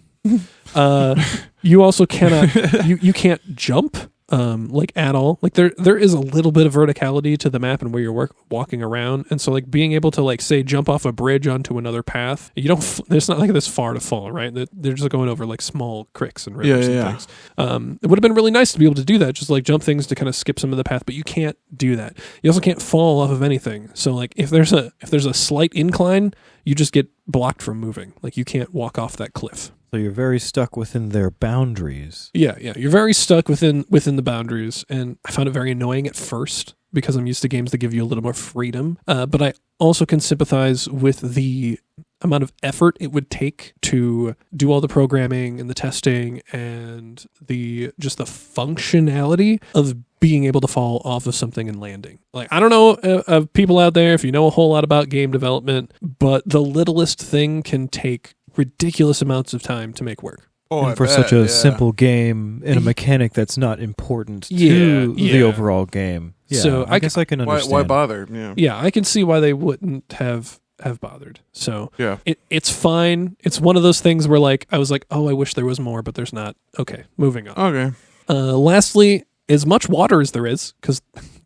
you also cannot you can't jump like at all. Like there is a little bit of verticality to the map and where you're walking around, and so like being able to like say jump off a bridge onto another path, you don't. There's not like this far to fall, right? They're just going over like small cricks and rivers and things. It would have been really nice to be able to do that, just like jump things to kind of skip some of the path, but you can't do that. You also can't fall off of anything. So like if there's a slight incline, you just get blocked from moving. Like you can't walk off that cliff. So you're very stuck within their boundaries. Yeah, you're very stuck within the boundaries, and I found it very annoying at first because I'm used to games that give you a little more freedom. But I also can sympathize with the amount of effort it would take to do all the programming and the testing and the functionality of being able to fall off of something and landing. Like, I don't know of people out there if you know a whole lot about game development, but the littlest thing can take ridiculous amounts of time to make work. And for such a simple game and a mechanic that's not important to the overall game. Yeah, so I guess I can understand. Why bother? Yeah, I can see why they wouldn't have bothered. So it's fine. It's one of those things where like I was like, oh, I wish there was more, but there's not. Okay, moving on. Okay. Lastly, as much water as there is, because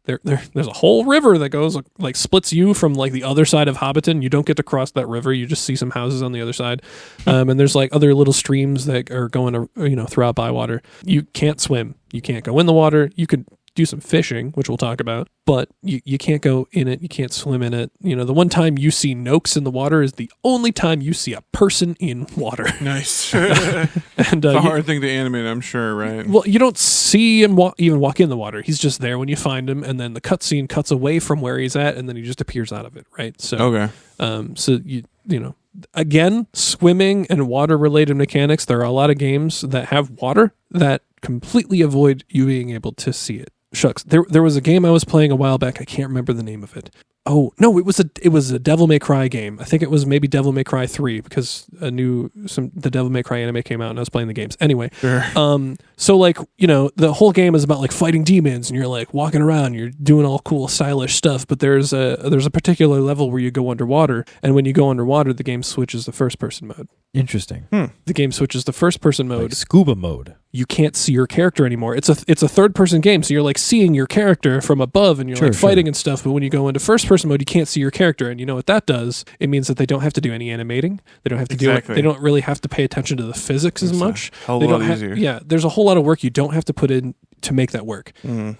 there's a whole river that goes like splits you from like the other side of Hobbiton. You don't get to cross that river. You just see some houses on the other side, and there's like other little streams that are going throughout Bywater. You can't swim. You can't go in the water. You could do some fishing, which we'll talk about, but you can't go in it. You can't swim in it. You know, the one time you see Noaks in the water is the only time you see a person in water. Nice. And it's a hard thing to animate, I'm sure, right? Well, you don't see him even walk in the water. He's just there when you find him, and then the cutscene cuts away from where he's at, and then he just appears out of it, right? So, okay. So you know, again, swimming and water-related mechanics. There are a lot of games that have water that completely avoid you being able to see it. Shucks. There was a game I was playing a while back. I can't remember the name of it. Oh no, it was a Devil May Cry game. I think it was maybe Devil May Cry 3 because the Devil May Cry anime came out and I was playing the games. Anyway, sure. So like, you know, the whole game is about like fighting demons and you're like walking around, you're doing all cool stylish stuff, but there's a particular level where you go underwater, and when you go underwater, the game switches to first person mode. Interesting. The game switches to first person mode. Like scuba mode. You can't see your character anymore. It's a third person game, so you're like seeing your character from above and you're fighting and stuff, but when you go into first person mode, you can't see your character, and you know what that does? It means that they don't have to do any animating. They don't have to they don't really have to pay attention to the physics as much. A lot easier. Yeah, there's a whole lot of work you don't have to put in to make that work.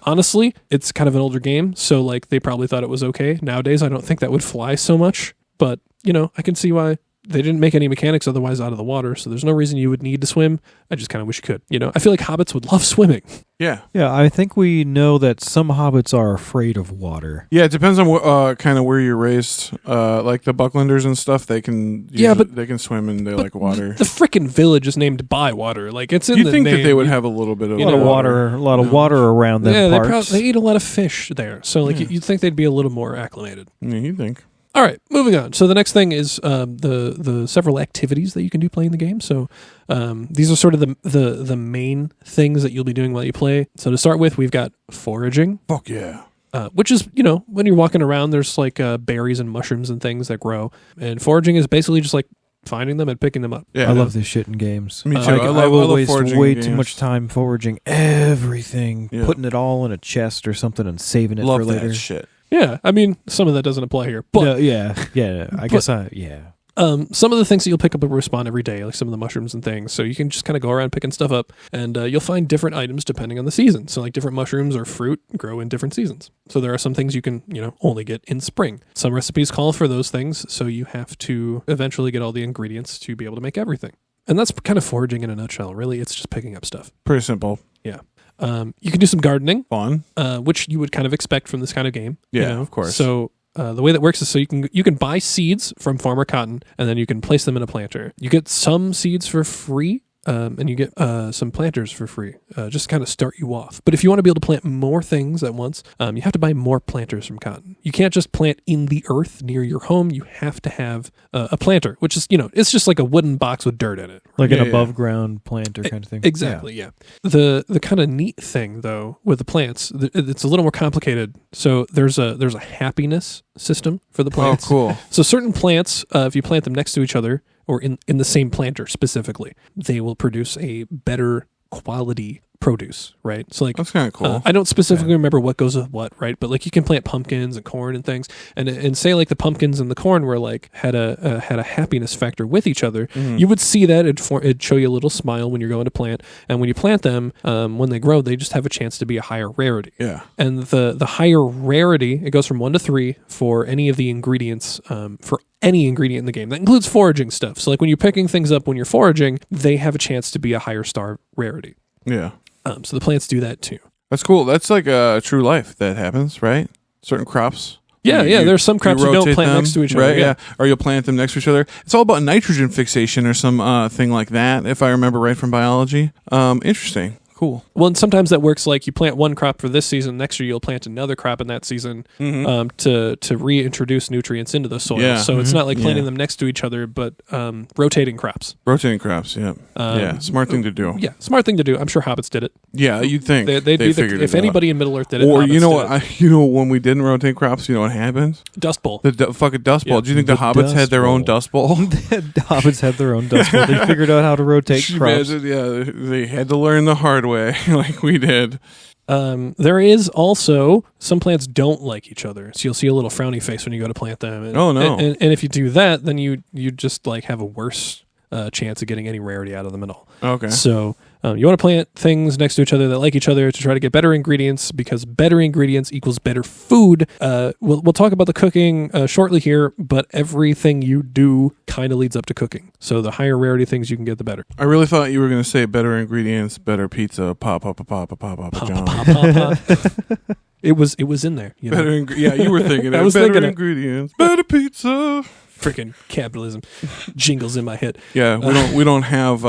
Honestly, it's kind of an older game, so like they probably thought it was okay. Nowadays, I don't think that would fly so much, but you know, I can see why. They didn't make any mechanics otherwise out of the water, so there's no reason you would need to swim. I just kind of wish you could. You know, I feel like hobbits would love swimming. Yeah. Yeah, I think we know that some hobbits are afraid of water. Yeah, it depends on kind of where you're raised. Like the Bucklanders and stuff, they can they can swim and they like water. The frickin' village is named Bywater. Like it's in the name. You'd think that they would have a little bit of a lot of water around them parts. They eat a lot of fish there, so like you'd think they'd be a little more acclimated. Yeah, you'd think. All right, moving on. So the next thing is the several activities that you can do playing the game. So these are sort of the main things that you'll be doing while you play. So to start with, we've got foraging. Fuck yeah. Which is, you know, when you're walking around, there's like berries and mushrooms and things that grow. And foraging is basically just like finding them and picking them up. Yeah, I love this shit in games. Me too. I will waste way too much time foraging everything, putting it all in a chest or something and saving it for later. That shit. Yeah, I mean, some of that doesn't apply here, but some of the things that you'll pick up will respawn every day, like some of the mushrooms and things. So you can just kind of go around picking stuff up, and you'll find different items depending on the season. So like different mushrooms or fruit grow in different seasons. So there are some things you can, you know, only get in spring. Some recipes call for those things, so you have to eventually get all the ingredients to be able to make everything. And that's kind of foraging in a nutshell. Really, it's just picking up stuff. Pretty simple. Yeah. You can do some gardening. Fun. Which you would kind of expect from this kind of game. Yeah, you know? of course. So the way that works is so you can buy seeds from Farmer Cotton, and then you can place them in a planter. You get some seeds for free. and you get some planters for free, just to kind of start you off. But if you want to be able to plant more things at once, you have to buy more planters from Cotton. You can't just plant in the earth near your home. You have to have a planter, which is, it's just like a wooden box with dirt in it. Like an above ground planter kind of thing. Exactly, yeah. The kind of neat thing though with the plants, it's a little more complicated. So there's a happiness system for the plants. Oh, cool. So certain plants, if you plant them next to each other or in the same planter specifically, they will produce a better quality produce, right? So like That's kind of cool. I don't specifically remember what goes with what, right? But like you can plant pumpkins and corn and things, and say like the pumpkins and the corn were like had a happiness factor with each other. Mm-hmm. You would see that it'd show you a little smile when you're going to plant, and when you plant them, when they grow, they just have a chance to be a higher rarity. Yeah. And the higher rarity, it goes from 1 to 3 for any of the ingredients, for any ingredient in the game. That includes foraging stuff. So like when you're picking things up when you're foraging, they have a chance to be a higher star rarity. Yeah. So the plants do that too. That's cool. That's like true life that happens, right? Certain crops. Yeah, there's some crops you don't rotate plant them, next to each other. right? Yeah, or you'll plant them next to each other. It's all about nitrogen fixation or some thing like that, if I remember right from biology. Interesting. Cool. Well, and sometimes that works like you plant one crop for this season, next year you'll plant another crop in that season to reintroduce nutrients into the soil. Yeah. So it's not like planting them next to each other, but rotating crops. Rotating crops, yeah. Yeah, smart thing to do. Yeah, smart thing to do. I'm sure hobbits did it. Yeah, you'd think They'd they be figured if it anybody out. in Middle Earth did it. Or hobbits you know did what? it. When we didn't rotate crops, you know what happens? Dust Bowl. The fucking Dust Bowl. Yeah. Do you think the hobbits Dust had their own Bowl. Dust Bowl? The hobbits had their own dust bowl. They figured out how to rotate crops. Imagine, yeah, they had to learn the hard way, like we did. There is also some plants don't like each other, so you'll see a little frowny face when you go to plant them. And, Oh, no. And if you do that, then you just like have a worse chance of getting any rarity out of them at all. Okay. So you want to plant things next to each other that like each other to try to get better ingredients, because better ingredients equals better food. We'll talk about the cooking shortly here, but everything you do kind of leads up to cooking. So the higher rarity things you can get, the better. I really thought you were going to say better ingredients, better pizza, John. It was in there. You know? Better yeah, you were thinking it. I was better thinking it. ingredients, better pizza. Freaking capitalism jingles in my head. Yeah, we don't have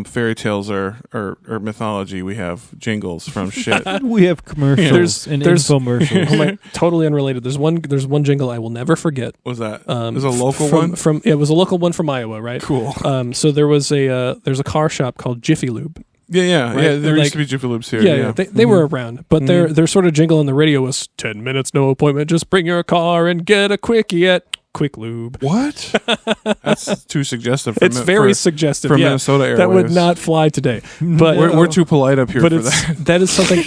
fairy tales or mythology. We have jingles from shit. We have commercials and there's- infomercials. Oh my, totally unrelated. There's one jingle I will never forget. Was that? Is a local from, one? From it was a local one from Iowa, right? Cool. So there's a car shop called Jiffy Lube. Yeah. Right? There Like- used to be Jiffy Lubes here. Yeah. They were around, but their sort of jingle on the radio was 10 minutes, no appointment, just bring your car and get a quickie at Quick Lube. What? That's too suggestive. It's very suggestive. for yeah. Minnesota airwaves. That would not fly today. But We're too polite up here but for it's that. that is something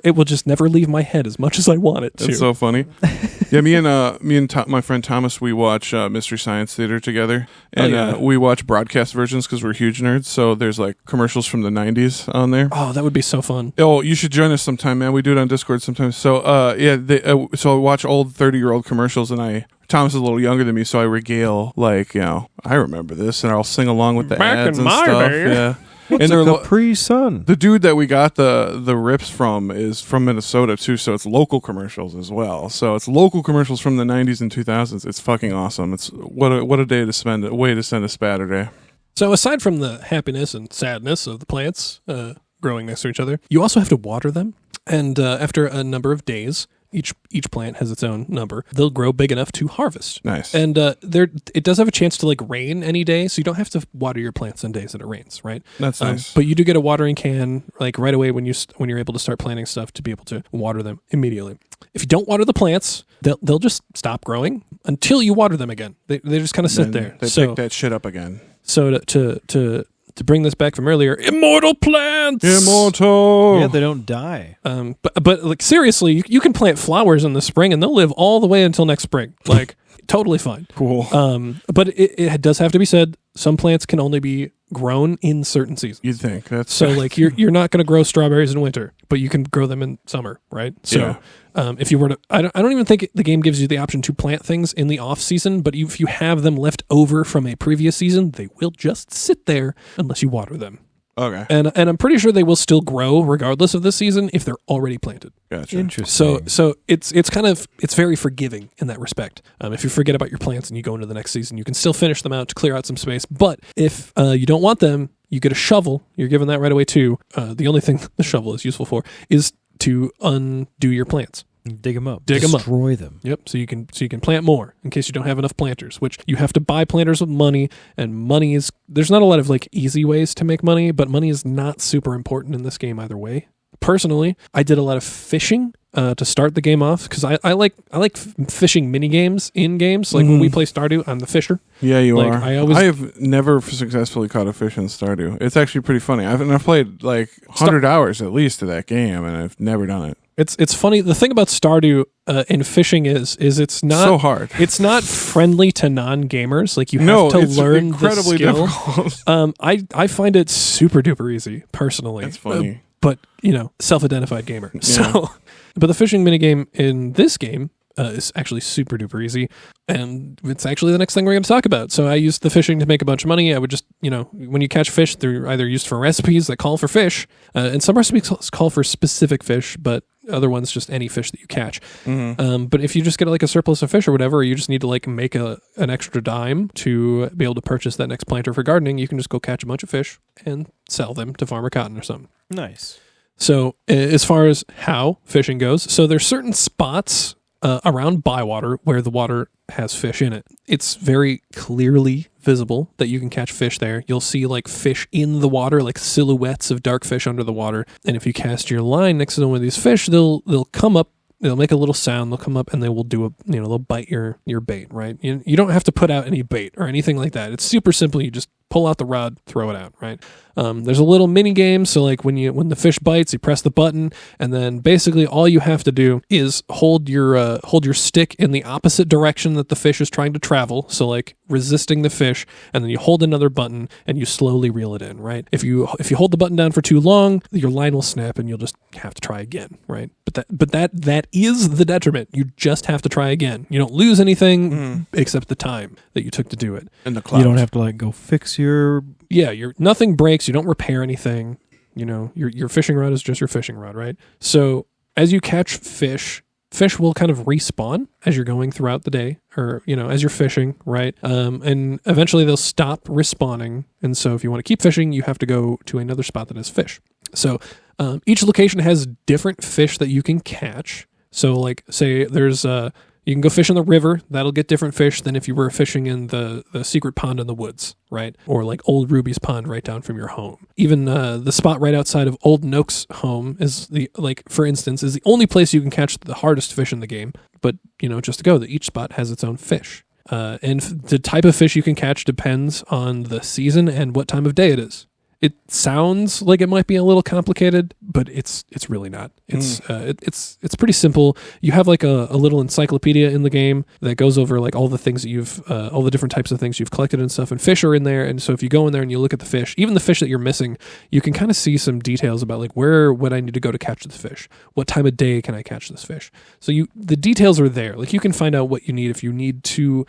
it will just never leave my head as much as I want it to. That's so funny. Yeah, me and my friend Thomas, we watch Mystery Science Theater together, and we watch broadcast versions because we're huge nerds. So there's like commercials from the '90s on there. Oh, that would be so fun. Oh, you should join us sometime, man. We do it on Discord sometimes. So so I watch old 30-year-old commercials, and Thomas is a little younger than me, so I regale I remember this, and I'll sing along with the Back ads in and my stuff. day. Yeah. What's And a they're Capri Sun? the dude that we got the rips from is from Minnesota too, so it's local commercials as well. So it's local commercials from the 90s and 2000s. It's fucking awesome. It's what a day to spend, a way to send a Spatterday. So aside from the happiness and sadness of the plants growing next to each other, you also have to water them. And after a number of days, each plant has its own number, they'll grow big enough to harvest. Nice. And it does have a chance to like rain any day, so you don't have to water your plants on days that it rains, right? That's nice. But you do get a watering can like right away when you're able to start planting stuff to be able to water them immediately. If you don't water the plants, they'll just stop growing until you water them again. They just kind of sit there. They So pick that shit up again. so to bring this back from earlier, immortal plants. Immortal. Yeah, they don't die. But like seriously, you can plant flowers in the spring and they'll live all the way until next spring. Like totally fine. Cool. But it does have to be said, some plants can only be grown in certain seasons. You'd think that's So like you're not going to grow strawberries in winter, but you can grow them in summer, right? So if you were to, I don't even think the game gives you the option to plant things in the off season, but if you have them left over from a previous season, they will just sit there unless you water them. okay. And I'm pretty sure they will still grow regardless of the season if they're already planted. Gotcha. Interesting. So it's very forgiving in that respect. If you forget about your plants and you go into the next season, you can still finish them out to clear out some space. But if you don't want them, You get a shovel. You're given that right away too. The only thing the shovel is useful for is to undo your plants. Dig them up. Dig 'em up. Destroy them. Yep. So you can plant more in case you don't have enough planters, which you have to buy planters with money. And money is, there's not a lot of like easy ways to make money, but money is not super important in this game either way. Personally, I did a lot of fishing to start the game off because I like fishing mini games in games. Like when we play Stardew, I'm the fisher. Yeah, you Like, are. I have never successfully caught a fish in Stardew. It's actually pretty funny. I've played like 100 hours at least to that game, and I've never done it. It's funny. The thing about Stardew in fishing is it's not so hard. It's not friendly to non-gamers. Like you have to learn incredibly the skill. difficult. I find it super duper easy personally. That's funny. But self-identified gamer. Yeah. So, but the fishing minigame in this game is actually super duper easy, and it's actually the next thing we're going to talk about. So I used the fishing to make a bunch of money. I would just, when you catch fish, they're either used for recipes that call for fish, and some recipes call for specific fish, but other ones just any fish that you catch. Mm-hmm. But if you just get like a surplus of fish or whatever, or you just need to like make an extra dime to be able to purchase that next planter for gardening, you can just go catch a bunch of fish and sell them to Farmer Cotton or something. Nice. So as far as how fishing goes, so there's certain spots around Bywater where the water has fish in it. It's very clearly visible that you can catch fish there. You'll see like fish in the water, like silhouettes of dark fish under the water. And if you cast your line next to one of these fish, they'll come up. They'll make a little sound. They'll come up and they will do they'll bite your bait, right? You don't have to put out any bait or anything like that. It's super simple. You just pull out the rod, throw it out, right? There's a little mini game. So like when the fish bites, you press the button, and then basically all you have to do is hold your stick in the opposite direction that the fish is trying to travel. So like resisting the fish, and then you hold another button and you slowly reel it in, right? If you hold the button down for too long, your line will snap and you'll just have to try again, right? But that is the detriment. You just have to try again. You don't lose anything except the time that you took to do it. And the clouds. You don't have to like go fix your... Yeah, nothing breaks. You don't repair anything. Your fishing rod is just your fishing rod, right? So as you catch fish will kind of respawn as you're going throughout the day, or as you're fishing, right? And eventually they'll stop respawning. And so if you want to keep fishing, you have to go to another spot that has fish. So each location has different fish that you can catch. So like say there's you can go fish in the river. That'll get different fish than if you were fishing in the secret pond in the woods, right? Or like Old Ruby's pond right down from your home. Even the spot right outside of Old Nook's home is for instance, is the only place you can catch the hardest fish in the game. But, just to go, that each spot has its own fish. And the type of fish you can catch depends on the season and what time of day it is. It sounds like it might be a little complicated, but it's really not. It's pretty simple. You have like a little encyclopedia in the game that goes over like all the things that all the different types of things you've collected and stuff, and fish are in there. And so if you go in there and you look at the fish, even the fish that you're missing, you can kind of see some details about like where would I need to go to catch this fish? What time of day can I catch this fish? So the details are there. Like you can find out what you need if you need to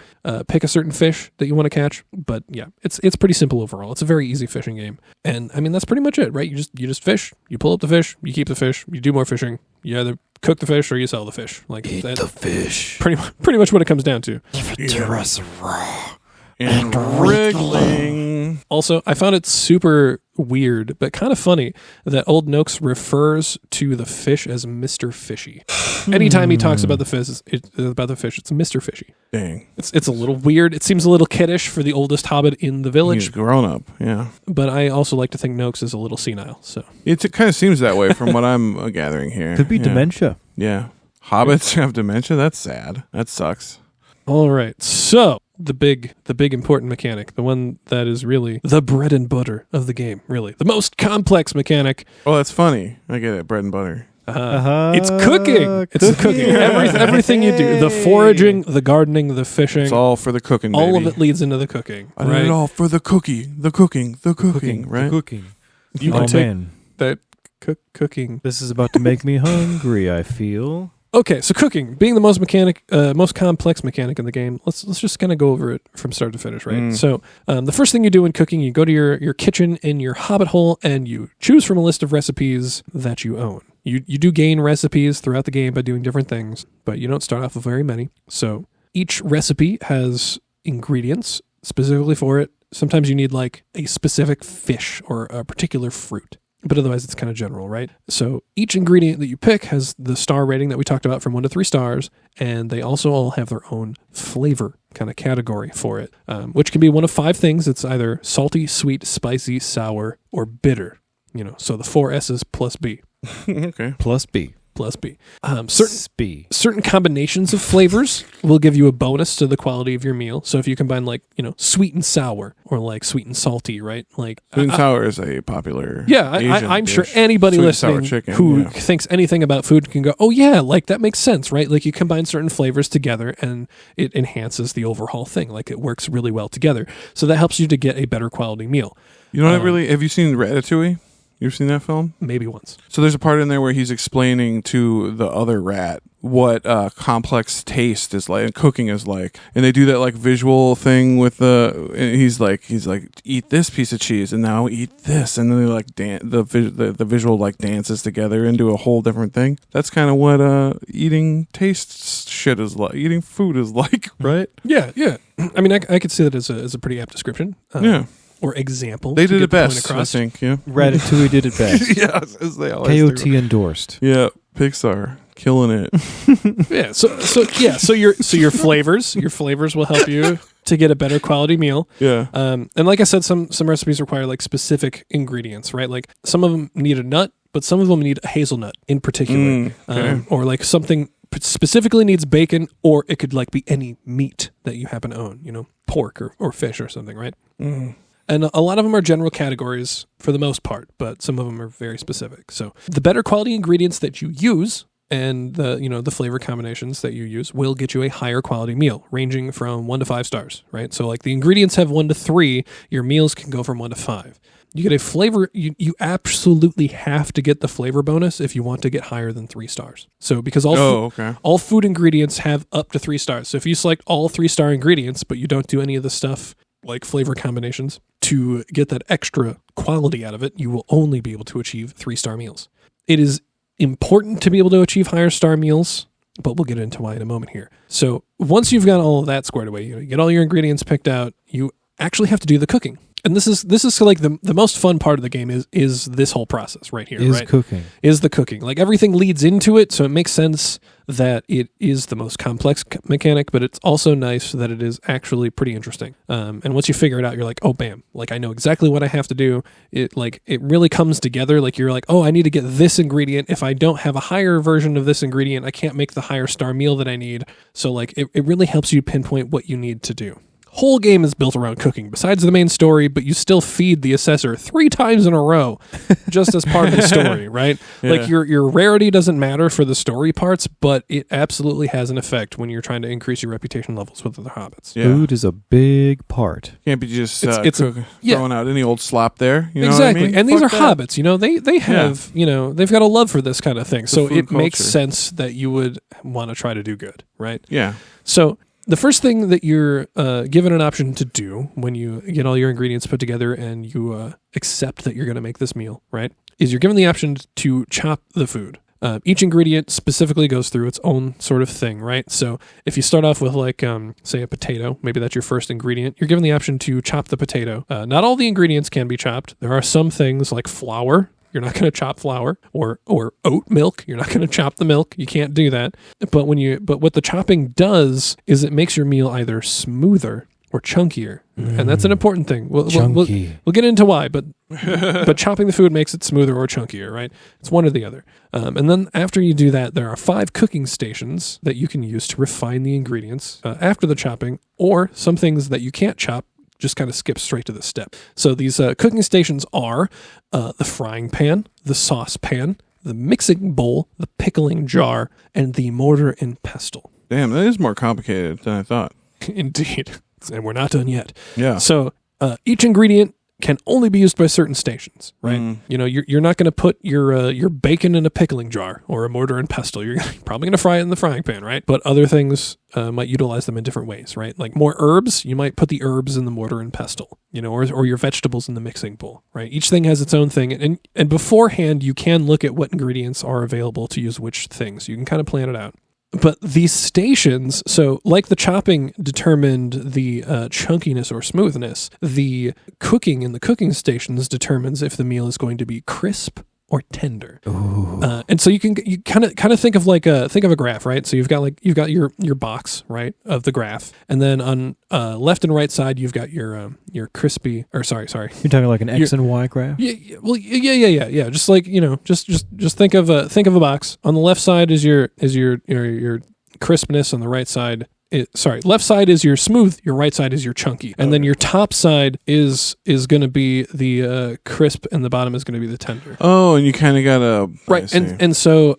pick a certain fish that you want to catch. But yeah, it's pretty simple overall. It's a very easy fishing game. And I mean, that's pretty much it, right? You just fish, you pull up the fish, you keep the fish, you do more fishing. You either cook the fish or you sell the fish. Like Eat the fish. Pretty much what it comes down to. Give it to us raw. And wriggling. Also, I found it super weird, but kind of funny that Old Noakes refers to the fish as Mr. Fishy. Anytime he talks about the fish, it's Mr. Fishy. Dang. It's a little weird. It seems a little kiddish for the oldest hobbit in the village. He's grown up, yeah. But I also like to think Noakes is a little senile. So It kind of seems that way from what I'm gathering here. Could be dementia. Yeah. Hobbits have dementia? That's sad. That sucks. all right, so the big important mechanic, the one that is really the bread and butter of the game, really the most complex mechanic. Oh, that's funny. I get it. Bread and butter. It's cooking. It's the cooking. Everything you do, the foraging, the gardening, the fishing. It's all for the cooking, all baby. of it leads into the cooking. I did it all for the cooking, right? The cooking. You can take that cooking. This is about to make me hungry, I feel. Okay, so cooking, being the most complex mechanic in the game, let's just kind of go over it from start to finish, right? So the first thing you do in cooking, you go to your kitchen in your hobbit hole and you choose from a list of recipes that you own. You do gain recipes throughout the game by doing different things, but you don't start off with very many. So each recipe has ingredients specifically for it, sometimes you need like a specific fish or a particular fruit. But otherwise, it's kind of general, right? So each ingredient that you pick has the star rating that we talked about from 1 to 3 stars, and they also all have their own flavor kind of category for it, which can be one of 5 things. It's either salty, sweet, spicy, sour, or bitter. So the 4 S's plus B. Okay. Plus B. Plus B. B. Certain combinations of flavors will give you a bonus to the quality of your meal. So if you combine like, sweet and sour or like sweet and salty, right? Like Sweet and sour is a popular I'm sure dish. anybody Sweet and sour listening chicken, who yeah. thinks anything about food can go, oh yeah, like that makes sense, right? Like you combine certain flavors together and it enhances the overall thing. Like it works really well together. So that helps you to get a better quality meal. You know what have you seen Ratatouille? You ever seen that film? Maybe once. So there's a part in there where he's explaining to the other rat what complex taste is like and cooking is like, and they do that like visual thing with and he's like eat this piece of cheese and now eat this, and then they like the visual like dances together into a whole different thing. That's kind of what eating taste shit is like, eating food is like, right? Yeah. I mean, I could see that as a pretty apt description. Yeah. Or example. They did it best, I think. Yeah. Ratatouille did it best. Yeah, as they always KOT do. endorsed. Yeah, Pixar killing it. Yeah. So your flavors will help you to get a better quality meal. Yeah. And like I said, some recipes require like specific ingredients, right? Like some of them need a nut, but some of them need a hazelnut in particular, Okay. or like something specifically needs bacon, or it could like be any meat that you happen to own, pork or fish or something, right? Mm. And a lot of them are general categories for the most part, but some of them are very specific. So the better quality ingredients that you use and the flavor combinations that you use will get you a higher quality meal, ranging from 1 to 5 stars, right? So like the ingredients have 1 to 3, your meals can go from 1 to 5. You get a flavor, you absolutely have to get the flavor bonus if you want to get higher than 3 stars. So because all food ingredients have up to 3 stars. So if you select all 3-star ingredients, but you don't do any of the stuff like flavor combinations to get that extra quality out of it, you will only be able to achieve 3-star meals. It is important to be able to achieve higher star meals, but we'll get into why in a moment here. So once you've got all of that squared away, you get all your ingredients picked out, you actually have to do the cooking. And this is like the most fun part of the game is this whole process right here. Cooking. Is the cooking. Like everything leads into it, so it makes sense that it is the most complex mechanic, but it's also nice that it is actually pretty interesting. And once you figure it out, you're like, oh, bam. Like I know exactly what I have to do. It really comes together. Like you're like, oh, I need to get this ingredient. If I don't have a higher version of this ingredient, I can't make the higher star meal that I need. So like it really helps you pinpoint what you need to do. Whole game is built around cooking, besides the main story, but you still feed the assessor 3 times in a row, just as part of the story, right? Yeah. Like your rarity doesn't matter for the story parts, but it absolutely has an effect when you're trying to increase your reputation levels with other hobbits. Yeah. Food is a big part. Can't be just yeah. throwing out any old slop there. You know Exactly. what I mean? And these are Fuck that. hobbits, they have, they've got a love for this kind of thing. So food it makes culture. sense that you would want to try to do good, right? Yeah. So the first thing that you're given an option to do when you get all your ingredients put together and you accept that you're going to make this meal, right, is you're given the option to chop the food. Each ingredient specifically goes through its own sort of thing, right? So if you start off with like, say a potato, maybe that's your first ingredient, you're given the option to chop the potato. Not all the ingredients can be chopped. There are some things like flour. You're not going to chop flour or oat milk. You're not going to chop the milk. You can't do that. But what the chopping does is it makes your meal either smoother or chunkier. And that's an important thing. We'll get into why, but chopping the food makes it smoother or chunkier, right? It's one or the other. And then after you do that, there are 5 cooking stations that you can use to refine the ingredients after the chopping, or some things that you can't chop just kind of skip straight to the step. So these cooking stations are the frying pan, the saucepan, the mixing bowl, the pickling jar, and the mortar and pestle. Damn, that is more complicated than I thought. Indeed. And we're not done yet. Yeah. So each ingredient can only be used by certain stations, right? You're not going to put your bacon in a pickling jar or a mortar and pestle. You're probably going to fry it in the frying pan, right? But other things might utilize them in different ways, right? Like more herbs, you might put the herbs in the mortar and pestle, or your vegetables in the mixing bowl, right? Each thing has its own thing. And beforehand, you can look at what ingredients are available to use which things. You can kind of plan it out. But these stations, so like the chopping determined the chunkiness or smoothness, the cooking in the cooking stations determines if the meal is going to be crisp or tender. And so you kind of think of a graph, right? So you've got your box, right, of the graph, and then on left and right side you've got your crispy, or sorry, You're talking like an X and Y graph. Yeah. Just like, just think of a box. On the left side is your crispness. On the right side, left side is your smooth, your right side is your chunky, and then your top side is going to be the crisp, and the bottom is going to be the tender. Oh, and you kind of gotta right, and so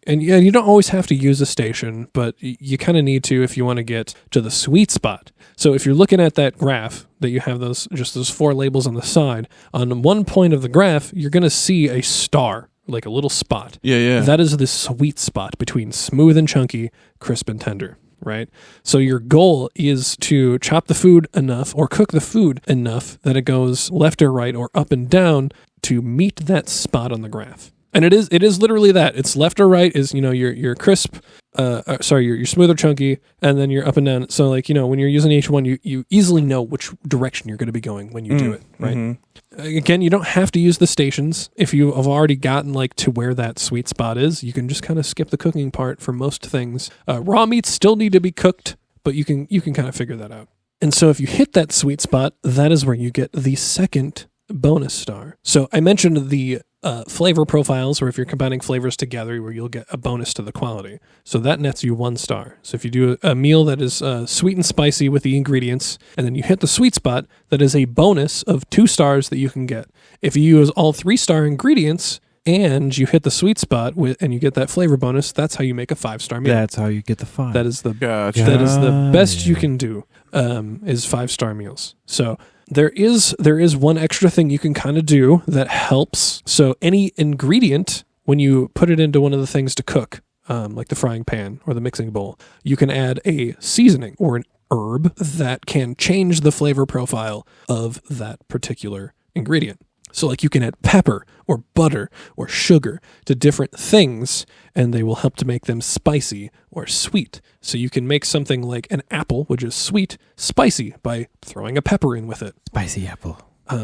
you don't always have to use a station, but you kind of need to if you want to get to the sweet spot. So if you're looking at that graph that you have those 4 labels on the side, on one point of the graph you're going to see a star, like a little spot. Yeah. That is the sweet spot between smooth and chunky, crisp and tender. Right? So your goal is to chop the food enough or cook the food enough that it goes left or right or up and down to meet that spot on the graph. And it is literally that. It's left or right is, your crisp, your smooth or chunky, and then you're up and down. So like, when you're using each one, you easily know which direction you're going to be going when you do it, right? Mm-hmm. Again, you don't have to use the stations. If you have already gotten like to where that sweet spot is, you can just kind of skip the cooking part for most things. Raw meats still need to be cooked, but you can kind of figure that out. And so if you hit that sweet spot, that is where you get the second bonus star. So I mentioned the flavor profiles, or if you're combining flavors together, where you'll get a bonus to the quality. So that nets you 1 star. So if you do a meal that is sweet and spicy with the ingredients, and then you hit the sweet spot, that is a bonus of 2 stars that you can get. If you use all 3-star ingredients and you hit the sweet spot and you get that flavor bonus, that's how you make a 5-star meal. That's how you get the 5. That is the Gotcha. that is the best you can do. Is 5-star meals. So there is one extra thing you can kind of do that helps. So any ingredient, when you put it into one of the things to cook, like the frying pan or the mixing bowl, you can add a seasoning or an herb that can change the flavor profile of that particular ingredient. So like you can add pepper or butter or sugar to different things, and they will help to make them spicy or sweet. So you can make something like an apple, which is sweet, spicy by throwing a pepper in with it. Spicy apple.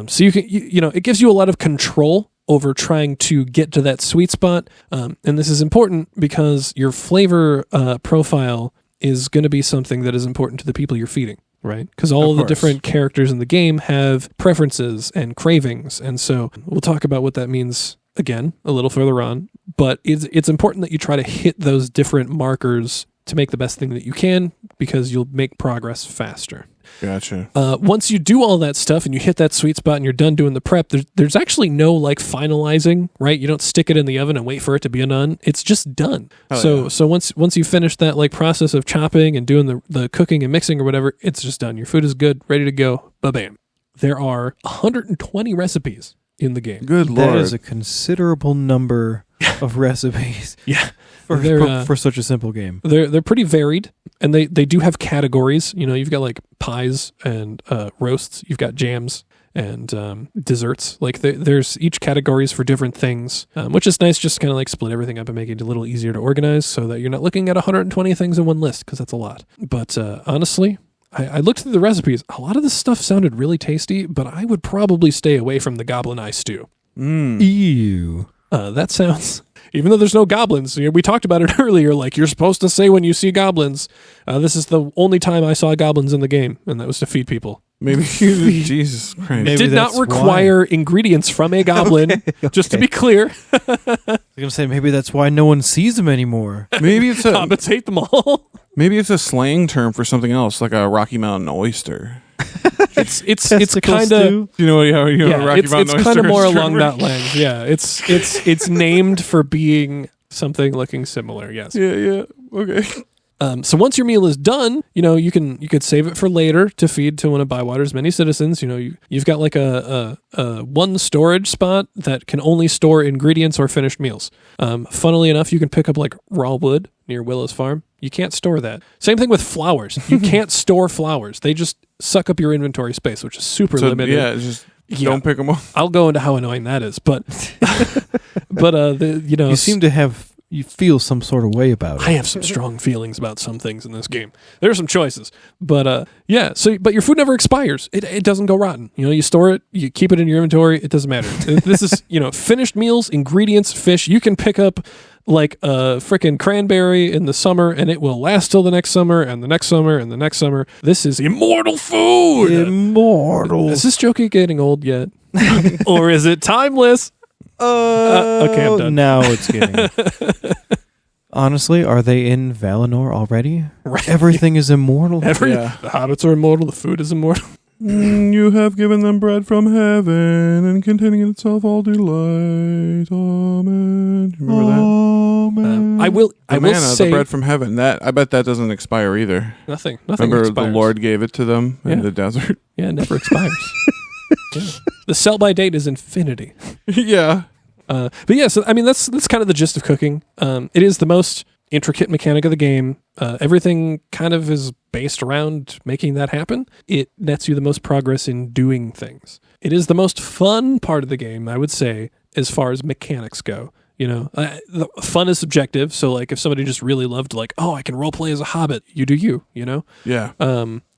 So you can, it gives you a lot of control over trying to get to that sweet spot. And this is important because your flavor profile is going to be something that is important to the people you're feeding. Right? Because all the different characters in the game have preferences and cravings. And so we'll talk about what that means again a little further on. But it's important that you try to hit those different markers to make the best thing that you can, because you'll make progress faster. Gotcha. Once you do all that stuff and you hit that sweet spot and you're done doing the prep, there's actually no like finalizing, right? You don't stick it in the oven and wait for it to be done. It's just done. So once you finish that like process of chopping and doing the cooking and mixing or whatever, it's just done. Your food is good, ready to go. Ba-bam. There are 120 recipes in the game. Good Lord. That is a considerable number of recipes. Yeah. For such a simple game. They're pretty varied, and they do have categories. You've got like pies and roasts. You've got jams and desserts. Like there's each categories for different things, which is nice. Just kind of like split everything up and make it a little easier to organize, so that you're not looking at 120 things in one list, because that's a lot. But honestly, I looked through the recipes. A lot of this stuff sounded really tasty, but I would probably stay away from the goblin eye stew. Ew. That sounds... Even though there's no goblins, we talked about it earlier, like you're supposed to say when you see goblins. This is the only time I saw goblins in the game, and that was to feed people. Maybe Jesus Christ. It did not require ingredients from a goblin, okay. Just to be clear. I was going to say, maybe that's why no one sees them anymore. Maybe it's compensate them all. Maybe it's a slang term for something else, like a Rocky Mountain oyster. It's kind of it's kind of more along that lines. Yeah, it's named for being something looking similar. Yes. Yeah. Okay. So once your meal is done, you could save it for later to feed to one of Bywater's many citizens. You've got like a one storage spot that can only store ingredients or finished meals. Funnily enough, you can pick up like raw wood near Willow's farm. You can't store that. Same thing with flowers. You can't store flowers. They just suck up your inventory space, which is super limited. Yeah, don't pick them up. I'll go into how annoying that is, but you seem to have you feel some sort of way about it. I have some strong feelings about some things in this game. There are some choices, but yeah. So, but your food never expires. It doesn't go rotten. You store it, you keep it in your inventory. It doesn't matter. This is finished meals, ingredients, fish. You can pick up like a freaking cranberry in the summer, and it will last till the next summer, and the next summer, and the next summer. This is immortal food. Immortal. Is this joke getting old yet, or is it timeless? Okay, I'm done. Now it's getting... Honestly, are they in Valinor already? Right. Everything is immortal? The hobbits are immortal. The food is immortal. You have given them bread from heaven, and containing in itself all delight. Amen. Remember that? I will say the bread from heaven. I bet that doesn't expire either. Nothing Remember, expires. the Lord gave it to them in the desert. Yeah, it never expires. Yeah. The sell-by date is infinity. Yeah. But yeah, so I mean that's kind of the gist of cooking. It is the most intricate mechanic of the game. Everything kind of is based around making that happen. It nets you the most progress in doing things. It is the most fun part of the game, I would say, as far as mechanics go. The fun is subjective. So like if somebody just really loved I can role play as a hobbit, you do you. Yeah.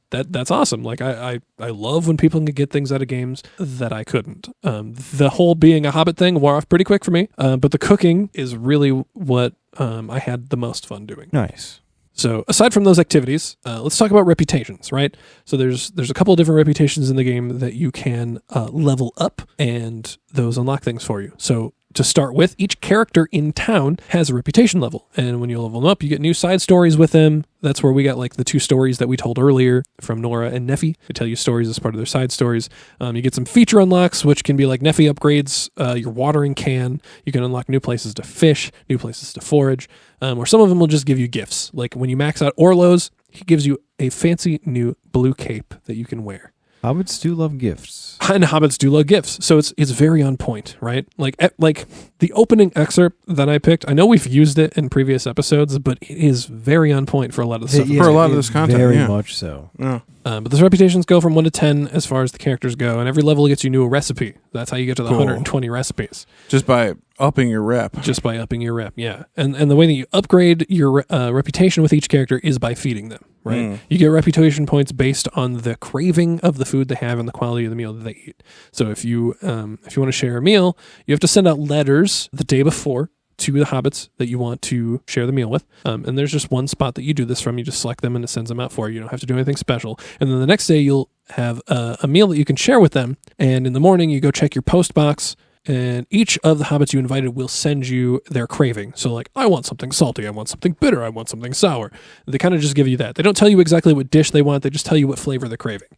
That's awesome. Like I love when people can get things out of games that I couldn't. The whole being a hobbit thing wore off pretty quick for me. But the cooking is really what I had the most fun doing. Nice. So aside from those activities, let's talk about reputations, right? So there's a couple of different reputations in the game that you can level up, and those unlock things for you. So to start with, each character in town has a reputation level. And when you level them up, you get new side stories with them. That's where we got like the 2 stories that we told earlier from Nora and Neffy. They tell you stories as part of their side stories. You get some feature unlocks, which can be like Neffy upgrades your watering can. You can unlock new places to fish, new places to forage, or some of them will just give you gifts. Like when you max out Orlo's, he gives you a fancy new blue cape that you can wear. Hobbits do love gifts. And hobbits do love gifts, so it's very on point, right? Like the opening excerpt that I picked. I know we've used it in previous episodes, but it is very on point for a lot of the stuff. For a lot of this content, very much so. Yeah. But the reputations go from 1 to 10 as far as the characters go, and every level gets you new recipe. That's how you get to the 120 recipes. Just by upping your rep. Yeah. And the way that you upgrade your reputation with each character is by feeding them, right? You get reputation points based on the craving of the food they have and the quality of the meal that they eat. So if you want to share a meal, you have to send out letters the day before to the hobbits that you want to share the meal with. And there's just one spot that you do this from. You just select them and it sends them out for you. You don't have to do anything special. And then the next day you'll have a meal that you can share with them. And in the morning you go check your post box, and each of the hobbits you invited will send you their craving. So like, I want something salty, I want something bitter, I want something sour. They kind of just give you that. They don't tell you exactly what dish they want, they just tell you what flavor they're craving.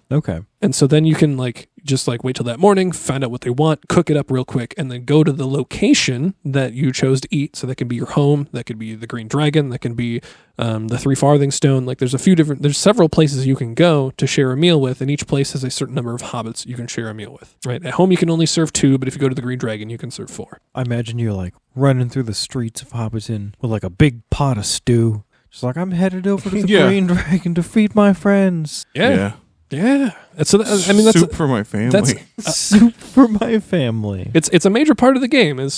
Okay. And so then you can just wait till that morning, find out what they want, cook it up real quick, and then go to the location that you chose to eat. So that could be your home, that could be the Green Dragon, that can be the 3 Farthing Stone. Like there's several places you can go to share a meal with, and each place has a certain number of hobbits you can share a meal with. Right? At home you can only serve 2, but if you go to the Green Dragon you can serve 4. I imagine you're like running through the streets of Hobbiton with like a big pot of stew. Just like, I'm headed over to the Green Dragon to feed my friends. Yeah. And so that's soup for my family. That's soup for my family. It's a major part of the game is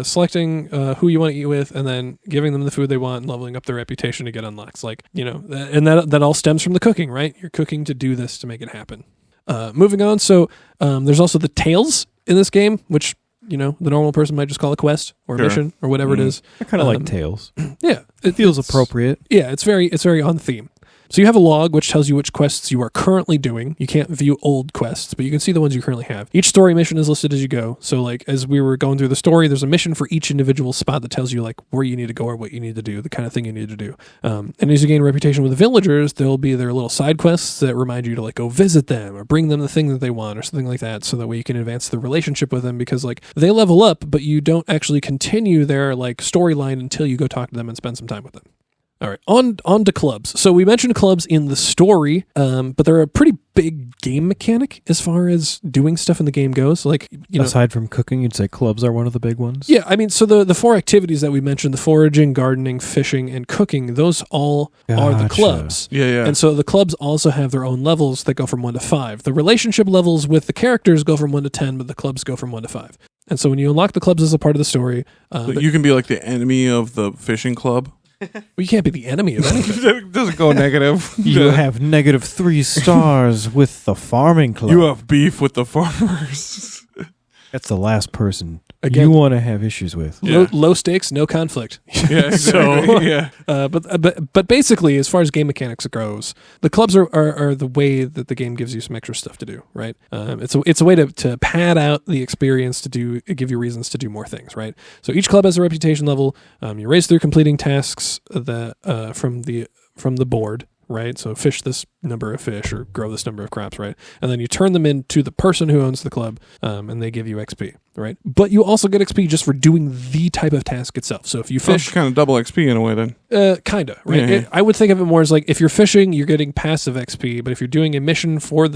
selecting who you want to eat with, and then giving them the food they want and leveling up their reputation to get unlocks. And that all stems from the cooking, right? You're cooking to do this to make it happen. Moving on, so there's also the tales in this game, which the normal person might just call a quest or a mission or whatever it is. I kind of like tales. Yeah, it feels appropriate. Yeah, it's very on theme. So you have a log which tells you which quests you are currently doing. You can't view old quests, but you can see the ones you currently have. Each story mission is listed as you go. So like as we were going through the story, there's a mission for each individual spot that tells you like where you need to go or what you need to do, the kind of thing you need to do. And as you gain reputation with the villagers, there'll be their little side quests that remind you to like go visit them or bring them the thing that they want or something like that, so that way you can advance the relationship with them, because like they level up, but you don't actually continue their like storyline until you go talk to them and spend some time with them. All right, on to clubs. So we mentioned clubs in the story, but they're a pretty big game mechanic as far as doing stuff in the game goes. Like, aside from cooking, you'd say clubs are one of the big ones? Yeah, I mean, so the 4 activities that we mentioned, the foraging, gardening, fishing, and cooking, those all are the clubs. Yeah. And so the clubs also have their own levels that go from 1 to 5. The relationship levels with the characters go from 1 to 10, but the clubs go from 1 to 5. And so when you unlock the clubs as a part of the story, So you can be like the enemy of the fishing club. well, you can't be the enemy of anything. It doesn't go negative. You have -3 stars with the farming club. You have beef with the farmers. That's the last person Again, you want to have issues with. Yeah. Low stakes, no conflict. Yeah, exactly. So, yeah. But basically, as far as game mechanics goes, the clubs are the way that the game gives you some extra stuff to do, right? It's a way to pad out the experience, to give you reasons to do more things, right? So each club has a reputation level. You race through completing tasks that from the board. Right, so fish this number of fish or grow this number of crops, right? And then you turn them into the person who owns the club, and they give you XP, right? But you also get XP just for doing the type of task itself. So if you fish, Kind of double XP in a way, then. kinda, right? Yeah. I would think of it more as like if you're fishing, you're getting passive XP, but if you're doing a mission for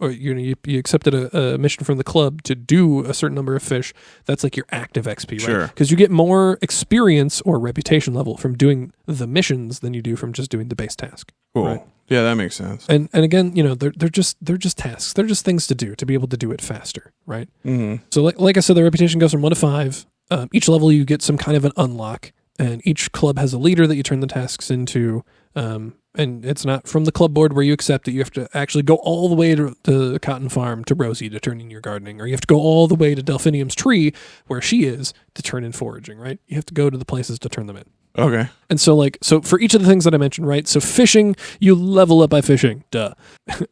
or you accepted a mission from the club to do a certain number of fish, that's like your active XP, right? Sure. Because you get more experience or reputation level from doing the missions than you do from just doing the base task. Cool. Right. Yeah, that makes sense. And again, they're just tasks. They're just things to do to be able to do it faster, right? Mm-hmm. So like I said, the reputation goes from 1 to 5. Each level you get some kind of an unlock, and each club has a leader that you turn the tasks into. And it's not from the club board where you accept that you have to actually go all the way to the cotton farm to Rosie to turn in your gardening, or you have to go all the way to Delphinium's tree where she is to turn in foraging, right? You have to go to the places to turn them in. Okay. And so for each of the things that I mentioned, right? So fishing, you level up by fishing, duh.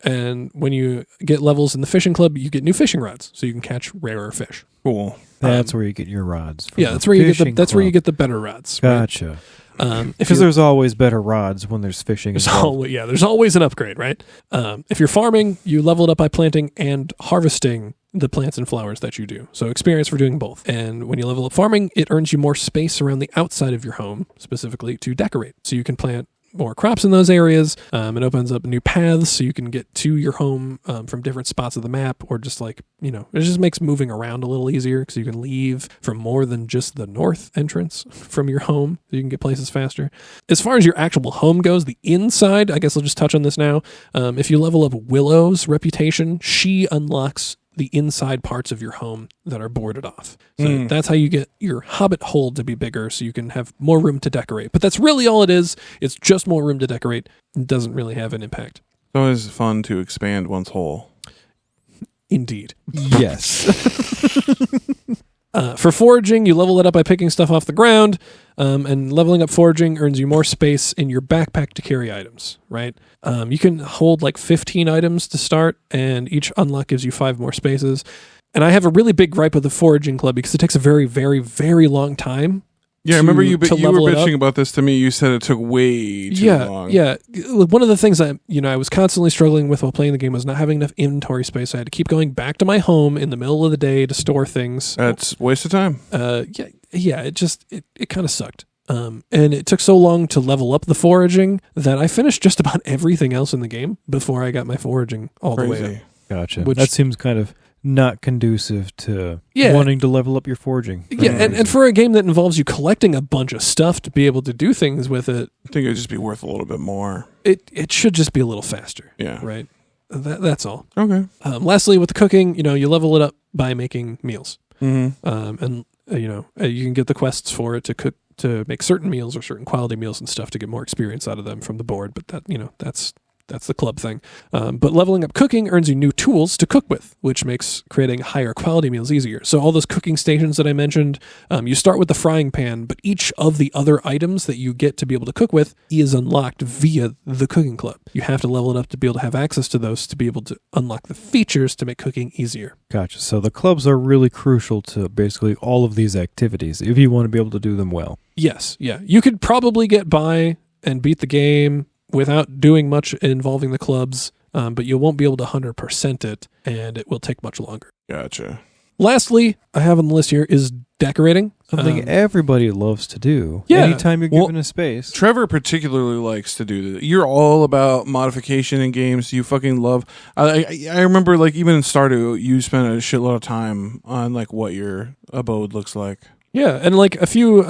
And when you get levels in the fishing club, you get new fishing rods, so you can catch rarer fish. Cool. That's where you get your rods. Yeah, that's where you get the better rods. Right? Gotcha. If Because there's always better rods when there's fishing. there's always an upgrade, right? If you're farming, you level it up by planting and harvesting the plants and flowers that you do. So experience for doing both. And when you level up farming, it earns you more space around the outside of your home, specifically to decorate. So you can plant more crops in those areas. It opens up new paths so you can get to your home from different spots of the map, or just it just makes moving around a little easier because you can leave from more than just the north entrance from your home, so you can get places faster. As far as your actual home goes, the inside, I guess I'll just touch on this now. If you level up Willow's reputation, she unlocks the inside parts of your home that are boarded off. So that's how you get your hobbit hole to be bigger, so you can have more room to decorate. But that's really all it is. It's just more room to decorate. It doesn't really have an impact. It's always fun to expand one's hole. Indeed. Yes. For foraging, you level it up by picking stuff off the ground, and leveling up foraging earns you more space in your backpack to carry items, right? You can hold like 15 items to start, and each unlock gives you 5 more spaces. And I have a really big gripe with the foraging club because it takes a very, very, very long time. Yeah, I remember you were level it up. bitching about this to me. You said it took way too long. Yeah. One of the things that I was constantly struggling with while playing the game was not having enough inventory space. I had to keep going back to my home in the middle of the day to store things. That's a waste of time. It kind of sucked. And it took so long to level up the foraging that I finished just about everything else in the game before I got my foraging all the way up. Gotcha. Which- That seems kind of not conducive to wanting to level up your foraging. Yeah, and for a game that involves you collecting a bunch of stuff to be able to do things with it, I think it would just be worth a little bit more. it should just be a little faster. Yeah. Right? That's all. Okay. Lastly, with the cooking, you level it up by making meals. Mm-hmm. You can get the quests for it to cook, to make certain meals or certain quality meals and stuff to get more experience out of them from the board. But that's the club thing. But leveling up cooking earns you new tools to cook with, which makes creating higher quality meals easier. So all those cooking stations that I mentioned, you start with the frying pan, but each of the other items that you get to be able to cook with is unlocked via the cooking club. You have to level it up to be able to have access to those to be able to unlock the features to make cooking easier. Gotcha. So the clubs are really crucial to basically all of these activities if you want to be able to do them well. Yes, yeah. You could probably get by and beat the game without doing much involving the clubs, but you won't be able to 100% it, and it will take much longer. Gotcha. Lastly, I have on the list here is decorating. Something everybody loves to do. Yeah. Anytime you're given a space. Trevor particularly likes to do that. You're all about modification in games. You fucking love. I remember, like, even in Stardew, you spent a shitload of time on like what your abode looks like. Yeah, and like a few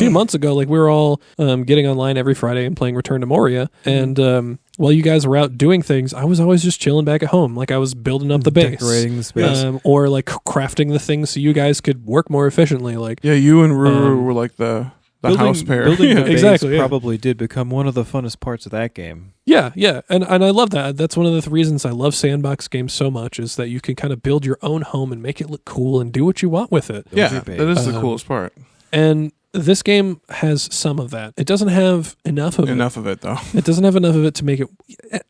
months ago, like we were all getting online every Friday and playing Return to Moria, and while you guys were out doing things, I was always just chilling back at home. Like I was building up the base, decorating the space, or like crafting the things so you guys could work more efficiently. Like you and Ruru were like the house pair. Building the base exactly, probably did become one of the funnest parts of that game. Yeah, and I love that. That's one of the reasons I love sandbox games so much is that you can kind of build your own home and make it look cool and do what you want with it. Yeah, that is the coolest part. And this game has some of that. It doesn't have enough of it, though. It doesn't have enough of it to make it.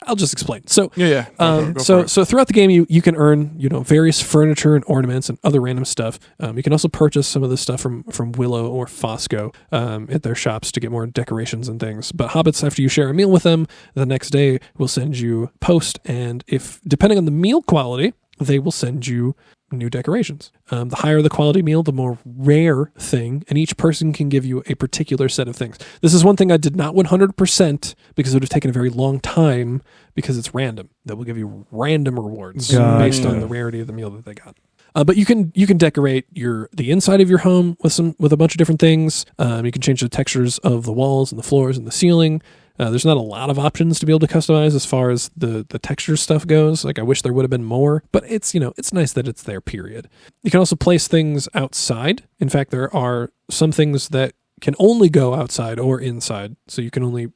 I'll just explain. So Go so throughout the game, you can earn various furniture and ornaments and other random stuff. You can also purchase some of this stuff from Willow or Fosco at their shops to get more decorations and things. But hobbits, after you share a meal with them, the next day will send you post, and if depending on the meal quality, they will send you new decorations. The higher the quality meal, the more rare thing, and each person can give you a particular set of things. This is one thing I did not 100% because it would have taken a very long time because it's random. That will give you random rewards based on the rarity of the meal that they got. But you can decorate the inside of your home with a bunch of different things. You can change the textures of the walls and the floors and the ceiling. There's not a lot of options to be able to customize as far as the texture stuff goes. Like I wish there would have been more, but it's nice that it's there, period. You can also place things outside. In fact, there are some things that can only go outside or inside. So you can only,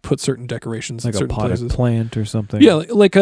put certain decorations like in certain a potted places. plant or something. Yeah, like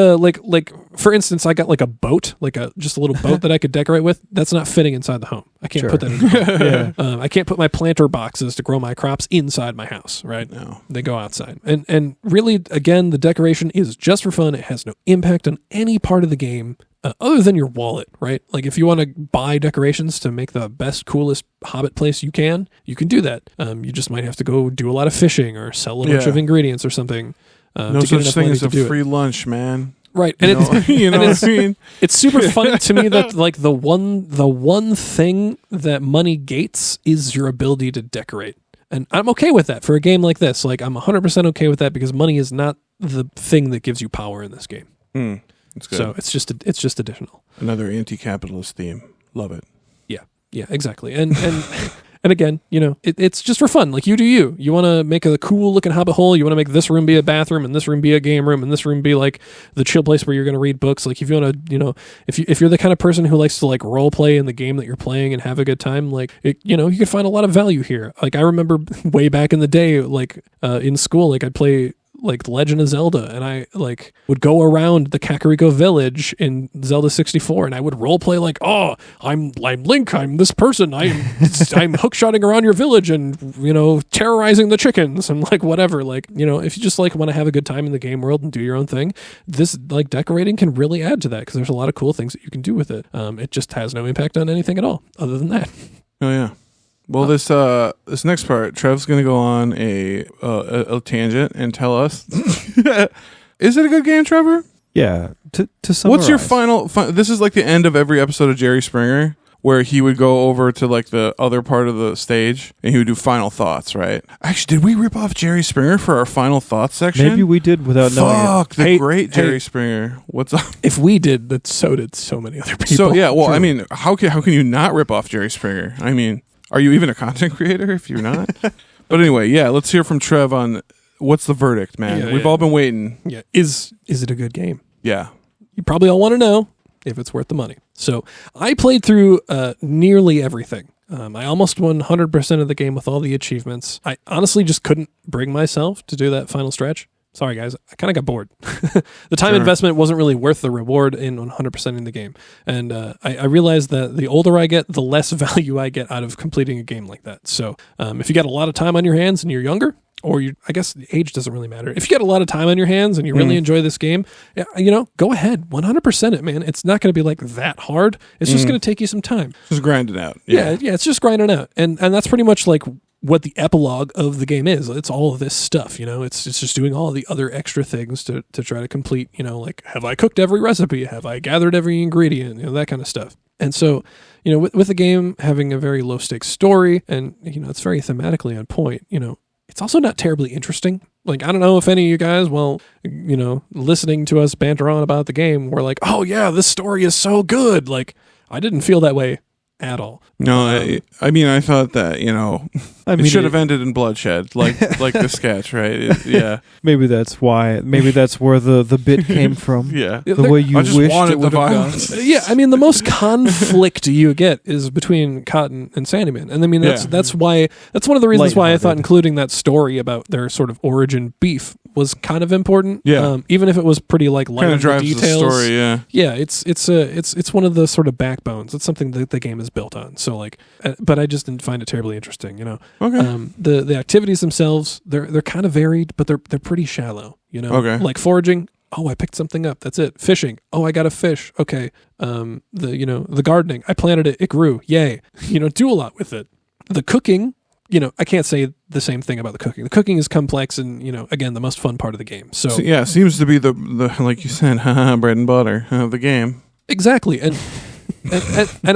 for instance, I got like a boat, just a little boat that I could decorate with. That's not fitting inside the home. I can't put that in the home. I can't put my planter boxes to grow my crops inside my house, right? No. They go outside. And really, again, the decoration is just for fun. It has no impact on any part of the game. Other than your wallet, right? Like if you want to buy decorations to make the best, coolest Hobbit place you can do that. You just might have to go do a lot of fishing or sell a bunch of ingredients or something. No such thing as a free lunch, man. Right, and what I mean? It's super funny to me that like the one thing that money gates is your ability to decorate, and I'm okay with that for a game like this. Like I'm 100% okay with that because money is not the thing that gives you power in this game. It's good. So it's just additional. Another anti-capitalist theme. Love it. Yeah, exactly. And and again, it's just for fun. Like you do you. You want to make a cool looking hobbit hole. You want to make this room be a bathroom and this room be a game room and this room be like the chill place where you're going to read books. Like if you want to, if you're the kind of person who likes to like role play in the game that you're playing and have a good time, like you can find a lot of value here. Like I remember way back in the day, like in school, like I'd play like Legend of Zelda, and I like would go around the Kakariko village in Zelda 64, and I would role play like, oh, I'm Link, I'm this person, I'm hookshotting around your village and terrorizing the chickens and like whatever. Like if you just like want to have a good time in the game world and do your own thing, this like decorating can really add to that because there's a lot of cool things that you can do with it. It just has no impact on anything at all other than that. Oh yeah. Well, this next part, Trev's going to go on a tangent and tell us. Is it a good game, Trevor? Yeah. To summarize. What's your final? This is like the end of every episode of Jerry Springer, where he would go over to like the other part of the stage and he would do final thoughts, right? Actually, did we rip off Jerry Springer for our final thoughts section? Maybe we did without knowing it. Fuck, the great Jerry Springer. What's up? If we did, that so did so many other people. So yeah, well, I mean, how can you not rip off Jerry Springer? I mean, are you even a content creator if you're not? But anyway, yeah, let's hear from Trev on what's the verdict, man. We've all been waiting. Yeah, is it a good game? Yeah. You probably all want to know if it's worth the money. So I played through nearly everything. I almost won 100% of the game with all the achievements. I honestly just couldn't bring myself to do that final stretch. Sorry, guys. I kind of got bored. The time investment wasn't really worth the reward in 100%ing the game. And I realized that the older I get, the less value I get out of completing a game like that. So if you got a lot of time on your hands and you're younger, or I guess the age doesn't really matter. If you get a lot of time on your hands and you really enjoy this game, go ahead, 100% it, man. It's not going to be like that hard. It's just going to take you some time. Just grind it out. Yeah, it's just grinding out. And that's pretty much like what the epilogue of the game is. It's all of this stuff, it's just doing all the other extra things to try to complete, like, have I cooked every recipe? Have I gathered every ingredient? That kind of stuff. And so, with the game having a very low stakes story and, it's very thematically on point, it's also not terribly interesting. Like, I don't know if any of you guys, listening to us banter on about the game, were like, oh yeah, this story is so good. Like, I didn't feel that way at all. No, I mean, I thought that, it should have ended in bloodshed, like the sketch, right? Yeah. Maybe that's why. Maybe that's where the bit came from. Yeah. The way you I just wished wanted it the would have gone. violence. Yeah, I mean, the most conflict you get is between Cotton and Sandyman, and I mean that's one of the reasons why I thought including that story about their sort of origin beef was kind of important. Yeah. Even if it was pretty light Kind on of drives the details. the story. Yeah. Yeah, it's one of the sort of backbones. It's something that the game is built on. So but I just didn't find it terribly interesting. Okay. The activities themselves, they're kind of varied, but they're pretty shallow. Okay. Like foraging. Oh, I picked something up. That's it. Fishing. Oh, I got a fish. Okay. The gardening. I planted it. It grew. Yay. Do a lot with it. The cooking. I can't say the same thing about the cooking. The cooking is complex and, again, the most fun part of the game. So yeah, it seems to be the like you said, bread and butter of the game. Exactly. And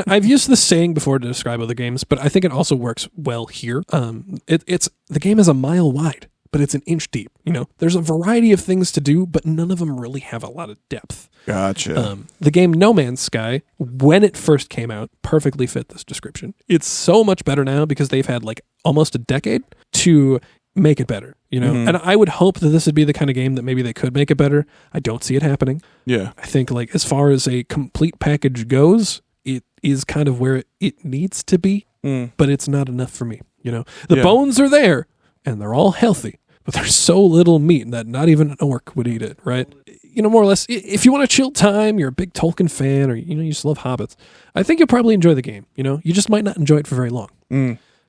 I've used this saying before to describe other games, but I think it also works well here. The game is a mile wide, but it's an inch deep. There's a variety of things to do, but none of them really have a lot of depth. Gotcha. The game No Man's Sky, when it first came out, perfectly fit this description. It's so much better now because they've had almost a decade to make it better, And I would hope that this would be the kind of game that maybe they could make it better. I don't see it happening. Yeah. I think as far as a complete package goes, it is kind of where it needs to be, but it's not enough for me. The bones are there and they're all healthy, but there's so little meat that not even an orc would eat it, right? More or less, if you want a chill time, you're a big Tolkien fan, or you just love hobbits, I think you'll probably enjoy the game. You just might not enjoy it for very long.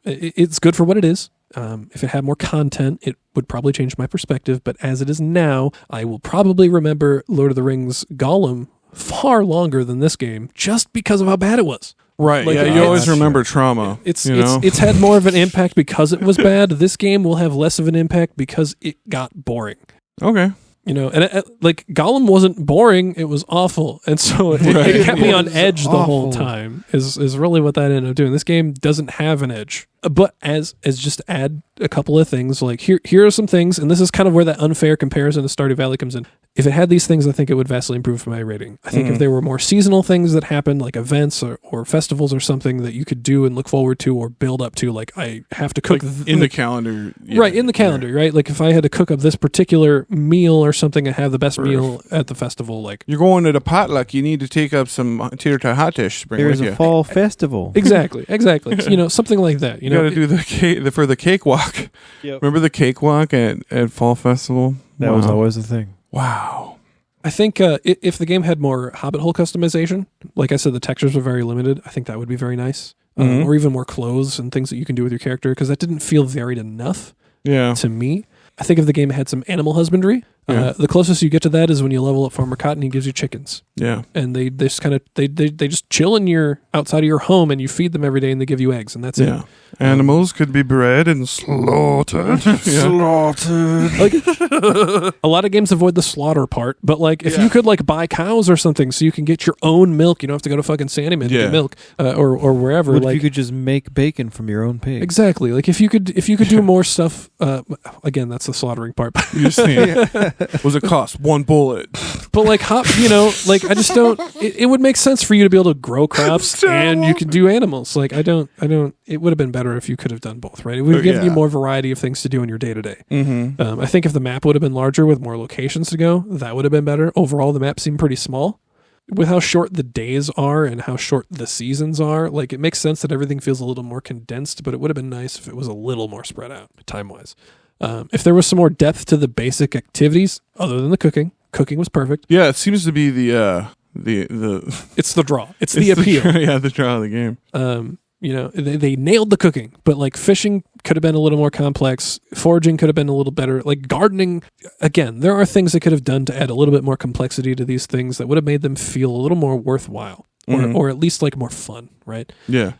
It's good for what it is. If it had more content, it would probably change my perspective. But as it is now, I will probably remember Lord of the Rings Gollum far longer than this game, just because of how bad it was. Right. You always remember trauma. It's had more of an impact because it was bad. This game will have less of an impact because it got boring. Okay. And Gollum wasn't boring; it was awful, and so it kept me on edge the whole time. Is really what that ended up doing. This game doesn't have an edge, but as just add a couple of things. Here are some things, and this is kind of where that unfair comparison to Stardew Valley comes in. If it had these things, I think it would vastly improve my rating. I think if there were more seasonal things that happened, like events or festivals or something that you could do and look forward to or build up to, I have to cook in the calendar. Yeah, right, in the calendar, right? If I had to cook up this particular meal or something and have the best meal at the festival, you're going to the potluck, you need to take up some tater tot hot dish to bring There's with you. a fall festival. Exactly. Something like that. You got to do the cake for the cakewalk. Yep. Remember the cakewalk at fall festival? That was always a thing. Wow. I think if the game had more Hobbit hole customization, like I said, the textures were very limited. I think that would be very nice. Or even more clothes and things that you can do with your character, because that didn't feel varied enough to me. I think if the game had some animal husbandry, the closest you get to that is when you level up Farmer Cotton, he gives you chickens. Yeah. And they just kind of, they just chill outside of your home, and you feed them every day, and they give you eggs, and that's it. Animals could be bred and slaughtered. Slaughtered. A lot of games avoid the slaughter part, but if you could buy cows or something so you can get your own milk, you don't have to go to fucking Sandyman to get milk or wherever. What if you could just make bacon from your own pig? Exactly. If you could do more stuff. Again, that's the slaughtering part. You're saying, was it cost one bullet? But I just don't. It would make sense for you to be able to grow crops and you can do animals. I don't. It would have been better if you could have done both, right? It would have given you more variety of things to do in your day to day. I think if the map would have been larger with more locations to go, that would have been better. Overall, the map seemed pretty small. With how short the days are and how short the seasons are, it makes sense that everything feels a little more condensed. But it would have been nice if it was a little more spread out time wise. If there was some more depth to the basic activities, other than the cooking was perfect. Yeah, it seems to be the it's the draw. It's the appeal. The draw of the game. They nailed the cooking, but fishing could have been a little more complex. Foraging could have been a little better. Gardening, again, there are things they could have done to add a little bit more complexity to these things that would have made them feel a little more worthwhile, or at least more fun, right? Yeah.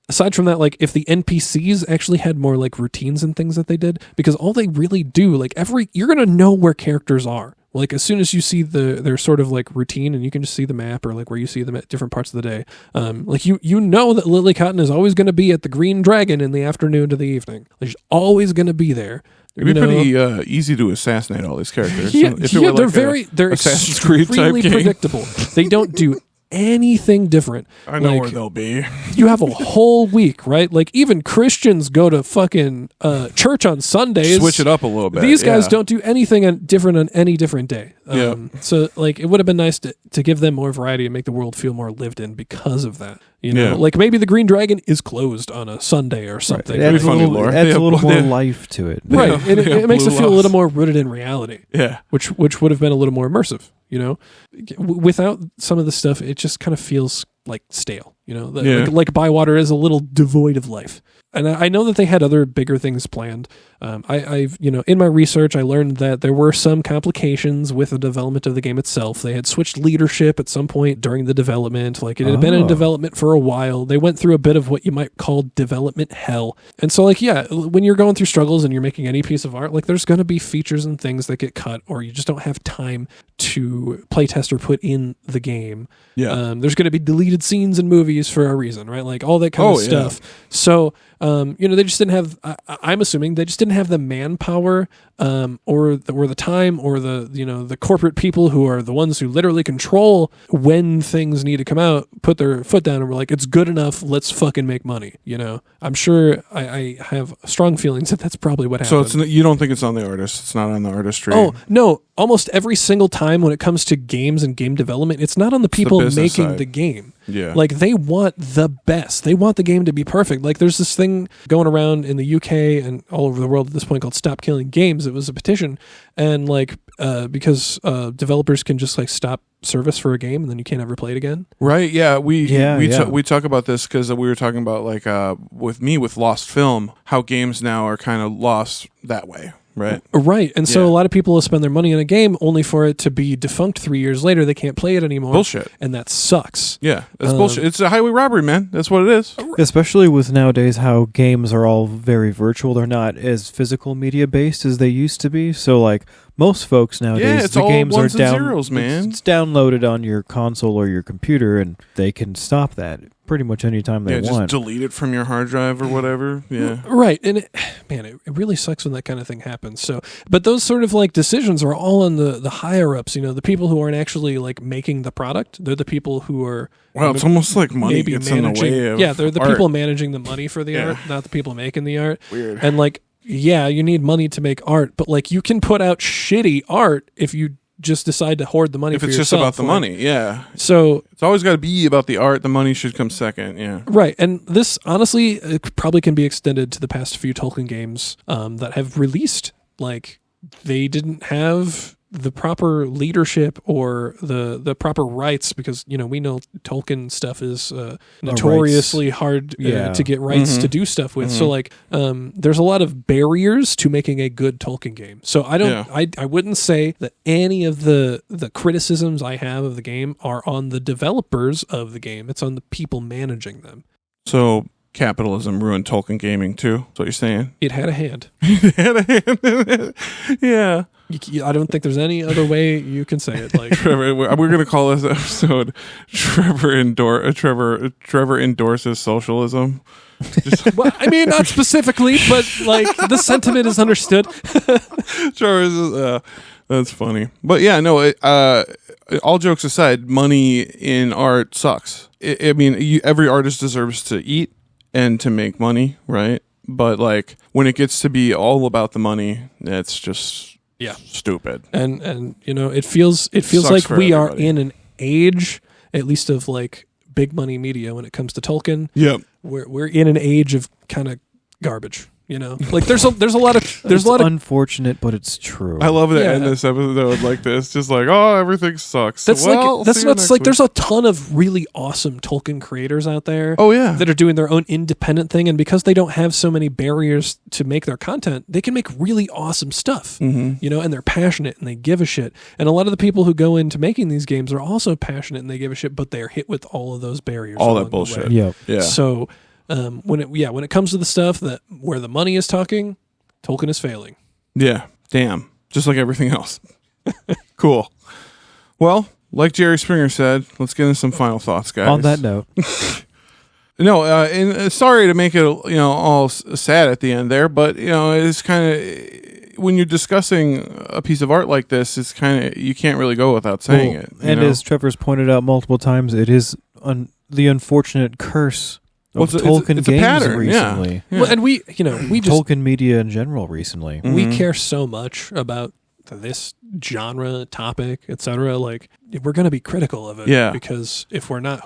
Aside from that, if the NPCs actually had more routines and things that they did, because all they really do, you're gonna know where characters are. As soon as you see their sort of routine, and you can just see the map or where you see them at different parts of the day. You know that Lily Cotton is always going to be at the Green Dragon in the afternoon to the evening. She's always going to be there. It'd be pretty easy to assassinate all these characters. They're Assassin's Creed type really game. predictable. They don't do anything different. I know Like, where they'll be. you have a whole week, right? Like even Christians go to fucking church on Sundays. Switch it up a little bit. These guys don't do anything different on any different day. So like it would have been nice to give them more variety and make the world feel more lived in because of that. You know, Yeah. like maybe the Green Dragon is closed on a Sunday or something. It adds a funny little, lore. it adds They a little have- more they- life to it. Right. And it makes it blue feel a loss. little more rooted in reality, Yeah. which would have been a little more immersive, you know? Without some of the stuff, it just kind of feels like stale, you know? Yeah. Like Bywater is a little devoid of life. And I know that they had other bigger things planned. I've in my research, I learned that there were some complications with the development of the game itself. They had switched leadership at some point during the development. Like it had been in development for a while. They went through a bit of what you might call development hell. And so like, yeah, when you're going through struggles and you're making any piece of art, like there's going to be features and things that get cut, or you just don't have time to playtest or put in the game. Yeah. There's going to be deleted scenes in movies for a reason, right? Like all that kind of yeah. stuff. So, they just didn't have, I'm assuming they just didn't have the manpower, or the time, or the corporate people who are the ones who literally control when things need to come out, put their foot down and were like, it's good enough. Let's fucking make money. You know, I'm sure I have strong feelings that that's probably what happened. So you don't think it's on the artist? It's not on the artistry. Oh, no. Almost every single time when it comes to games and game development, it's not on the people business making side. the game. Yeah. Like they want the best. They want the game to be perfect. Like there's this thing going around in the UK and all over the world at this point called Stop Killing Games. It was a petition, and like because developers can just like stop service for a game and then you can't ever play it again. Right. Yeah. We Yeah. talk about this because we were talking about like with Lost Film, how games now are kind of lost that way. Right. Right. And so Yeah. a lot of people will spend their money on a game only for it to be defunct 3 years later. They can't play it anymore. Bullshit. And that sucks. Yeah. That's bullshit. It's a highway robbery, man. That's what it is. Especially with nowadays how games are all very virtual. They're not as physical media based as they used to be. So like most folks nowadays, Yeah, it's the all games ones are and down. zeros, man. It's downloaded on your console or your computer, and they can stop that pretty much anytime they Yeah, want. just delete it from your hard drive or whatever. Yeah. Right. And it really sucks when that kind of thing happens. So, but those sort of like decisions are all on the higher ups, the people who aren't actually like making the product. They're the people who are Well, it's almost like money maybe gets in the managing. way of Yeah, they're the art. people managing the money for the Yeah. art, not the people making the art. Weird. And like, yeah, you need money to make art, but like you can put out shitty art if you just decide to hoard the money If for it's yourself. just about the Like, money, yeah. So It's always got to be about the art. The money should come second, yeah. right, and this honestly probably can be extended to the past few Tolkien games that have released. Like they didn't have the proper leadership or the proper rights, because we know Tolkien stuff is notoriously hard to get rights to do stuff with. So like there's a lot of barriers to making a good Tolkien game. So I wouldn't say that any of the criticisms I have of the game are on the developers of the game. It's on the people managing them. So capitalism ruined Tolkien gaming too. That's what you're saying? It had a hand. Yeah. I don't think there's any other way you can say it. Like Trevor, we're going to call this episode Trevor endorses socialism. well, I mean, not specifically, but like the sentiment is understood. Trevor, that's funny. But yeah, no. All jokes aside, money in art sucks. I mean, every artist deserves to eat and to make money, right? But like when it gets to be all about the money, it's just stupid. And it feels Sucks like for we are everybody. in an age, at least of like big money media when it comes to Tolkien. Yep. We're in an age of kind of garbage. Like there's a lot of unfortunate, but it's true. I love to Yeah. end this episode like this, just like, oh, everything sucks. that's See you not next like week. there's a ton of really awesome Tolkien creators out there. Oh yeah. That are doing their own independent thing, and because they don't have so many barriers to make their content, they can make really awesome stuff. Mm-hmm. And they're passionate and they give a shit. And a lot of the people who go into making these games are also passionate and they give a shit, but they're hit with all of those barriers. All along that the way. bullshit. Yeah. So when it comes to the stuff that where the money is talking, Tolkien is failing. Yeah. Damn. Just like everything else. Cool. Well, like Jerry Springer said, let's get into some final thoughts, guys. On that note, No, and sorry to make it all sad at the end there, but it's kind of when you're discussing a piece of art like this, it's kind of, you can't really go without saying it. And as Trevor's pointed out multiple times, it is the unfortunate curse of Tolkien it's games a pattern, recently. Yeah. Well, and we just Tolkien media in general recently. we care so much about this genre, topic, etc. Like, we're going to be critical of it. Yeah. Because if we're not,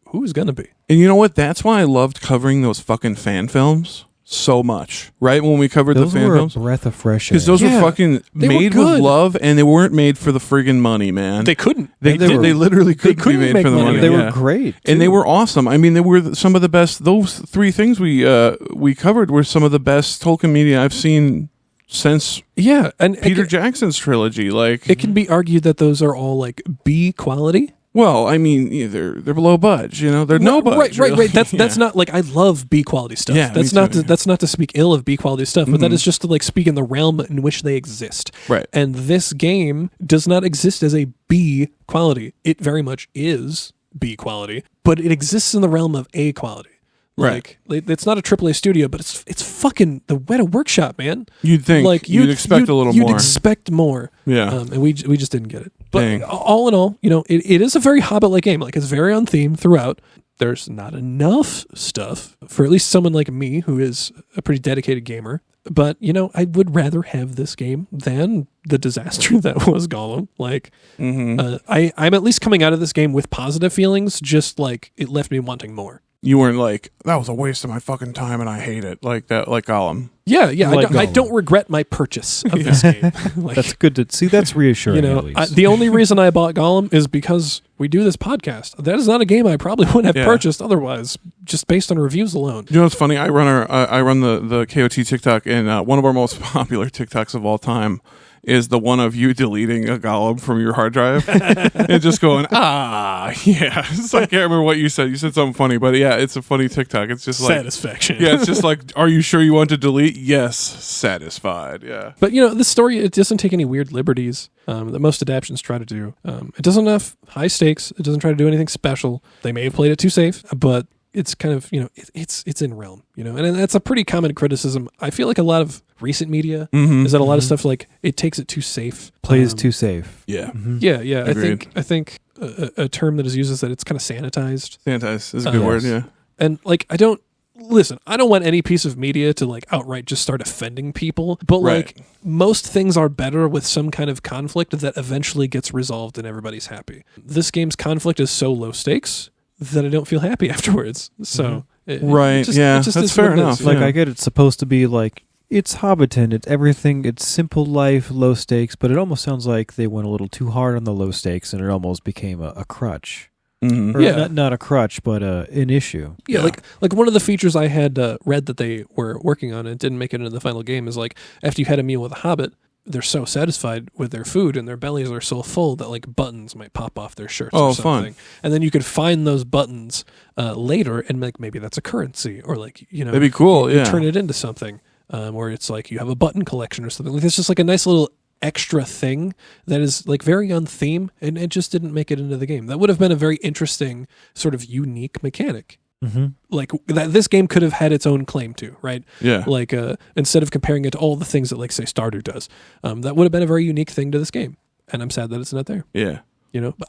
who's going to be? And you know what? That's why I loved covering those fucking fan films so much, right? When we covered Those the fan were films. a breath of fresh air. Because those were fucking They were made good. with love, and they weren't made for the friggin' money, man. They couldn't. They literally couldn't be made make for the money. money. They yeah. were great. And they too. were awesome. I mean, they were some of the best. Those three things we covered were some of the best Tolkien media I've seen since Yeah. And Peter Jackson's trilogy. Like, it can be argued that those are all like B quality. well, I mean, they're below budge. You know, they're no budge. Right. really. That's not like, I love B quality stuff. Yeah, that's me not too. that's not to speak ill of B quality stuff, but that is just to like speak in the realm in which they exist. Right. And this game does not exist as a B quality. It very much is B quality, but it exists in the realm of A quality. Right. Like, it's not a AAA studio, but it's fucking the Weta Workshop, man. You'd think. Like you'd expect a little you'd more. expect more. Yeah. And we just didn't get it. But Dang. all in all, it is a very Hobbit-like game. Like, it's very on theme throughout. There's not enough stuff for at least someone like me who is a pretty dedicated gamer. But, I would rather have this game than the disaster that was Gollum. Like, I'm at least coming out of this game with positive feelings, just like it left me wanting more. You weren't like, that was a waste of my fucking time and I hate it. Like that, like Gollum. Yeah. Like I Gollum. don't regret my purchase of this game. Like, That's good to see. That's reassuring. At least. the only reason I bought Gollum is because we do this podcast. That is not a game I probably wouldn't have purchased otherwise, just based on reviews alone. You know what's funny? I run the KOT TikTok, and one of our most popular TikToks of all time is the one of you deleting a Gollum from your hard drive and just going, yeah. It's like, I can't remember what you said. You said something funny, but yeah, it's a funny TikTok. It's just like Satisfaction. Yeah, it's just like, are you sure you want to delete? Yes, satisfied. Yeah. But this story, it doesn't take any weird liberties that most adaptions try to do. It doesn't have high stakes. It doesn't try to do anything special. They may have played it too safe, but it's kind of, it's in realm, and that's a pretty common criticism. I feel like a lot of recent media is that a lot of stuff, like, it takes it too safe. Plays too safe. Yeah. Yeah. Agreed. I think a term that is used is that it's kind of sanitized. Sanitize is a good word, yeah. And like, I don't want any piece of media to like outright just start offending people, but like, most things are better with some kind of conflict that eventually gets resolved and everybody's happy. This game's conflict is so low stakes that I don't feel happy afterwards. So it just that's is fair what it enough. is. Like, Yeah. I get it's supposed to be like, it's Hobbiton, it's everything, it's simple life, low stakes, but it almost sounds like they went a little too hard on the low stakes and it almost became a crutch. Mhm. Or Yeah. not a crutch, but an issue. Yeah, like one of the features I had read that they were working on and didn't make it into the final game is like, after you had a meal with a hobbit, they're so satisfied with their food and their bellies are so full that like buttons might pop off their shirts or something. Fun. And then you could find those buttons later and like maybe that's a currency, or like, That'd be cool, you yeah. turn it into something where it's like you have a button collection or something. Like, it's just like a nice little extra thing that is like very on theme, and it just didn't make it into the game. That would have been a very interesting sort of unique mechanic. Mm-hmm. Like that this game could have had its own claim to, right? Yeah. Like instead of comparing it to all the things that like say Stardew does, that would have been a very unique thing to this game. And I'm sad that it's not there. Yeah.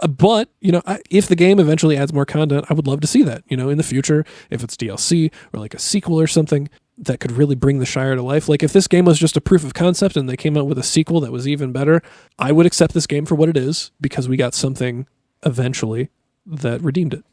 But if the game eventually adds more content, I would love to see that, in the future, if it's DLC or like a sequel or something that could really bring the Shire to life. Like, if this game was just a proof of concept and they came out with a sequel that was even better, I would accept this game for what it is, because we got something eventually that redeemed it.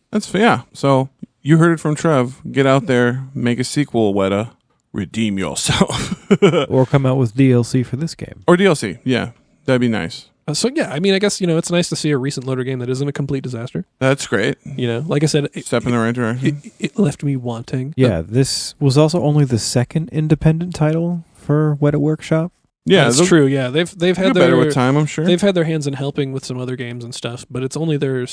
So you heard it from Trev. Get out there, make a sequel, Weta. Redeem yourself. Or come out with DLC for this game. Or DLC. Yeah. That'd be nice. So yeah, I mean, I guess, it's nice to see a recent loader game that isn't a complete disaster. That's great. Like I said, Step in the right direction. it left me wanting. Yeah, this was also only the second independent title for Weta Workshop. Yeah, that's true. Yeah, they've had better with their time, I'm sure. they've had their hands in helping with some other games and stuff, but it's only their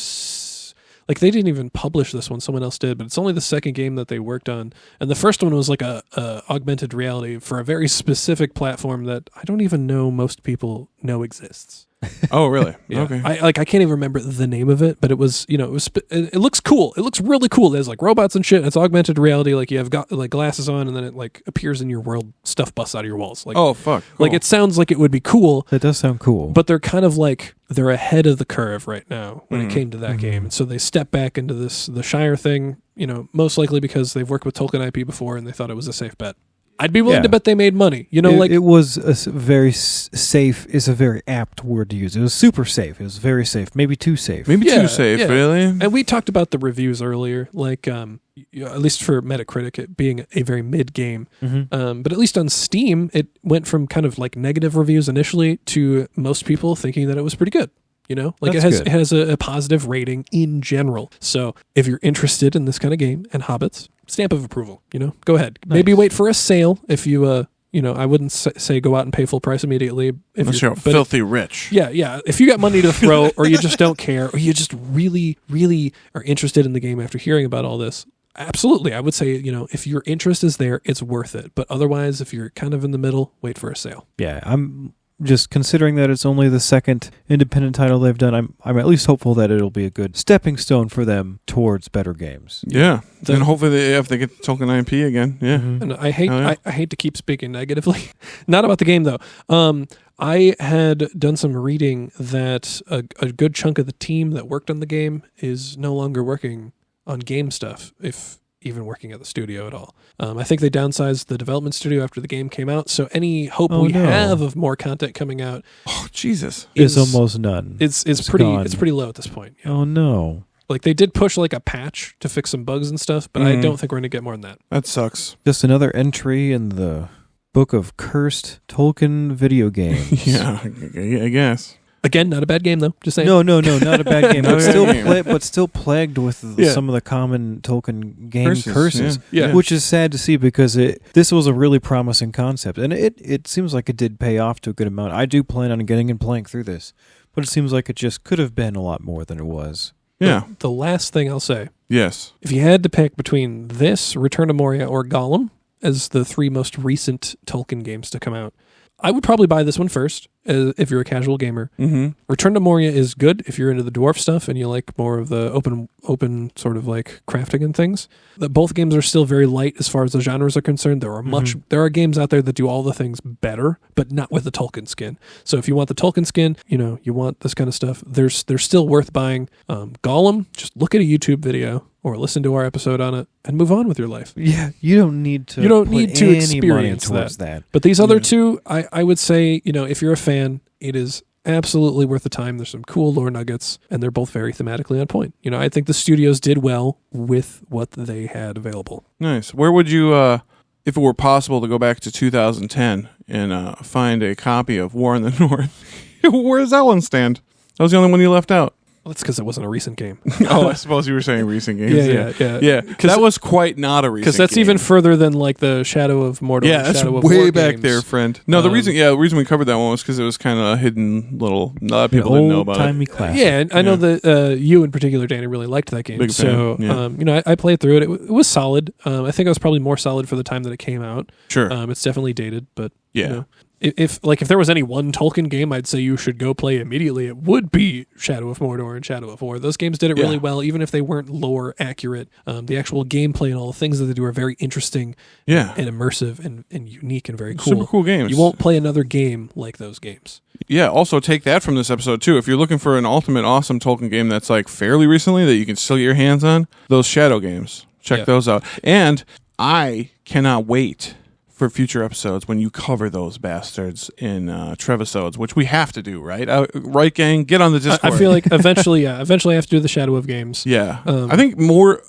like, they didn't even publish this one; someone else did. But it's only the second game that they worked on, and the first one was like a augmented reality for a very specific platform that I don't even know most people know exists. Oh, really? Yeah. Okay. I can't even remember the name of it, but it was, it looks cool. It looks really cool. There's like robots and shit. It's augmented reality. Like you have got like glasses on, and then it like appears in your world. Stuff busts out of your walls. Like, oh, fuck. Cool. Like it sounds like it would be cool. That does sound cool. But they're kind of like they're ahead of the curve right now when it came to that game, and so they step back into the Shire thing. Most likely because they've worked with Tolkien IP before, and they thought it was a safe bet. I'd be willing to bet they made money. It was very safe. Is a very apt word to use. It was super safe. It was very safe. Maybe too safe. Maybe too safe. Yeah. Really. And we talked about the reviews earlier, like at least for Metacritic, it being a very mid game. But at least on Steam, it went from kind of like negative reviews initially to most people thinking that it was pretty good. Like it has a positive rating in general. So if you're interested in this kind of game and Hobbits, stamp of approval. Go ahead. Nice. Maybe wait for a sale if you I wouldn't say go out and pay full price immediately. Unless you're filthy rich. Yeah. If you got money to throw, or you just don't care, or you just really, really are interested in the game after hearing about all this, absolutely. I would say, if your interest is there, it's worth it. But otherwise, if you're kind of in the middle, wait for a sale. Yeah, I'm just considering that it's only the second independent title they've done. I'm at least hopeful that it'll be a good stepping stone for them towards better games. Yeah, and hopefully if they get Tolkien IP again. Yeah, and I hate to keep speaking negatively, not about the game though. I had done some reading that a good chunk of the team that worked on the game is no longer working on game stuff, if even working at the studio at all. I think they downsized the development studio after the game came out, so any hope have of more content coming out, Jesus, is almost none. It's pretty low at this point. Yeah. Oh no. Like they did push like a patch to fix some bugs and stuff, but I don't think we're going to get more than that. That sucks. Just another entry in the book of cursed Tolkien video games. Yeah, I guess. Again, not a bad game though. Just saying. No, not a bad game. but still plagued with some of the common Tolkien game curses. Yeah. Which is sad to see because this was a really promising concept, and it seems like it did pay off to a good amount. I do plan on getting and playing through this, but it seems like it just could have been a lot more than it was. Yeah. But the last thing I'll say. Yes. If you had to pick between this, Return to Moria, or Gollum as the three most recent Tolkien games to come out, I would probably buy this one first if you're a casual gamer. Return to Moria is good if you're into the dwarf stuff and you like more of the open sort of like crafting and things. Both games are still very light as far as the genres are concerned. There are games out there that do all the things better, but not with the Tolkien skin. So if you want the Tolkien skin, you want this kind of stuff, they're still worth buying. Gollum, just look at a YouTube video or listen to our episode on it and move on with your life. Yeah, you don't need to experience that. But these other two, I would say, if you're a fan, it is absolutely worth the time. There's some cool lore nuggets, and they're both very thematically on point. I think the studios did well with what they had available. Nice. Where would you, if it were possible to go back to 2010 and find a copy of War in the North, where does that one stand? That was the only one you left out. Well, that's because it wasn't a recent game. Oh, I suppose you were saying recent games. Yeah. That was quite not a recent game. Because that's even further than like the Shadow of Mordor. Yeah, that's Shadow of way War back games. there, friend. No, the reason we covered that one was because it was kind of a hidden little. A lot of people didn't know about it. Classic. Yeah, and I know that you in particular, Danny, really liked that game. Big fan. Yeah. I played through it. It was solid. I think it was probably more solid for the time that it came out. Sure. It's definitely dated, but yeah. If there was any one Tolkien game I'd say you should go play immediately, it would be Shadow of Mordor and Shadow of War. Those games did it really well, even if they weren't lore accurate. The actual gameplay and all the things that they do are very interesting and immersive and unique and very cool. Super cool games. You won't play another game like those games. Yeah, also take that from this episode too. If you're looking for an ultimate awesome Tolkien game that's like fairly recently that you can still get your hands on, those Shadow games. Check those out. And I cannot wait for future episodes when you cover those bastards in Trevisodes, which we have to do, right? Right, gang? Get on the Discord. I feel like eventually I have to do the Shadow of games. Yeah. I think more,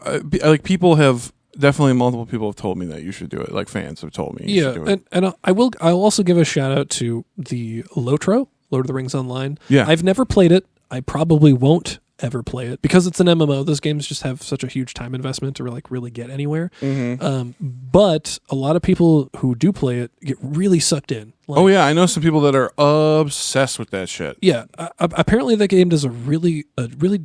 people have, definitely multiple people have told me that you should do it. Like fans have told me you should do it. And I'll also give a shout out to the Lotro, Lord of the Rings Online. Yeah. I've never played it. I probably won't ever play it because it's an MMO. Those games just have such a huge time investment to really get anywhere. But a lot of people who do play it get really sucked in. Like, oh yeah, I know some people that are obsessed with that shit. Yeah, apparently that game does a really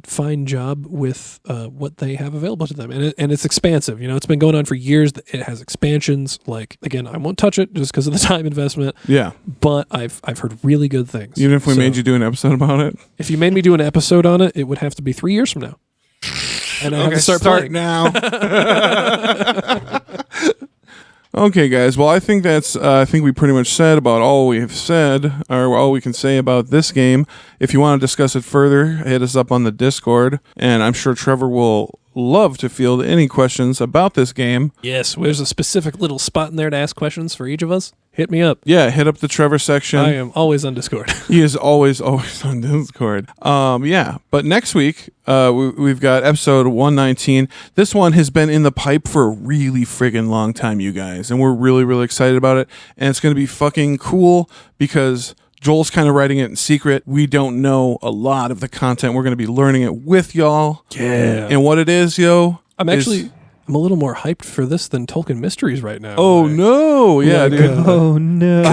fine job with what they have available to them, and it's expansive. You know, it's been going on for years. It has expansions. Like, again, I won't touch it just because of the time investment. Yeah, but I've heard really good things. even if we made you do an episode about it, if you made me do an episode on it, it would have to be 3 years from now, and I have to start playing now. Okay, guys. Well, I think I think we pretty much said about all we have said, or all we can say about this game. If you want to discuss it further, hit us up on the Discord, and I'm sure Trevor will love to field any questions about this game. Yes, there's a specific little spot in there to ask questions for each of us. Hit me up. Yeah, hit up the Trevor section. I am always on Discord. He is always on Discord. Yeah, but next week we've got episode 119. This one has been in the pipe for a really friggin' long time, you guys, and we're really, really excited about it. And it's going to be fucking cool because Joel's kind of writing it in secret. We don't know a lot of the content. We're going to be learning it with y'all. Yeah. And what it is, yo. I'm a little more hyped for this than Tolkien Mysteries right now. Oh, no. Yeah, dude. Oh no.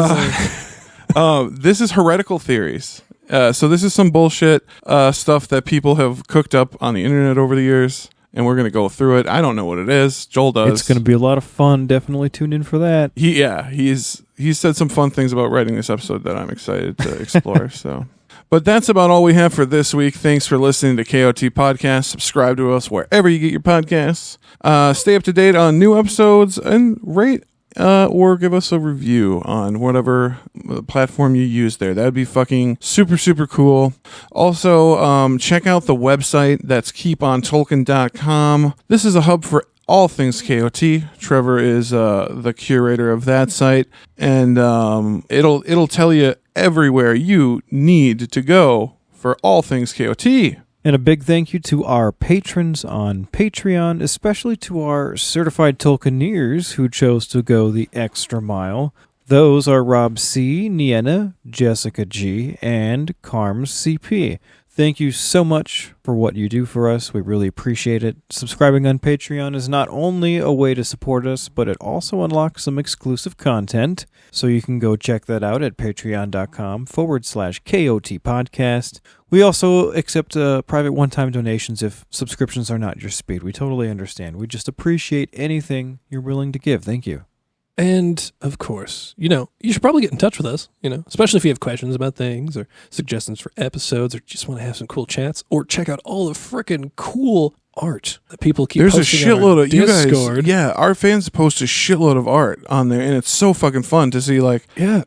This is heretical theories. So this is some bullshit stuff that people have cooked up on the internet over the years, and we're going to go through it. I don't know what it is. Joel does. It's going to be a lot of fun. Definitely tune in for that. He's said some fun things about writing this episode that I'm excited to explore. So, but that's about all we have for this week. Thanks for listening to KOT Podcast. Subscribe to us wherever you get your podcasts. Stay up to date on new episodes and rate or give us a review on whatever platform you use there. That would be fucking super, super cool. Also, check out the website. That's keepontolkien.com. This is a hub for all things KOT. Trevor is the curator of that site, and it'll tell you everywhere you need to go for all things KOT. And a big thank you to our patrons on Patreon, especially to our certified Tolkieneers who chose to go the extra mile. Those are Rob C., Nienna, Jessica G., and Carms CP. Thank you so much for what you do for us. We really appreciate it. Subscribing on Patreon is not only a way to support us, but it also unlocks some exclusive content. So you can go check that out at patreon.com/KOT podcast. We also accept private one-time donations if subscriptions are not your speed. We totally understand. We just appreciate anything you're willing to give. Thank you. And, of course, you should probably get in touch with us, especially if you have questions about things or suggestions for episodes or just want to have some cool chats or check out all the freaking cool art that people keep There's posting a shitload of Discord. You guys. Yeah, our fans post a shitload of art on there, and it's so fucking fun to see,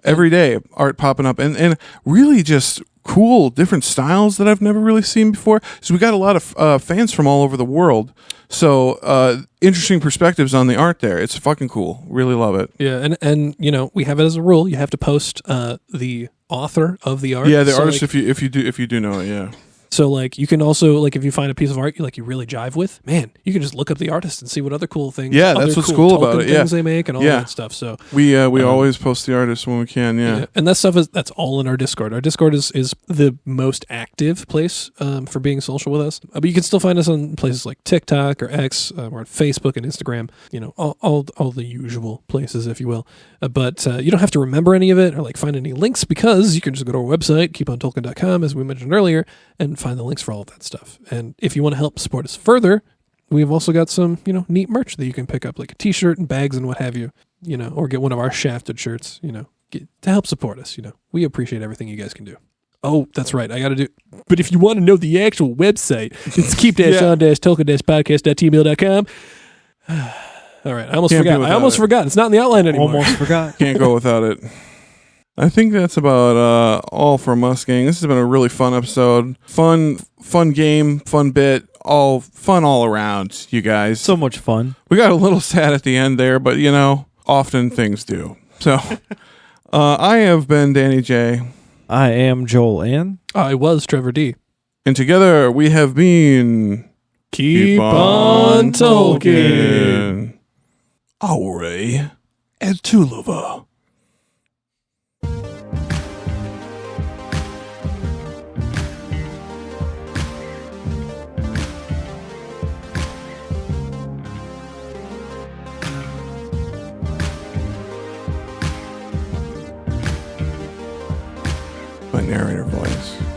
every day art popping up and really just cool different styles that I've never really seen before. So we got a lot of fans from all over the world. So interesting perspectives on the art there. It's fucking cool. Really love it. Yeah, and we have it as a rule. You have to post the author of the art. Yeah, the artist if you do know it. Yeah. So, you can also, if you find a piece of art you really jive with, man, you can just look up the artist and see what other cool things. Yeah, that's what's cool about it. Things they make and all that stuff. So we always post the artists when we can. Yeah, and that stuff that's all in our Discord. Our Discord is the most active place for being social with us. But you can still find us on places like TikTok or X, or on Facebook and Instagram. All the usual places, if you will. But you don't have to remember any of it or find any links because you can just go to our website, keepontolkien.com, as we mentioned earlier, and find the links for all of that stuff. And if you want to help support us further, we've also got some, neat merch that you can pick up, like a t-shirt and bags and what have you, or get one of our shafted shirts, to help support us. We appreciate everything you guys can do. Oh, that's right. I got to do. But if you want to know the actual website, it's keep-on-tolkien.com. All right. I almost forgot. It's not in the outline anymore. Almost forgot. Can't go without it. I think that's about all from us, gang. This has been a really fun episode. Fun game, fun bit, all fun all around, you guys. So much fun. We got a little sad at the end there, but often things do. So, I have been Danny J. I am Joel Ann. I was Trevor D. And together we have been Keep on Tolkien. Aure et Tulova. my narrator voice.